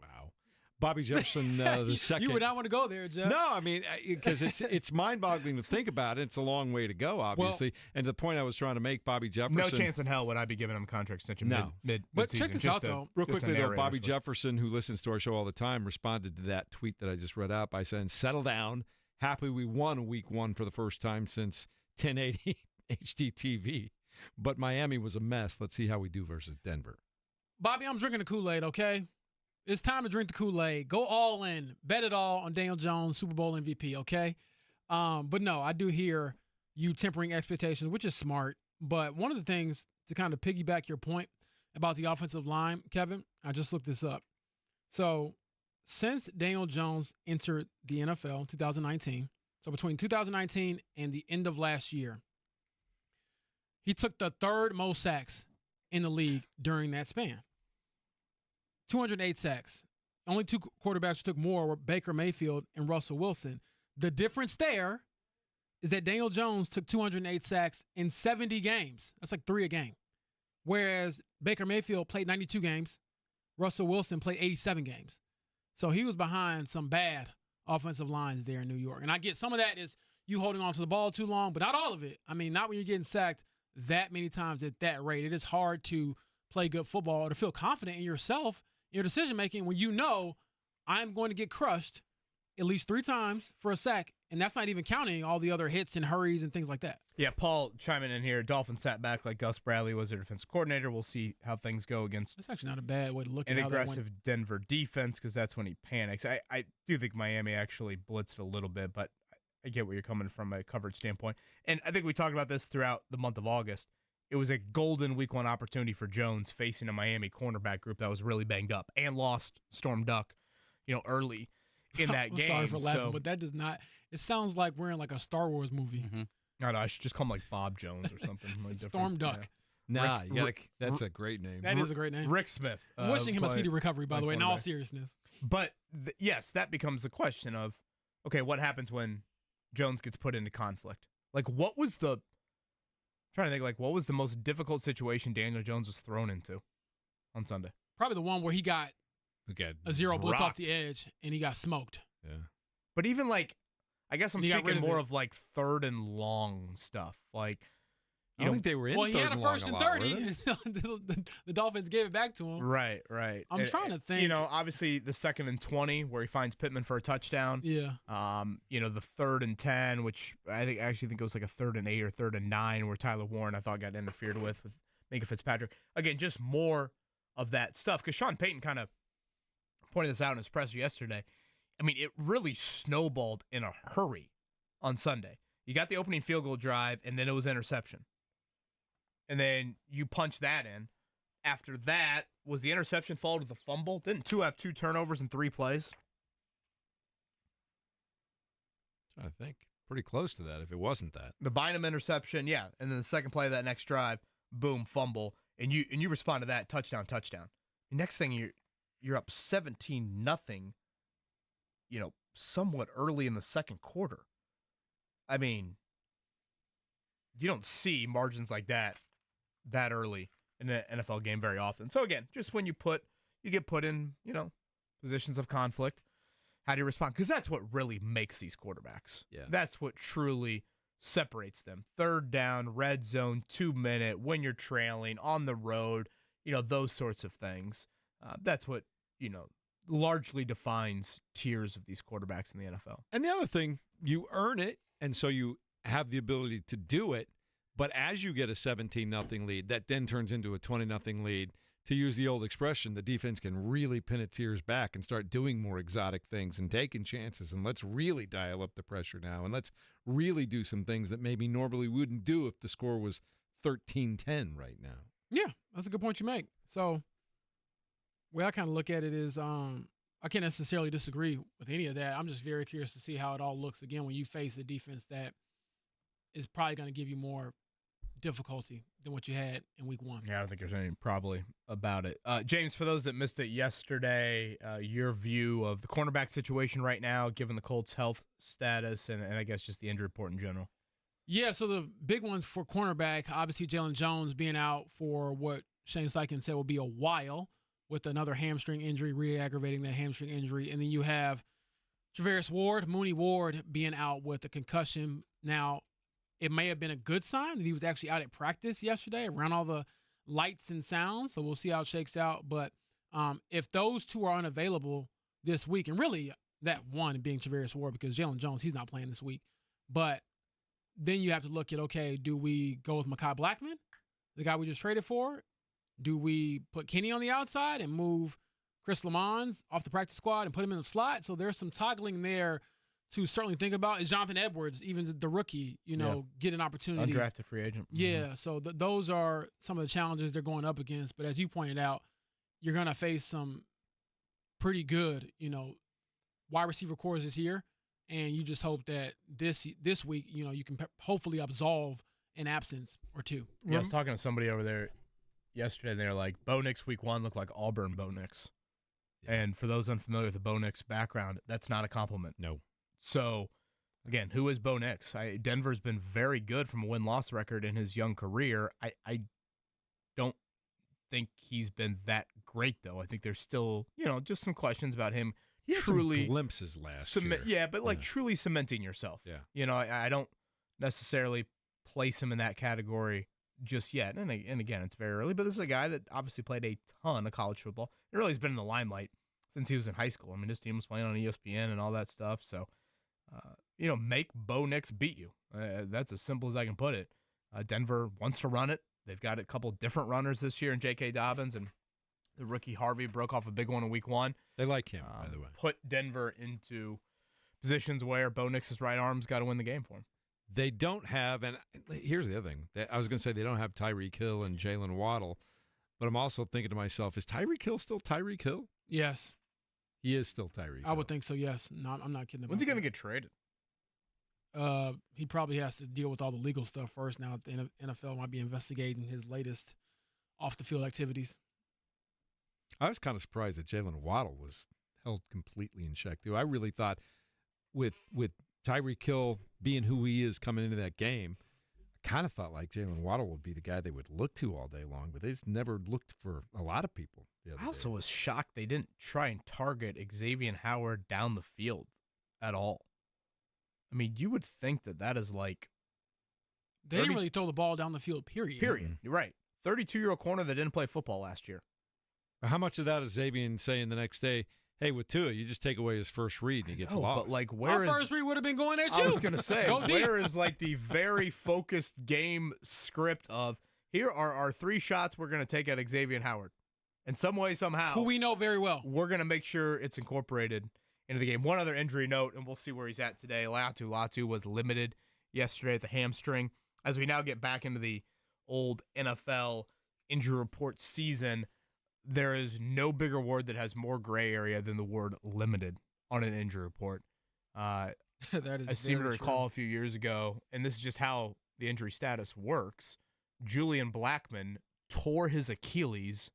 Wow. Bobby Jefferson, the second. You would not want to go there, Jeff. No, I mean, because it's mind-boggling to think about it. It's a long way to go, obviously. And the point I was trying to make, Bobby Jefferson. No chance in hell would I be giving him a contract extension mid But mid-season. check this out, though. Real quickly, though, Bobby Jefferson, who listens to our show all the time, responded to that tweet that I just read out by saying, settle down. Happy we won week 1 for the first time since 1080 HDTV. But Miami was a mess. Let's see how we do versus Denver. Bobby, I'm drinking the Kool-Aid, okay? It's time to drink the Kool-Aid. Go all in. Bet it all on Daniel Jones, Super Bowl MVP, okay? But no, I do hear you tempering expectations, which is smart. But one of the things to kind of piggyback your point about the offensive line, Kevin, I just looked this up. So since Daniel Jones entered the NFL in 2019, so between 2019 and the end of last year, he took the 3rd most sacks in the league during that span. 208 sacks. Only 2 quarterbacks who took more were Baker Mayfield and Russell Wilson. The difference there is that Daniel Jones took 208 sacks in 70 games. That's like 3 a game. Whereas Baker Mayfield played 92 games. Russell Wilson played 87 games. So he was behind some bad offensive lines there in New York. And I get some of that is you holding on to the ball too long, but not all of it. I mean, not when you're getting sacked that many times at that rate. It is hard to play good football or to feel confident in yourself, your decision-making, when you know I'm going to get crushed at least 3 times for a sack, and that's not even counting all the other hits and hurries and things like that. Yeah, Paul chiming in here. Dolphins sat back like Gus Bradley was their defensive coordinator. We'll see how things go against That's actually not a bad way to look at an how that aggressive went. Denver defense because that's when he panics. I do think Miami actually blitzed a little bit, but I get where you're coming from a coverage standpoint. And I think we talked about this throughout the month of August. It was a golden week 1 opportunity for Jones facing a Miami cornerback group that was really banged up and lost Storm Duck, early in that game. Sorry for laughing, but that does not. It sounds like we're in like a Star Wars movie. Mm-hmm. No, I should just call him like Bob Jones or something. Like Storm Duck. Yeah. Nah, that's a great name. That is a great name. Rick Smith. I'm wishing him a speedy recovery, by the way, in all seriousness. But yes, that becomes the question of, okay, what happens when Jones gets put into conflict? Like, what was the most difficult situation Daniel Jones was thrown into on Sunday? Probably the one where he got a 0 blitz off the edge and he got smoked. Yeah. But even I guess I'm speaking more of like 3rd and long stuff. Like, I don't think they were in. Well, he had a 1st and 30. The Dolphins gave it back to him. Right. I'm trying to think. Obviously the 2nd and 20 where he finds Pittman for a touchdown. Yeah. The 3rd and 10, which I actually think it was like a 3rd and 8 or 3rd and 9 where Tyler Warren I thought got interfered with Minka Fitzpatrick. Again, just more of that stuff because Sean Payton kind of pointed this out in his presser yesterday. I mean, it really snowballed in a hurry on Sunday. You got the opening field goal drive, and then it was interception. And then you punch that in. After that, was the interception followed with a fumble? Didn't Tua have 2 turnovers in 3 plays? I think pretty close to that if it wasn't that. The Bynum interception, yeah. And then the second play of that next drive, boom, fumble. And you respond to that, touchdown. The next thing, you're up 17-0, somewhat early in the second quarter. I mean, you don't see margins like that early in an NFL game very often. So again, just when you get put in, positions of conflict, how do you respond? Because that's what really makes these quarterbacks. Yeah. That's what truly separates them. 3rd down, red zone, 2-minute, when you're trailing, on the road, those sorts of things. That's what, largely defines tiers of these quarterbacks in the NFL. And the other thing, you earn it, and so you have the ability to do it. But as you get a 17-0 lead, that then turns into a 20-0 lead to use the old expression, the defense can really pin its ears back and start doing more exotic things and taking chances. And let's really dial up the pressure now. And let's really do some things that maybe normally we wouldn't do if the score was 13-10 right now. Yeah, that's a good point you make. So, the way I kind of look at it is I can't necessarily disagree with any of that. I'm just very curious to see how it all looks again when you face a defense that is probably going to give you more difficulty than what you had in week one. Yeah, I don't think there's any probably about it. James, for those that missed it yesterday, your view of the cornerback situation right now, given the Colts' health status and I guess just the injury report in general. Yeah, so the big ones for cornerback, obviously Jalen Jones being out for what Shane Steichen said will be a while with another hamstring injury, re-aggravating that hamstring injury. And then you have Travaris Ward, Mooney Ward being out with a concussion. Now, it may have been a good sign that he was actually out at practice yesterday around all the lights and sounds. So we'll see how it shakes out. But if those two are unavailable this week, and really that one being Travaris Ward because Jalen Jones, he's not playing this week. But then you have to look at, okay, do we go with Mekhi Blackman, the guy we just traded for? Do we put Kenny on the outside and move Chris Lamons off the practice squad and put him in the slot? So there's some toggling there to certainly think about. Is Jonathan Edwards, even the rookie, get an opportunity? Undrafted free agent. Yeah, so those are some of the challenges they're going up against. But as you pointed out, you're going to face some pretty good, wide receiver cores this year. And you just hope that this week, you can hopefully absolve an absence or two. Yeah, I was talking to somebody over there yesterday, and they're like, Bo Nix week one looked like Auburn Bo Nix. Yeah. And for those unfamiliar with the Bo Nix background, that's not a compliment. No. So, again, who is Bo Nix? Denver's been very good from a win-loss record in his young career. I don't think he's been that great, though. I think there's still, just some questions about him. He had truly some glimpses last year. Yeah, but truly cementing yourself. Yeah. I don't necessarily place him in that category just yet. And again, it's very early, but this is a guy that obviously played a ton of college football. He really has been in the limelight since he was in high school. I mean, his team was playing on ESPN and all that stuff. So, make Bo Nix beat you. That's as simple as I can put it. Denver wants to run it. They've got a couple different runners this year in J.K. Dobbins, and the rookie Harvey broke off a big one in week one. They like him, by the way. Put Denver into positions where Bo Nix's right arm's got to win the game for him. They don't have, and here's the other thing. I was going to say they don't have Tyreek Hill and Jalen Waddle, but I'm also thinking to myself, is Tyreek Hill still Tyreek Hill? Yes. He is still Tyreek I would think so, yes. No, I'm not kidding about When's he going to get traded? He probably has to deal with all the legal stuff first. Now the NFL might be investigating his latest off-the-field activities. I was kind of surprised that Jalen Waddle was held completely in check, too. I really thought with Tyreek Hill being who he is coming into that game, I kind of thought like Jalen Waddle would be the guy they would look to all day long, but they just never looked for a lot of people. I also was shocked they didn't try and target Xavier Howard down the field at all. I mean, you would think that is like... They didn't really throw the ball down the field, period. Period. You're right. 32-year-old corner that didn't play football last year. How much of that is Xavier saying the next day, hey, with Tua, you just take away his first read and he gets lost? But like, Our first read would have been going at you. I was going to say, Go deep. Where is like the very focused game script of, here are our 3 shots we're going to take at Xavier Howard. In some way, somehow. Who we know very well. We're going to make sure it's incorporated into the game. One other injury note, and we'll see where he's at today. Latu was limited yesterday at the hamstring. As we now get back into the old NFL injury report season, there is no bigger word that has more gray area than the word limited on an injury report. That is I seem to very recall true. a few years ago, and this is just how the injury status works, Julian Blackmon tore his Achilles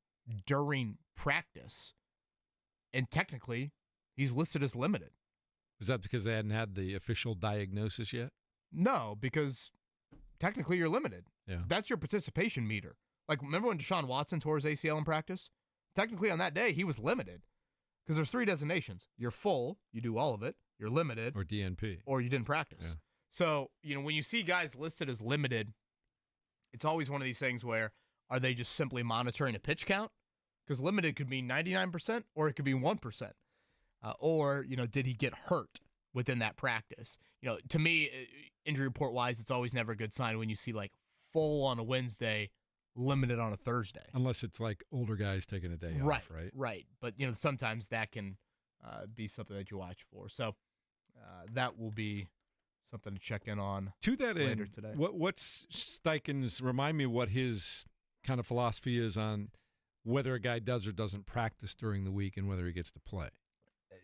during practice, and technically he's listed as limited. Is that because they hadn't had the official diagnosis yet? No, because technically you're limited. Yeah. That's your participation meter. Like, remember when Deshaun Watson tore his ACL in practice? Technically on that day, he was limited because there's 3 designations. You're full, you do all of it. You're limited. Or DNP. Or you didn't practice. Yeah. So, when you see guys listed as limited, it's always one of these things where, are they just simply monitoring a pitch count? Because limited could mean 99% or it could be 1%. Or, did he get hurt within that practice? To me, injury report-wise, it's always never a good sign when you see, like, full on a Wednesday, limited on a Thursday. Unless it's like older guys taking a day off, right? Right. But, sometimes that can be something that you watch for. So that will be something to check in on to that later end today. What's Steichen's, remind me what his kind of philosophy is on whether a guy does or doesn't practice during the week and whether he gets to play.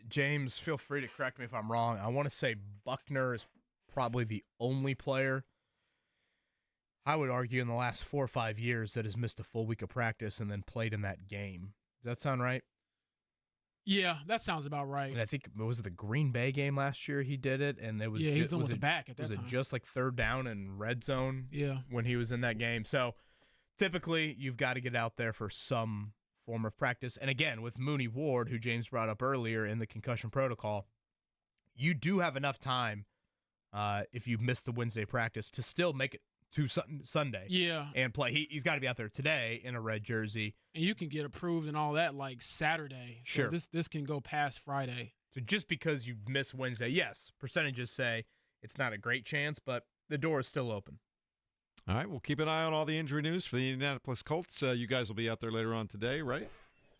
James, feel free to correct me if I'm wrong. I want to say Buckner is probably the only player, I would argue, in the last 4 or 5 years that has missed a full week of practice and then played in that game. Does that sound right? Yeah, that sounds about right. And I think, was it the Green Bay game last year he did it? And it was he was with the back at that time. Was it just like third down and red zone when he was in that game? So typically you've got to get out there for some form of practice. And again, with Mooney Ward, who James brought up earlier in the concussion protocol, you do have enough time if you missed the Wednesday practice to still make it to Sunday and play. He's got to be out there today in a red jersey. And you can get approved and all that like Saturday. Sure. So this can go past Friday. So just because you miss Wednesday, yes, percentages say it's not a great chance, but the door is still open. All right, we'll keep an eye on all the injury news for the Indianapolis Colts. You guys will be out there later on today, right?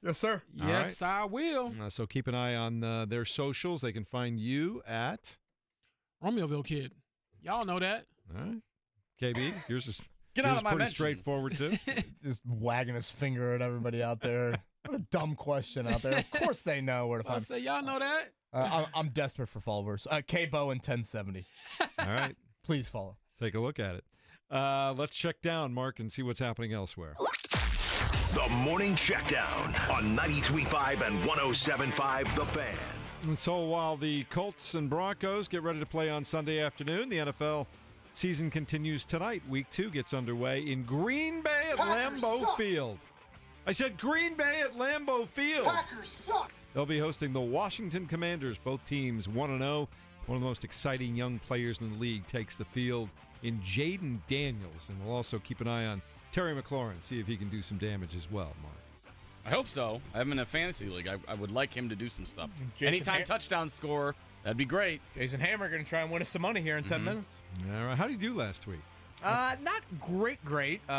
Yes, sir. Yes, I will. So keep an eye on their socials. They can find you at Romeoville Kid. Y'all know that. All right. KB, yours is Get out of my pretty mentions. straightforward, too. Just wagging his finger at everybody out there. What a dumb question out there. Of course they know where to I find say, y'all know that? I'm desperate for followers. K-Bow and 1070. All right. Please follow. Take a look at it. Let's check down, Mark, and see what's happening elsewhere. The Morning Checkdown on 93.5 and 107.5 The Fan. And so while the Colts and Broncos get ready to play on Sunday afternoon, the NFL season continues tonight. Week 2 gets underway in Green Bay at Lambeau Field. I said Green Bay at Lambeau Field. Packers suck. They'll be hosting the Washington Commanders. Both teams 1-0. One of the most exciting young players in the league takes the field in Jaden Daniels. And we'll also keep an eye on Terry McLaurin, see if he can do some damage as well, Mark. I hope so. I have him in a fantasy league. I would like him to do some stuff. Jason Anytime touchdown score, that'd be great. Jason Hammer going to try and win us some money here in 10 minutes. All right. How did you do last week? Not great.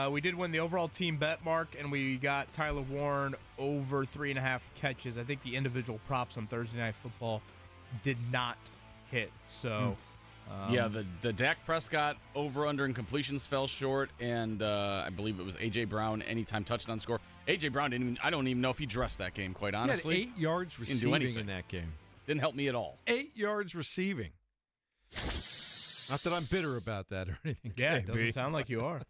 We did win the overall team bet, Mark, and we got Tyler Warren over 3.5 catches. I think the individual props on Thursday Night Football did not hit. So, yeah, the Dak Prescott over/under and completions fell short, and I believe it was A.J. Brown anytime touchdown score. A.J. Brown I don't even know if he dressed that game, quite honestly. He had 8 yards receiving in that game. Didn't help me at all. 8 yards receiving. Not that I'm bitter about that or anything. Yeah, it doesn't sound like you are.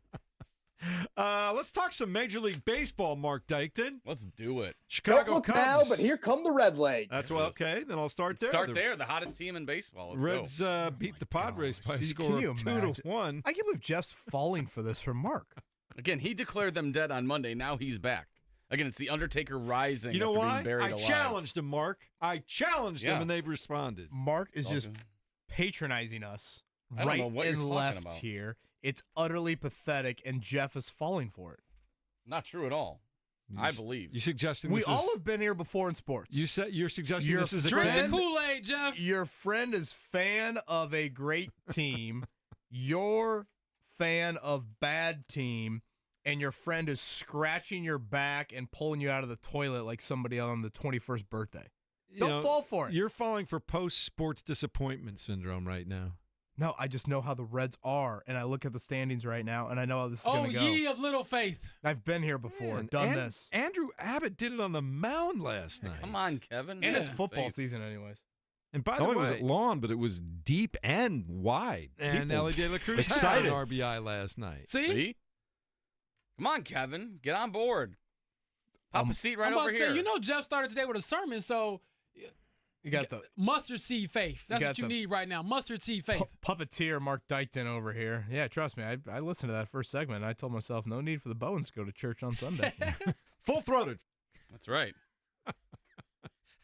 Let's talk some Major League Baseball, Mark Dykton. Let's do it. Chicago Don't look Cubs. now, but here come the Red Legs. That's well, okay. Then I'll start there. The hottest team in baseball. Let's Reds go. beat the Padres by a Can score you of imagine? 2-1. I can't believe Jeff's falling for this from Mark. Again, he declared them dead on Monday. Now he's back. Again, it's the Undertaker rising. You know after why? Being buried I alive. challenged him, Mark. I challenged him, and they've responded. Mark is just patronizing us I don't know right what you're and talking left about. here. It's utterly pathetic, and Jeff is falling for it. Not true at all. I believe. You suggesting We this all is, have been here before in sports. you're suggesting Your this is a Drink friend? the Kool-Aid, Jeff. Your friend is fan of a great team. You're fan of bad team. And your friend is scratching your back and pulling you out of the toilet like somebody on the 21st birthday. Don't fall for it. You're falling for post-sports disappointment syndrome right now. No, I just know how the Reds are, and I look at the standings right now, and I know how this is Oh, going to go. ye of little faith. I've been here before, Man, done this. Andrew Abbott did it on the mound last night. Come on, Kevin. And Yeah. it's football Faith. season anyways. And by Not the only way, was it it long, but it was deep and wide. And People Ellie De La Cruz excited. had an RBI last night. See? Come on, Kevin. Get on board. Pop a seat right I'm about over to here. say, Jeff started today with a sermon, so You got the mustard seed faith. That's got what you the need right now. Mustard seed faith. puppeteer Mark Dykton over here. Yeah, trust me. I listened to that first segment, and I told myself, no need for the Bowens to go to church on Sunday. Full-throated. That's right.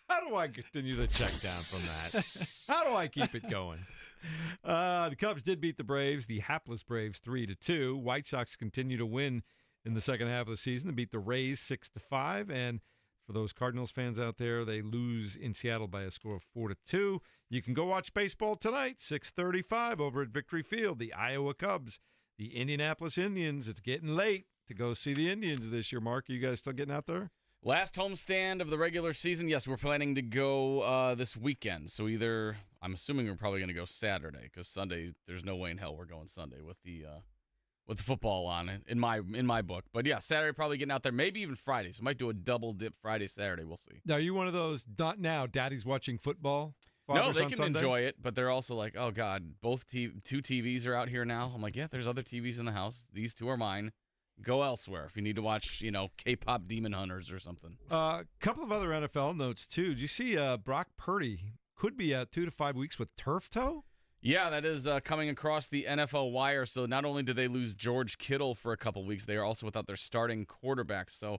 How do I continue the check down from that? How do I keep it going? The Cubs did beat the Braves, the hapless Braves, 3-2. White Sox continue to win in the second half of the season. They beat the Rays 6-5, and for those Cardinals fans out there, they lose in Seattle by a score of 4-2. You can go watch baseball tonight, 6:35 over at Victory Field. The Iowa Cubs, the Indianapolis Indians. It's getting late. to go see the Indians this year. Mark, are you guys still getting out there? Last homestand of the regular season. Yes, we're planning to go this weekend. So I'm assuming we're probably going to go Saturday because Sunday, there's no way in hell we're going Sunday with the football on in my book. But yeah, Saturday probably getting out there. Maybe even Friday. So might do a double dip Friday, Saturday. We'll see. Now, are you one of those? Not now. Daddy's watching football. No, they can enjoy it, but they're also like, oh God, two TVs are out here now. I'm like, yeah, there's other TVs in the house. These two are mine. Go elsewhere if you need to watch, K-pop Demon Hunters or something. A couple of other NFL notes, too. Did you see Brock Purdy could be at 2 to 5 weeks with turf toe? Yeah, that is coming across the NFL wire. So not only did they lose George Kittle for a couple weeks, they are also without their starting quarterback. So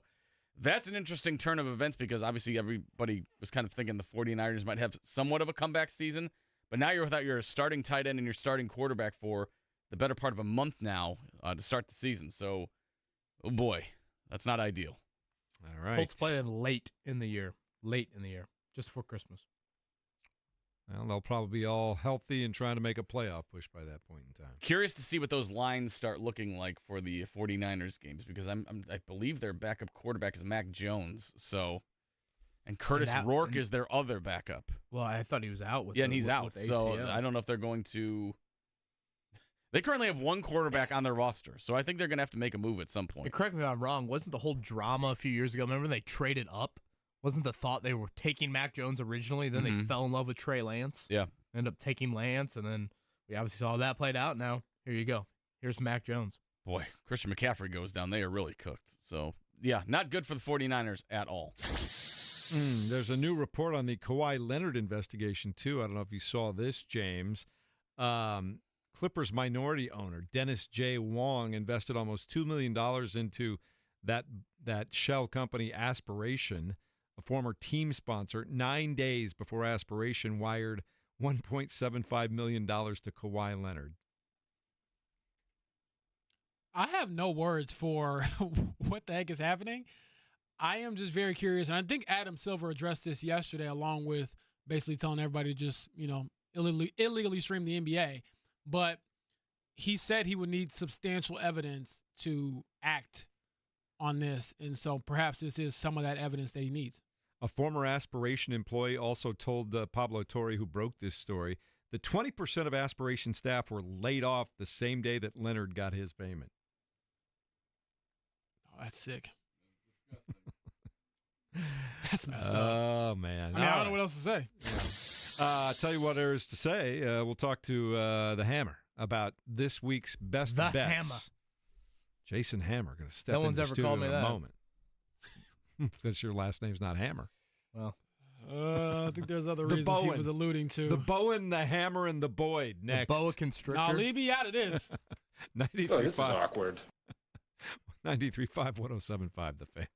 that's an interesting turn of events because obviously everybody was kind of thinking the 49ers might have somewhat of a comeback season. But now you're without your starting tight end and your starting quarterback for the better part of a month now to start the season. So, oh boy, that's not ideal. All right. Colts play them late in the year, just before Christmas. Well, they'll probably be all healthy and trying to make a playoff push by that point in time. Curious to see what those lines start looking like for the 49ers games because I believe their backup quarterback is Mac Jones. So, and Curtis Rourke is their other backup. Well, I thought he was out with. Yeah, and he's out. So I don't know if they're going to. They currently have one quarterback on their roster, so I think they're going to have to make a move at some point. And correct me if I'm wrong. Wasn't the whole drama a few years ago? Remember they traded up? Wasn't the thought they were taking Mac Jones originally? Then they fell in love with Trey Lance. Yeah. Ended up taking Lance, and then we obviously saw that played out. Now, here you go. Here's Mac Jones. Boy, Christian McCaffrey goes down. They are really cooked. So, yeah, not good for the 49ers at all. There's a new report on the Kawhi Leonard investigation, too. I don't know if you saw this, James. Clippers minority owner Dennis J. Wong invested almost $2 million into that shell company Aspiration, a former team sponsor, 9 days before Aspiration wired $1.75 million to Kawhi Leonard. I have no words for what the heck is happening. I am just very curious, and I think Adam Silver addressed this yesterday along with basically telling everybody to just, illegally stream the NBA. But he said he would need substantial evidence to act on this, and so perhaps this is some of that evidence that he needs. A former Aspiration employee also told Pablo Torre, who broke this story, that 20% of Aspiration staff were laid off the same day that Leonard got his payment. Oh, that's sick. That's messed up. Oh, man. I don't know what else to say. I'll tell you what there is to say. We'll talk to the Hammer about this week's best bets. The Hammer. Jason Hammer going to step in the studio in a moment. Because your last name's not Hammer. Well, I think there's other reasons he was alluding to. The Bowen, the Hammer, and the Boyd next. The boa constrictor. Nah, leave me out of this. 93.5. Oh, this is awkward. 93.5, 107.5, The Fan.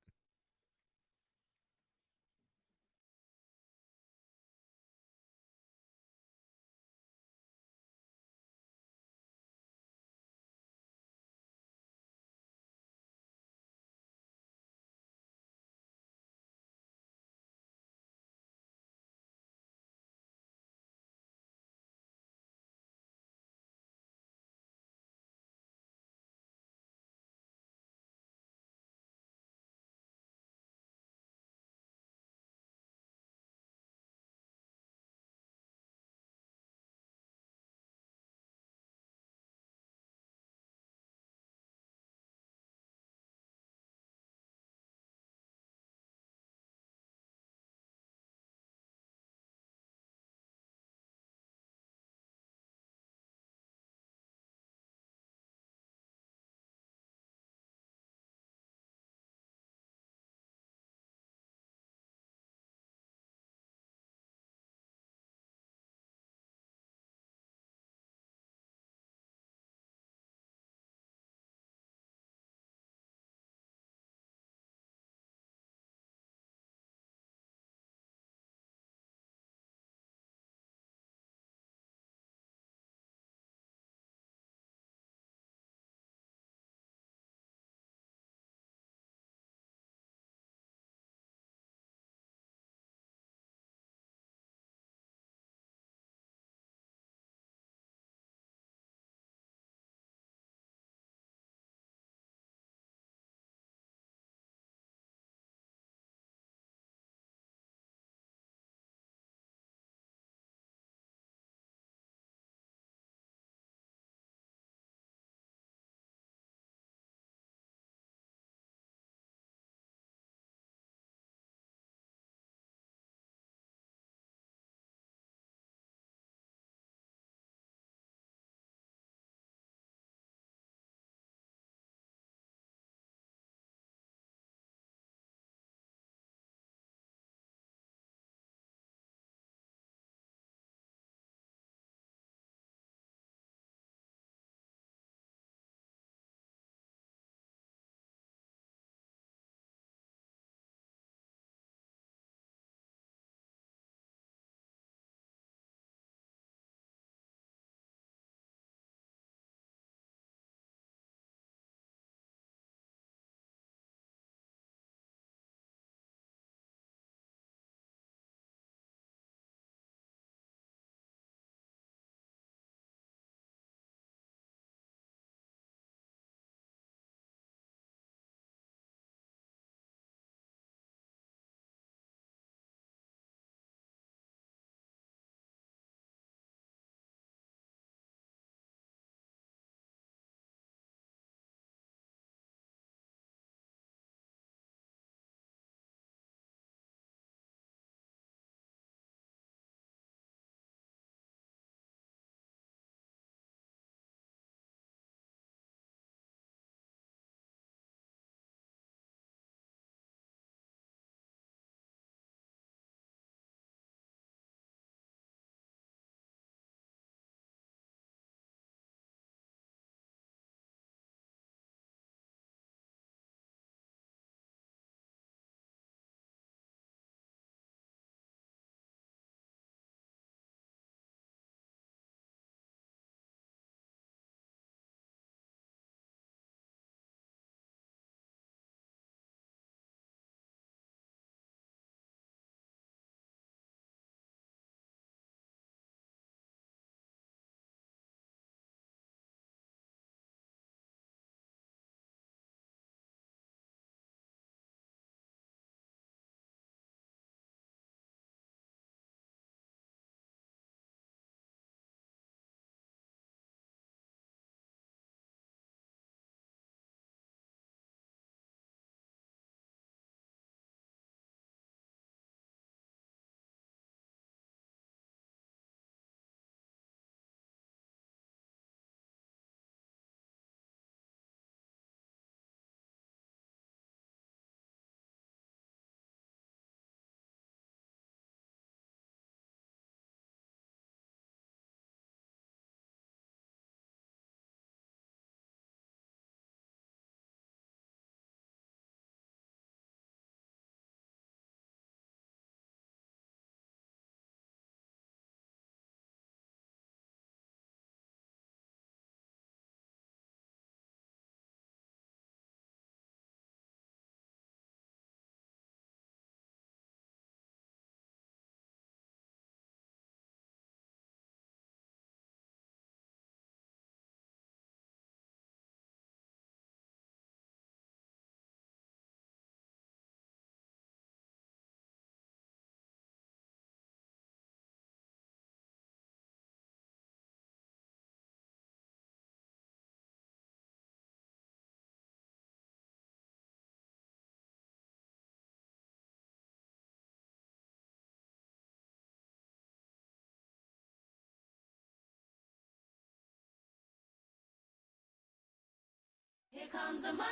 comes the money.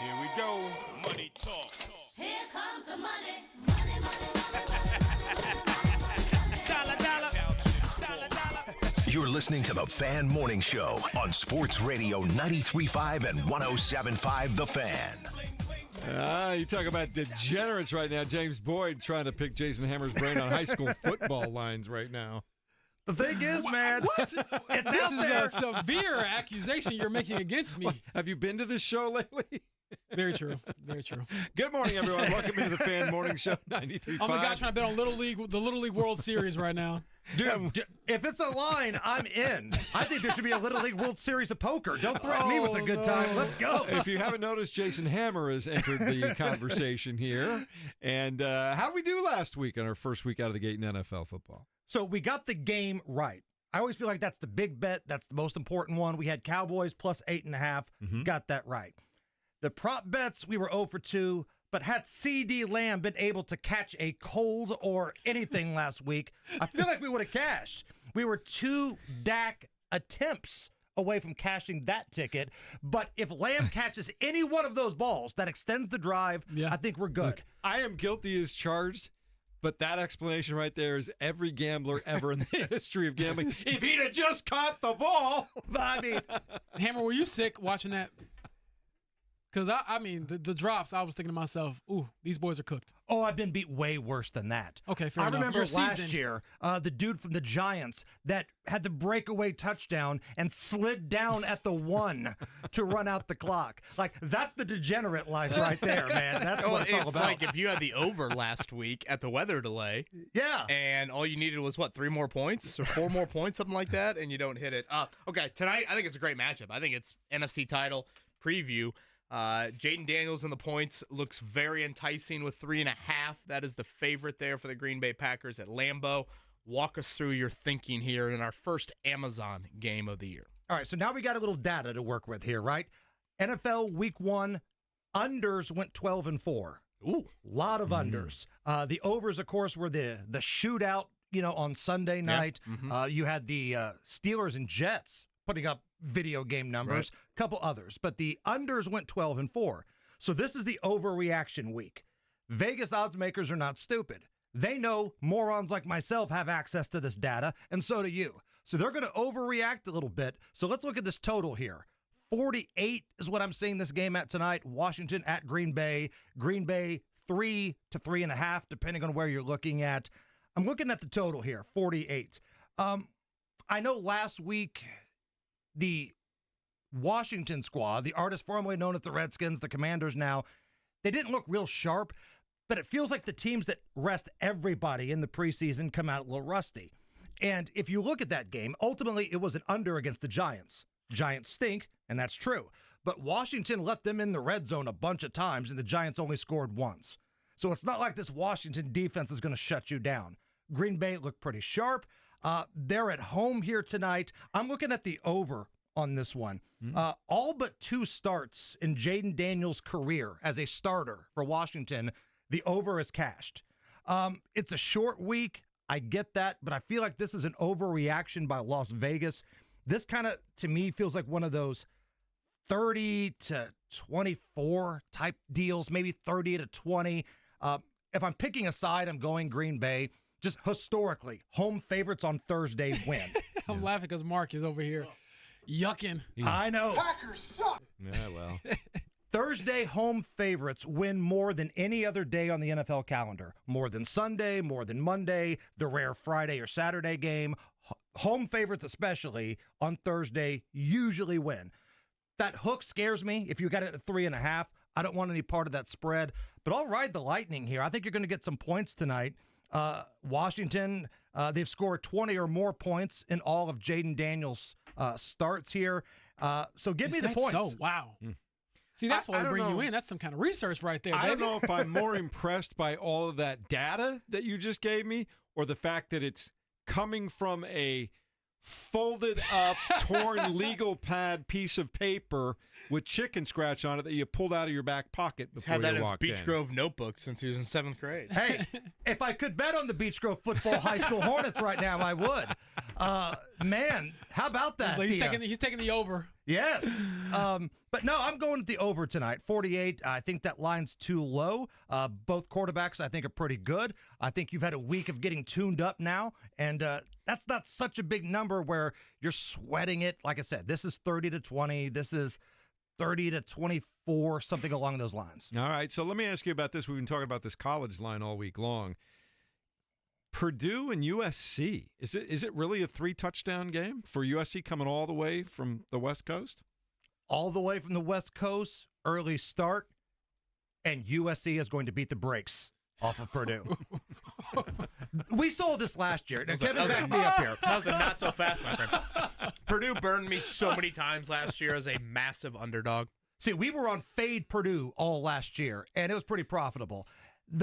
Here we go. Money talk. Here comes the money. Money, money, Dollar, dollar. Dollar, dollar. You're listening to the Fan Morning Show on Sports Radio 93.5 and 107.5 The Fan. You talk about degenerates right now. James Boyd trying to pick Jason Hammer's brain on high school football lines right now. The thing is, man, This is a severe accusation you're making against me. What, have you been to this show lately? Very true. Very true. Good morning, everyone. Welcome into the Fan Morning Show 93.5. I'm the guy trying to bet on the Little League World Series right now. Dude, if it's a line, I'm in. I think there should be a Little League World Series of poker. Don't threaten me with a good time. Let's go. If you haven't noticed, Jason Hammer has entered the conversation here. And how did we do last week on our first week out of the gate in NFL football? So we got the game right. I always feel like that's the big bet. That's the most important one. We had Cowboys plus 8.5. Got that right. The prop bets, we were 0 for 2. But had C.D. Lamb been able to catch a cold or anything last week, I feel like we would have cashed. We were 2 Dak attempts away from cashing that ticket. But if Lamb catches any one of those balls that extends the drive, I think we're good. Look, I am guilty as charged, but that explanation right there is every gambler ever in the history of gambling. If he'd have just caught the ball. I mean, Hammer, were you sick watching that? Because, I mean, the drops, I was thinking to myself, ooh, these boys are cooked. Oh, I've been beat way worse than that. Okay, fair enough. I remember last year, the dude from the Giants that had the breakaway touchdown and slid down at the 1 to run out the clock. Like, that's the degenerate life right there, man. That's what it's all about. Like if you had the over last week at the weather delay. Yeah. And all you needed was, 3 more points or 4 more points, something like that, and you don't hit it. Okay, tonight, I think it's a great matchup. I think it's NFC title preview. Jaden Daniels in the points looks very enticing with 3.5. That is the favorite there for the Green Bay Packers at Lambeau. Walk us through your thinking here in our first Amazon game of the year. All right, so now we got a little data to work with here, right? NFL Week 1, unders went 12-4. Ooh. Lot of unders. The overs, of course, were the shootout, on Sunday night. You had the Steelers and Jets putting up video game numbers, couple others, but the unders went 12-4. So this is the overreaction week. Vegas odds makers are not stupid. They know morons like myself have access to this data, and so do you. So they're going to overreact a little bit. So let's look at this total here. 48 is what I'm seeing this game at tonight. Washington at Green Bay. Green Bay 3 to 3.5, depending on where you're looking at. I'm looking at the total here, 48. I know last week the Washington squad, the artists formerly known as the Redskins, the Commanders now, they didn't look real sharp, but it feels like the teams that rest everybody in the preseason come out a little rusty. And if you look at that game, ultimately it was an under against the Giants. Giants stink, and that's true. But Washington let them in the red zone a bunch of times, and the Giants only scored once. So it's not like this Washington defense is going to shut you down. Green Bay looked pretty sharp. They're at home here tonight. I'm looking at the over on this one. All but 2 starts in Jaden Daniels' career as a starter for Washington, the over is cashed. It's a short week. I get that, but I feel like this is an overreaction by Las Vegas. This kind of, to me, feels like one of those 30 to 24 type deals, maybe 30 to 20. If I'm picking a side, I'm going Green Bay. Just historically, home favorites on Thursday win. I'm laughing because Mark is over here yucking. I know. Packers suck. Yeah, well. Thursday home favorites win more than any other day on the NFL calendar. More than Sunday, more than Monday, the rare Friday or Saturday game. Home favorites especially on Thursday usually win. That hook scares me. If you got it at 3.5, I don't want any part of that spread. But I'll ride the Lightning here. I think you're going to get some points tonight. Washington, they've scored 20 or more points in all of Jaden Daniels' starts here. So give me the points. So, wow. See, that's why we bring you in. That's some kind of research right there, I don't know if I'm more impressed by all of that data that you just gave me or the fact that it's coming from a folded up, torn legal pad piece of paper with chicken scratch on it that you pulled out of your back pocket before you walked in. He's had that in his Beech Grove notebook since he was in 7th grade. Hey, if I could bet on the Beech Grove football high school Hornets right now, I would. Man, how about that? He's taking the over. Yes. But no, I'm going with the over tonight. 48. I think that line's too low. Both quarterbacks, I think, are pretty good. I think you've had a week of getting tuned up now, and that's not such a big number where you're sweating it. Like I said, this is 30-20. This is 30-24, something along those lines. All right, so let me ask you about this. We've been talking about this college line all week long. Purdue and USC. Is it really a 3-touchdown game for USC coming all the way from the West Coast? All the way from the West Coast, early start, and USC is going to beat the brakes off of Purdue. We saw this last year. Now, Kevin, back me up here. That was a not so fast, my friend. Purdue burned me so many times last year as a massive underdog. See, we were on fade Purdue all last year, and it was pretty profitable.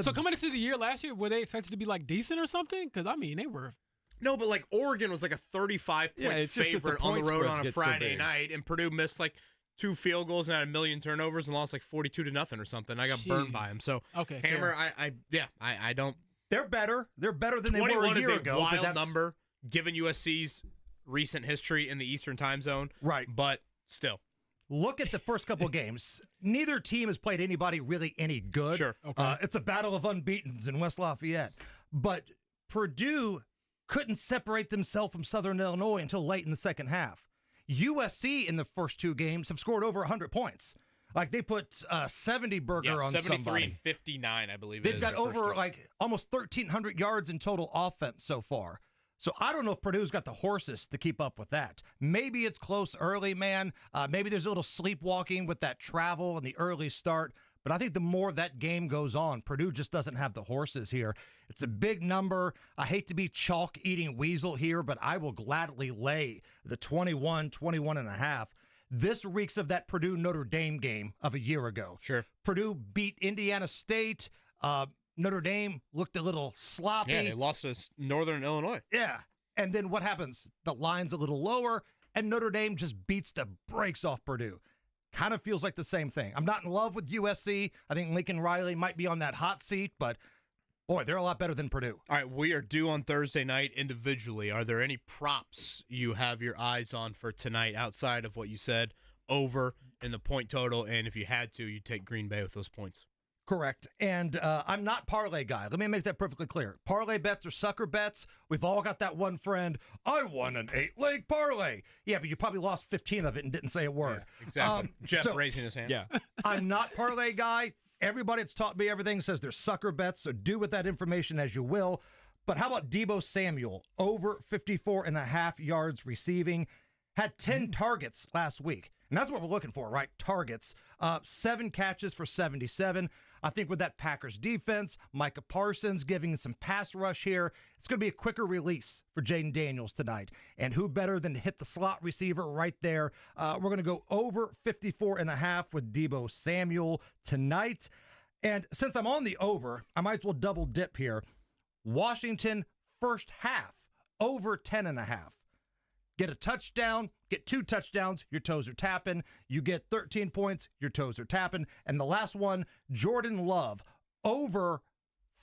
So coming into the year last year, were they expected to be like decent or something? Because I mean, they were. No, but like Oregon was like a 35-point favorite on the road on a Friday night, and Purdue missed like 2 field goals and had a million turnovers and lost like 42-0 or something. I got burned by them. So okay, Hammer, I don't. They're better. They're better than they were a year ago. 21 is a wild number given USC's recent history in the Eastern Time Zone. Right, but still. Look at the first couple games. Neither team has played anybody really any good. Sure. Okay. It's a battle of unbeatens in West Lafayette. But Purdue couldn't separate themselves from Southern Illinois until late in the second half. USC in the first 2 games have scored over 100 points. Like they put 70 burger on 73 somebody. and 59, I believe. They've got over like almost 1,300 yards in total offense so far. So I don't know if Purdue's got the horses to keep up with that. Maybe it's close early, man. Maybe there's a little sleepwalking with that travel and the early start. But I think the more that game goes on, Purdue just doesn't have the horses here. It's a big number. I hate to be chalk-eating weasel here, but I will gladly lay the 21.5. This reeks of that Purdue-Notre Dame game of a year ago. Sure. Purdue beat Indiana State. Notre Dame looked a little sloppy. Yeah, they lost to Northern Illinois. Yeah. And then what happens? The line's a little lower, and Notre Dame just beats the brakes off Purdue. Kind of feels like the same thing. I'm not in love with USC. I think Lincoln Riley might be on that hot seat, but, boy, they're a lot better than Purdue. All right, we are due on Thursday night individually. Are there any props you have your eyes on for tonight outside of what you said, over in the point total, and if you had to, you'd take Green Bay with those points? Correct. And I'm not parlay guy. Let me make that perfectly clear. Parlay bets are sucker bets. We've all got that one friend. I won an 8-leg parlay. Yeah, but you probably lost 15 of it and didn't say a word. Yeah, exactly. Jeff raising his hand. Yeah. I'm not parlay guy. Everybody that's taught me everything says they're sucker bets, so do with that information as you will. But how about Deebo Samuel? Over 54.5 yards receiving. Had 10 targets last week. And that's what we're looking for, right? Targets. 7 catches for 77. I think with that Packers defense, Micah Parsons giving some pass rush here, it's going to be a quicker release for Jaden Daniels tonight. And who better than to hit the slot receiver right there? We're going to go over 54.5 with Deebo Samuel tonight. And since I'm on the over, I might as well double dip here. Washington first half, over 10.5. Get a touchdown, get 2 touchdowns, your toes are tapping. You get 13 points, your toes are tapping. And the last one, Jordan Love, over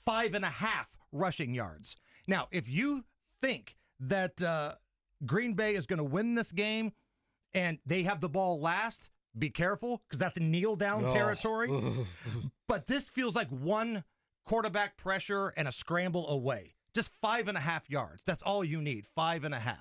5.5 rushing yards. Now, if you think that Green Bay is going to win this game and they have the ball last, be careful because that's a kneel-down territory. But this feels like one quarterback pressure and a scramble away. Just 5.5 yards. That's all you need, 5.5.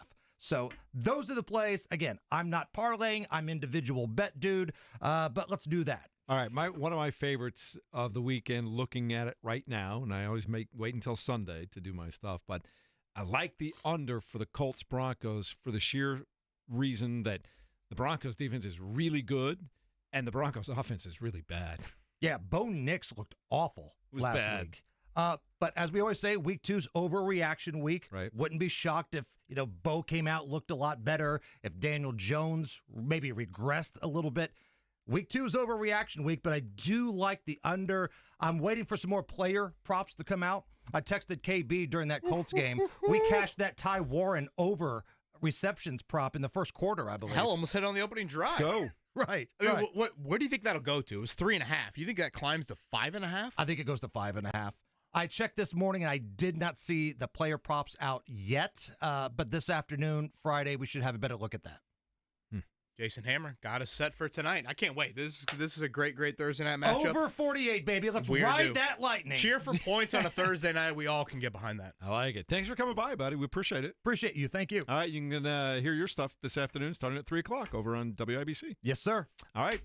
So those are the plays. Again, I'm not parlaying. I'm individual bet dude, but let's do that. All right, one of my favorites of the weekend, looking at it right now, and I always wait until Sunday to do my stuff, but I like the under for the Colts Broncos for the sheer reason that the Broncos defense is really good and the Broncos offense is really bad. Yeah, Bo Nix looked awful last bad. week. But as we always say, week 2's overreaction week. Right. Wouldn't be shocked if, Bo came out, looked a lot better, if Daniel Jones maybe regressed a little bit. Week 2 is overreaction week, but I do like the under. I'm waiting for some more player props to come out. I texted KB during that Colts game. We cashed that Ty Warren over receptions prop in the first quarter, I believe. Hell, almost hit on the opening drive. Let's go. Right. I mean, right. Where do you think that'll go to? It was 3.5. You think that climbs to 5.5? I think it goes to 5.5. I checked this morning, and I did not see the player props out yet. But this afternoon, Friday, we should have a better look at that. Jason Hammer got us set for tonight. I can't wait. This is a great Thursday night matchup. Over 48, baby. Let's ride that lightning. Cheer for points on a Thursday night. We all can get behind that. I like it. Thanks for coming by, buddy. We appreciate it. Appreciate you. Thank you. All right, you can hear your stuff this afternoon starting at 3 o'clock over on WIBC. Yes, sir. All right.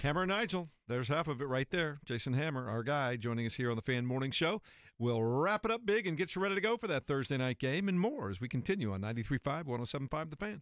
Hammer and Nigel, there's half of it right there. Jason Hammer, our guy, joining us here on the Fan Morning Show. We'll wrap it up big and get you ready to go for that Thursday night game and more as we continue on 93.5, 107.5 The Fan.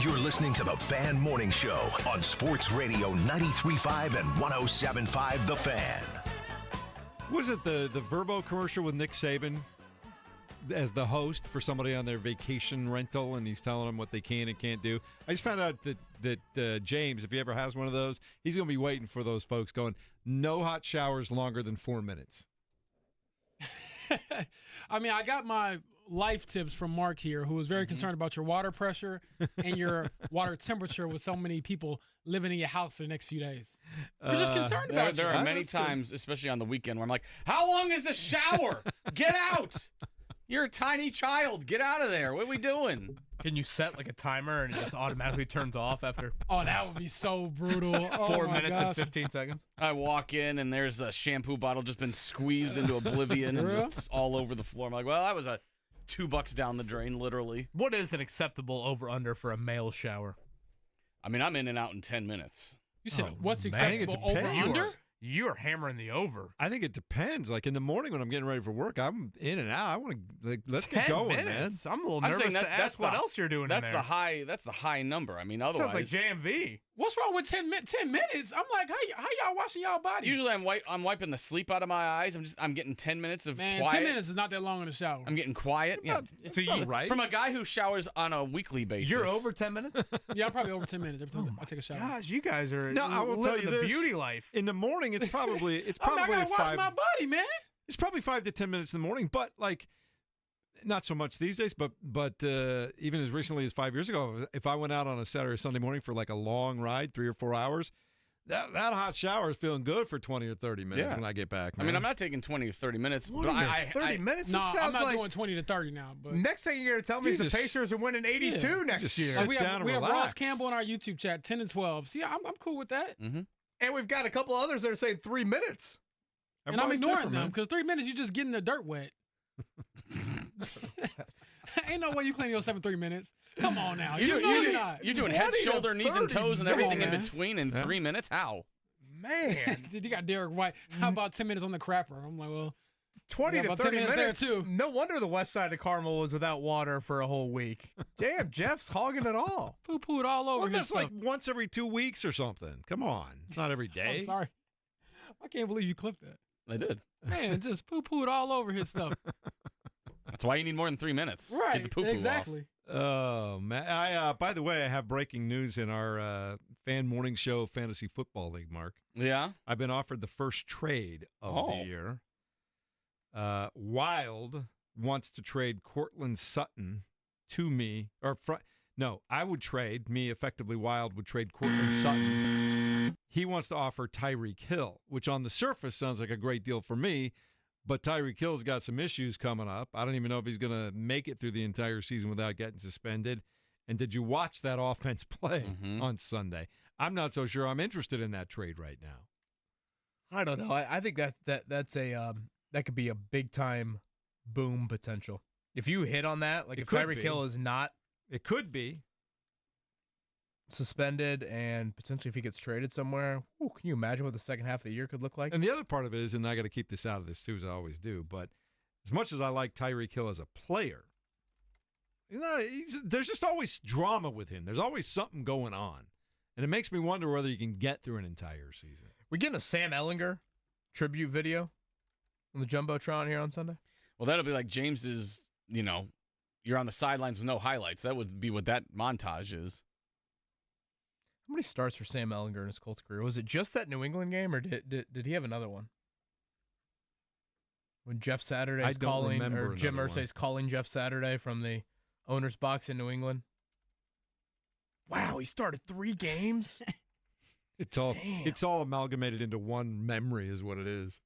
You're listening to the Fan Morning Show on Sports Radio 93.5 and 107.5 The Fan. Was it the Verbo commercial with Nick Saban as the host for somebody on their vacation rental, and he's telling them what they can and can't do? I just found out that James, if he ever has one of those, he's going to be waiting for those folks going, no hot showers longer than 4 minutes. I mean, I got my life tips from Mark here, who was very concerned about your water pressure and your water temperature with so many people living in your house for the next few days. We're just concerned about There are many times, especially on the weekend, where I'm like, how long is the shower? Get out. You're a tiny child. Get out of there. What are we doing? Can you set like a timer and it just automatically turns off after? Oh, that would be so brutal. 4 minutes and 15 seconds. I walk in and there's a shampoo bottle just been squeezed into oblivion and just all over the floor. I'm like, well, that was a $2 down the drain, literally. What is an acceptable over-under for a male shower? I mean, I'm in and out in 10 minutes. You said what's acceptable over-under? You're hammering the over. I think it depends. Like in the morning when I'm getting ready for work, I'm in and out. I want to let's get going, minutes. man. I'm a little nervous to ask what else you're doing. That's in there. the high. That's the high number. I mean, otherwise, sounds like JMV. What's wrong with 10 minutes? I'm like, how y'all washing y'all bodies? Usually, I'm wiping the sleep out of my eyes. I'm getting 10 minutes of quiet. 10 minutes is not that long in the shower. I'm getting quiet. Yeah. So you right from a guy who showers on a weekly basis. You're over 10 minutes. Yeah, I'm probably over 10 minutes every time I take a shower. Gosh, you guys are no. I will tell you the this. beauty life. In the morning, it's probably I gotta wash my body, man. It's probably 5 to 10 minutes in the morning, but like. Not so much these days, but even as recently as 5 years ago, if I went out on a Saturday or Sunday morning for like a long ride, 3 or 4 hours, that hot shower is feeling good for 20 or 30 minutes when I get back. Man. I mean, I'm not taking 20 to 30 minutes, 20 but to 30 minutes? No, I'm not like doing 20 to 30 now. But next thing you're going to tell me is the Pacers are winning 82 next year. We have Ross Campbell in our YouTube chat, 10 and 12. See, I'm cool with that. Mm-hmm. And we've got a couple others that are saying 3 minutes. And I'm ignoring them because 3 minutes, you just getting the dirt wet. Ain't no way you clean yourself in 3 minutes. Come on now. You're doing head, shoulder, knees, and toes and everything in between in 3 minutes? How? Man. You got Derek White. How about 10 minutes on the crapper? I'm like, well, 20 to 30 minutes there too. No wonder the west side of Carmel was without water for a whole week. Damn, Jeff's hogging it all. Poo-pooed all over his that's stuff. like once every 2 weeks or something. Come on. It's not every day. I'm sorry. I can't believe you clipped that. I did. Man, just poo-pooed all over his stuff. That's why you need more than 3 minutes. Right, Get the poo-poo exactly. off. Oh, man. By the way, I have breaking news in our Fan Morning Show Fantasy Football League, Mark. Yeah? I've been offered the first trade of the year. Wild wants to trade Cortland Sutton to me. I would trade. Effectively, Wild would trade Cortland Sutton. He wants to offer Tyreek Hill, which on the surface sounds like a great deal for me. But Tyreek Hill's got some issues coming up. I don't even know if he's going to make it through the entire season without getting suspended. And did you watch that offense play on Sunday? I'm not so sure I'm interested in that trade right now. I don't know. I think that's a that could be a big time boom potential. If you hit on that, like if Tyreek Hill is not, it could be suspended and potentially if he gets traded somewhere, can you imagine what the second half of the year could look like? And the other part of it is, and I got to keep this out of this too, as I always do, but as much as I like Tyreek Hill as a player, there's just always drama with him. There's always something going on. And it makes me wonder whether you can get through an entire season. We're getting a Sam Ehlinger tribute video on the Jumbotron here on Sunday. Well, that'll be like James's, you're on the sidelines with no highlights. That would be what that montage is. How many starts for Sam Ehlinger in his Colts career? Was it just that New England game, or did he have another one? When Jeff Saturday's calling, or Jim Irsay's calling Jeff Saturday from the owner's box in New England. Wow, he started 3 games. It's all amalgamated into one memory, is what it is.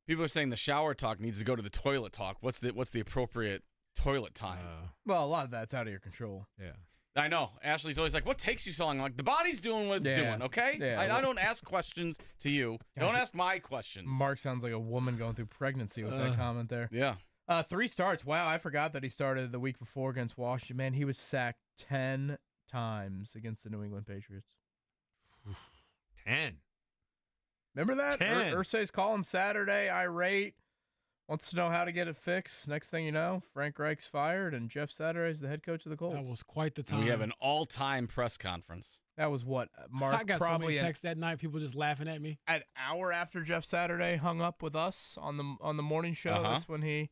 People are saying the shower talk needs to go to the toilet talk. What's the appropriate toilet time? Well, a lot of that's out of your control. Yeah. I know. Ashley's always like, what takes you so long? I'm like, the body's doing what it's doing, okay? Yeah, I don't ask questions to you. Don't ask my questions. Mark sounds like a woman going through pregnancy with that comment there. Yeah. 3 starts. Wow, I forgot that he started the week before against Washington. Man, he was sacked 10 times against the New England Patriots. 10. Remember that? 10. Irsay's calling Saturday, irate. Wants to know how to get it fixed. Next thing you know, Frank Reich's fired and Jeff Saturday is the head coach of the Colts. That was quite the time. We have an all-time press conference. That was what, Mark? I got probably so many texts that night, people just laughing at me. An hour after Jeff Saturday hung up with us on the morning show. That's when he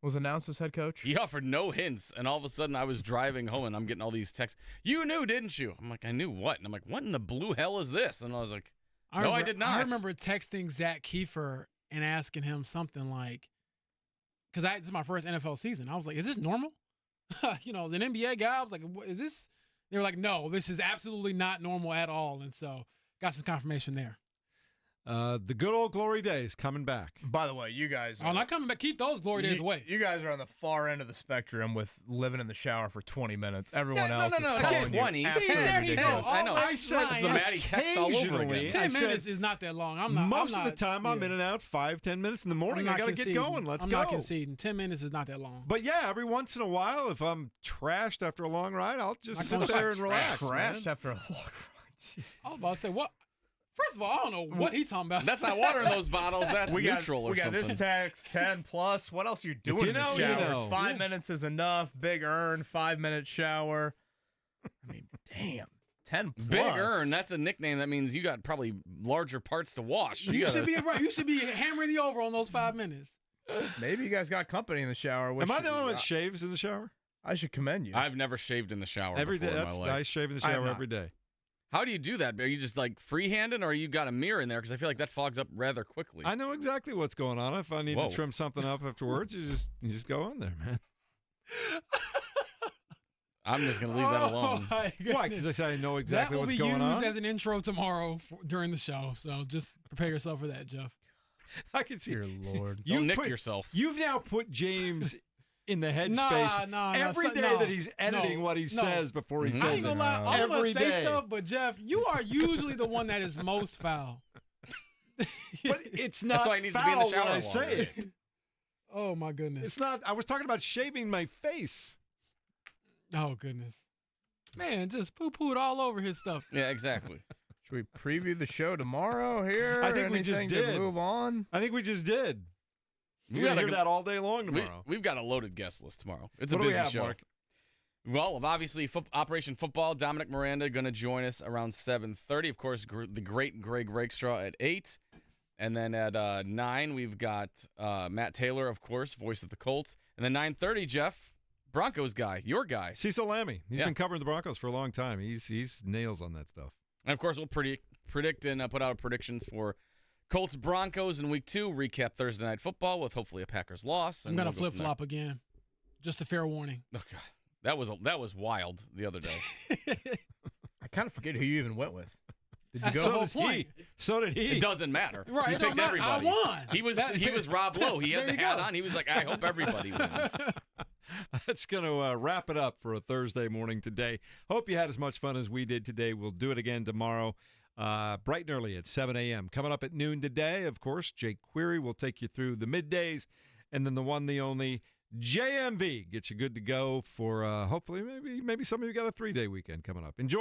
was announced as head coach. He offered no hints, and all of a sudden I was driving home, and I'm getting all these texts. You knew, didn't you? I'm like, I knew what? And I'm like, what in the blue hell is this? And I was like, no, I did not. I remember texting Zach Kiefer and asking him something like, because this is my first NFL season. I was like, is this normal? You know, as an NBA guy, I was like, is this? They were like, no, this is absolutely not normal at all. And so got some confirmation there. The good old glory days coming back. By the way, you guys are not coming back. Keep those glory days away. You guys are on the far end of the spectrum with living in the shower for 20 minutes. Everyone else is calling 20. you. See, there you go. I know. I said it's the Maddie text all over again. 10 minutes is not that long. Most of the time, I'm in and out 5-10 minutes in the morning. I got to get going. Let's go. I'm not conceding. 10 minutes is not that long. But yeah, every once in a while, if I'm trashed after a long ride, I'll just sit there and relax. Trashed after a long ride. I was about to say, what? First of all, I don't know what he's talking about. That's not water in those bottles. That's neutral or something. We got this text, 10 plus. What else are you doing in the showers? 5 minutes is enough. Big earn, 5-minute shower. I mean, damn. 10 plus. Big earn, that's a nickname. That means you got probably larger parts to wash. You should be right. You should be hammering the over on those 5 minutes. Maybe you guys got company in the shower. Am I the only one that shaves in the shower? I should commend you. I've never shaved in the shower every day. In That's my life. I shave in the shower every day. How do you do that? Are you just like freehanding, or you got a mirror in there? Because I feel like that fogs up rather quickly. I know exactly what's going on. If I need to trim something up afterwards, you just go on there, man. I'm just gonna leave that alone. Why? Because I say I know exactly what's going on. That will be used as an intro tomorrow during the show. So just prepare yourself for that, Jeff. I can see. Dear Lord, don't nick yourself. You've now put James in the headspace every day that he's editing what he says before he says it. I ain't gonna lie, all of us say stuff, but Jeff, you are usually the one that is most foul. But it's not That's why he needs to be in the shower when I say it. Oh my goodness. It's not. I was talking about shaving my face. Oh goodness. Man, just poo-pooed all over his stuff. Yeah, exactly. Should we preview the show tomorrow here? I think we just Anything did. to move on? I think we just did. We're going to hear that all day long tomorrow. We've got a loaded guest list tomorrow. It's what a busy do we have, show. Mark? Well, obviously, Operation Football, Dominic Miranda going to join us around 7:30. Of course, the great Greg Rakestraw at 8. And then at 9, we've got Matt Taylor, of course, voice of the Colts. And then 9:30, Jeff, Broncos guy, your guy. Cecil Lammy. He's been covering the Broncos for a long time. He's nails on that stuff. And, of course, we'll predict and put out predictions for Colts Broncos in week 2. Recap Thursday Night Football with hopefully a Packers loss. I'm gonna flip flop again. Just a fair warning. Oh God, that was wild the other day. I kind of forget who you even went with. Did you go? So did he. It doesn't matter. Right, he picked everybody. I won. He was Rob Lowe. He had the hat on. He was like, I hope everybody wins. That's going to wrap it up for a Thursday morning today. Hope you had as much fun as we did today. We'll do it again tomorrow. Bright and early at 7 a.m. Coming up at noon today, of course, Jake Query will take you through the middays, and then the one, the only JMV gets you good to go for hopefully maybe some of you got a 3-day weekend coming up. Enjoy.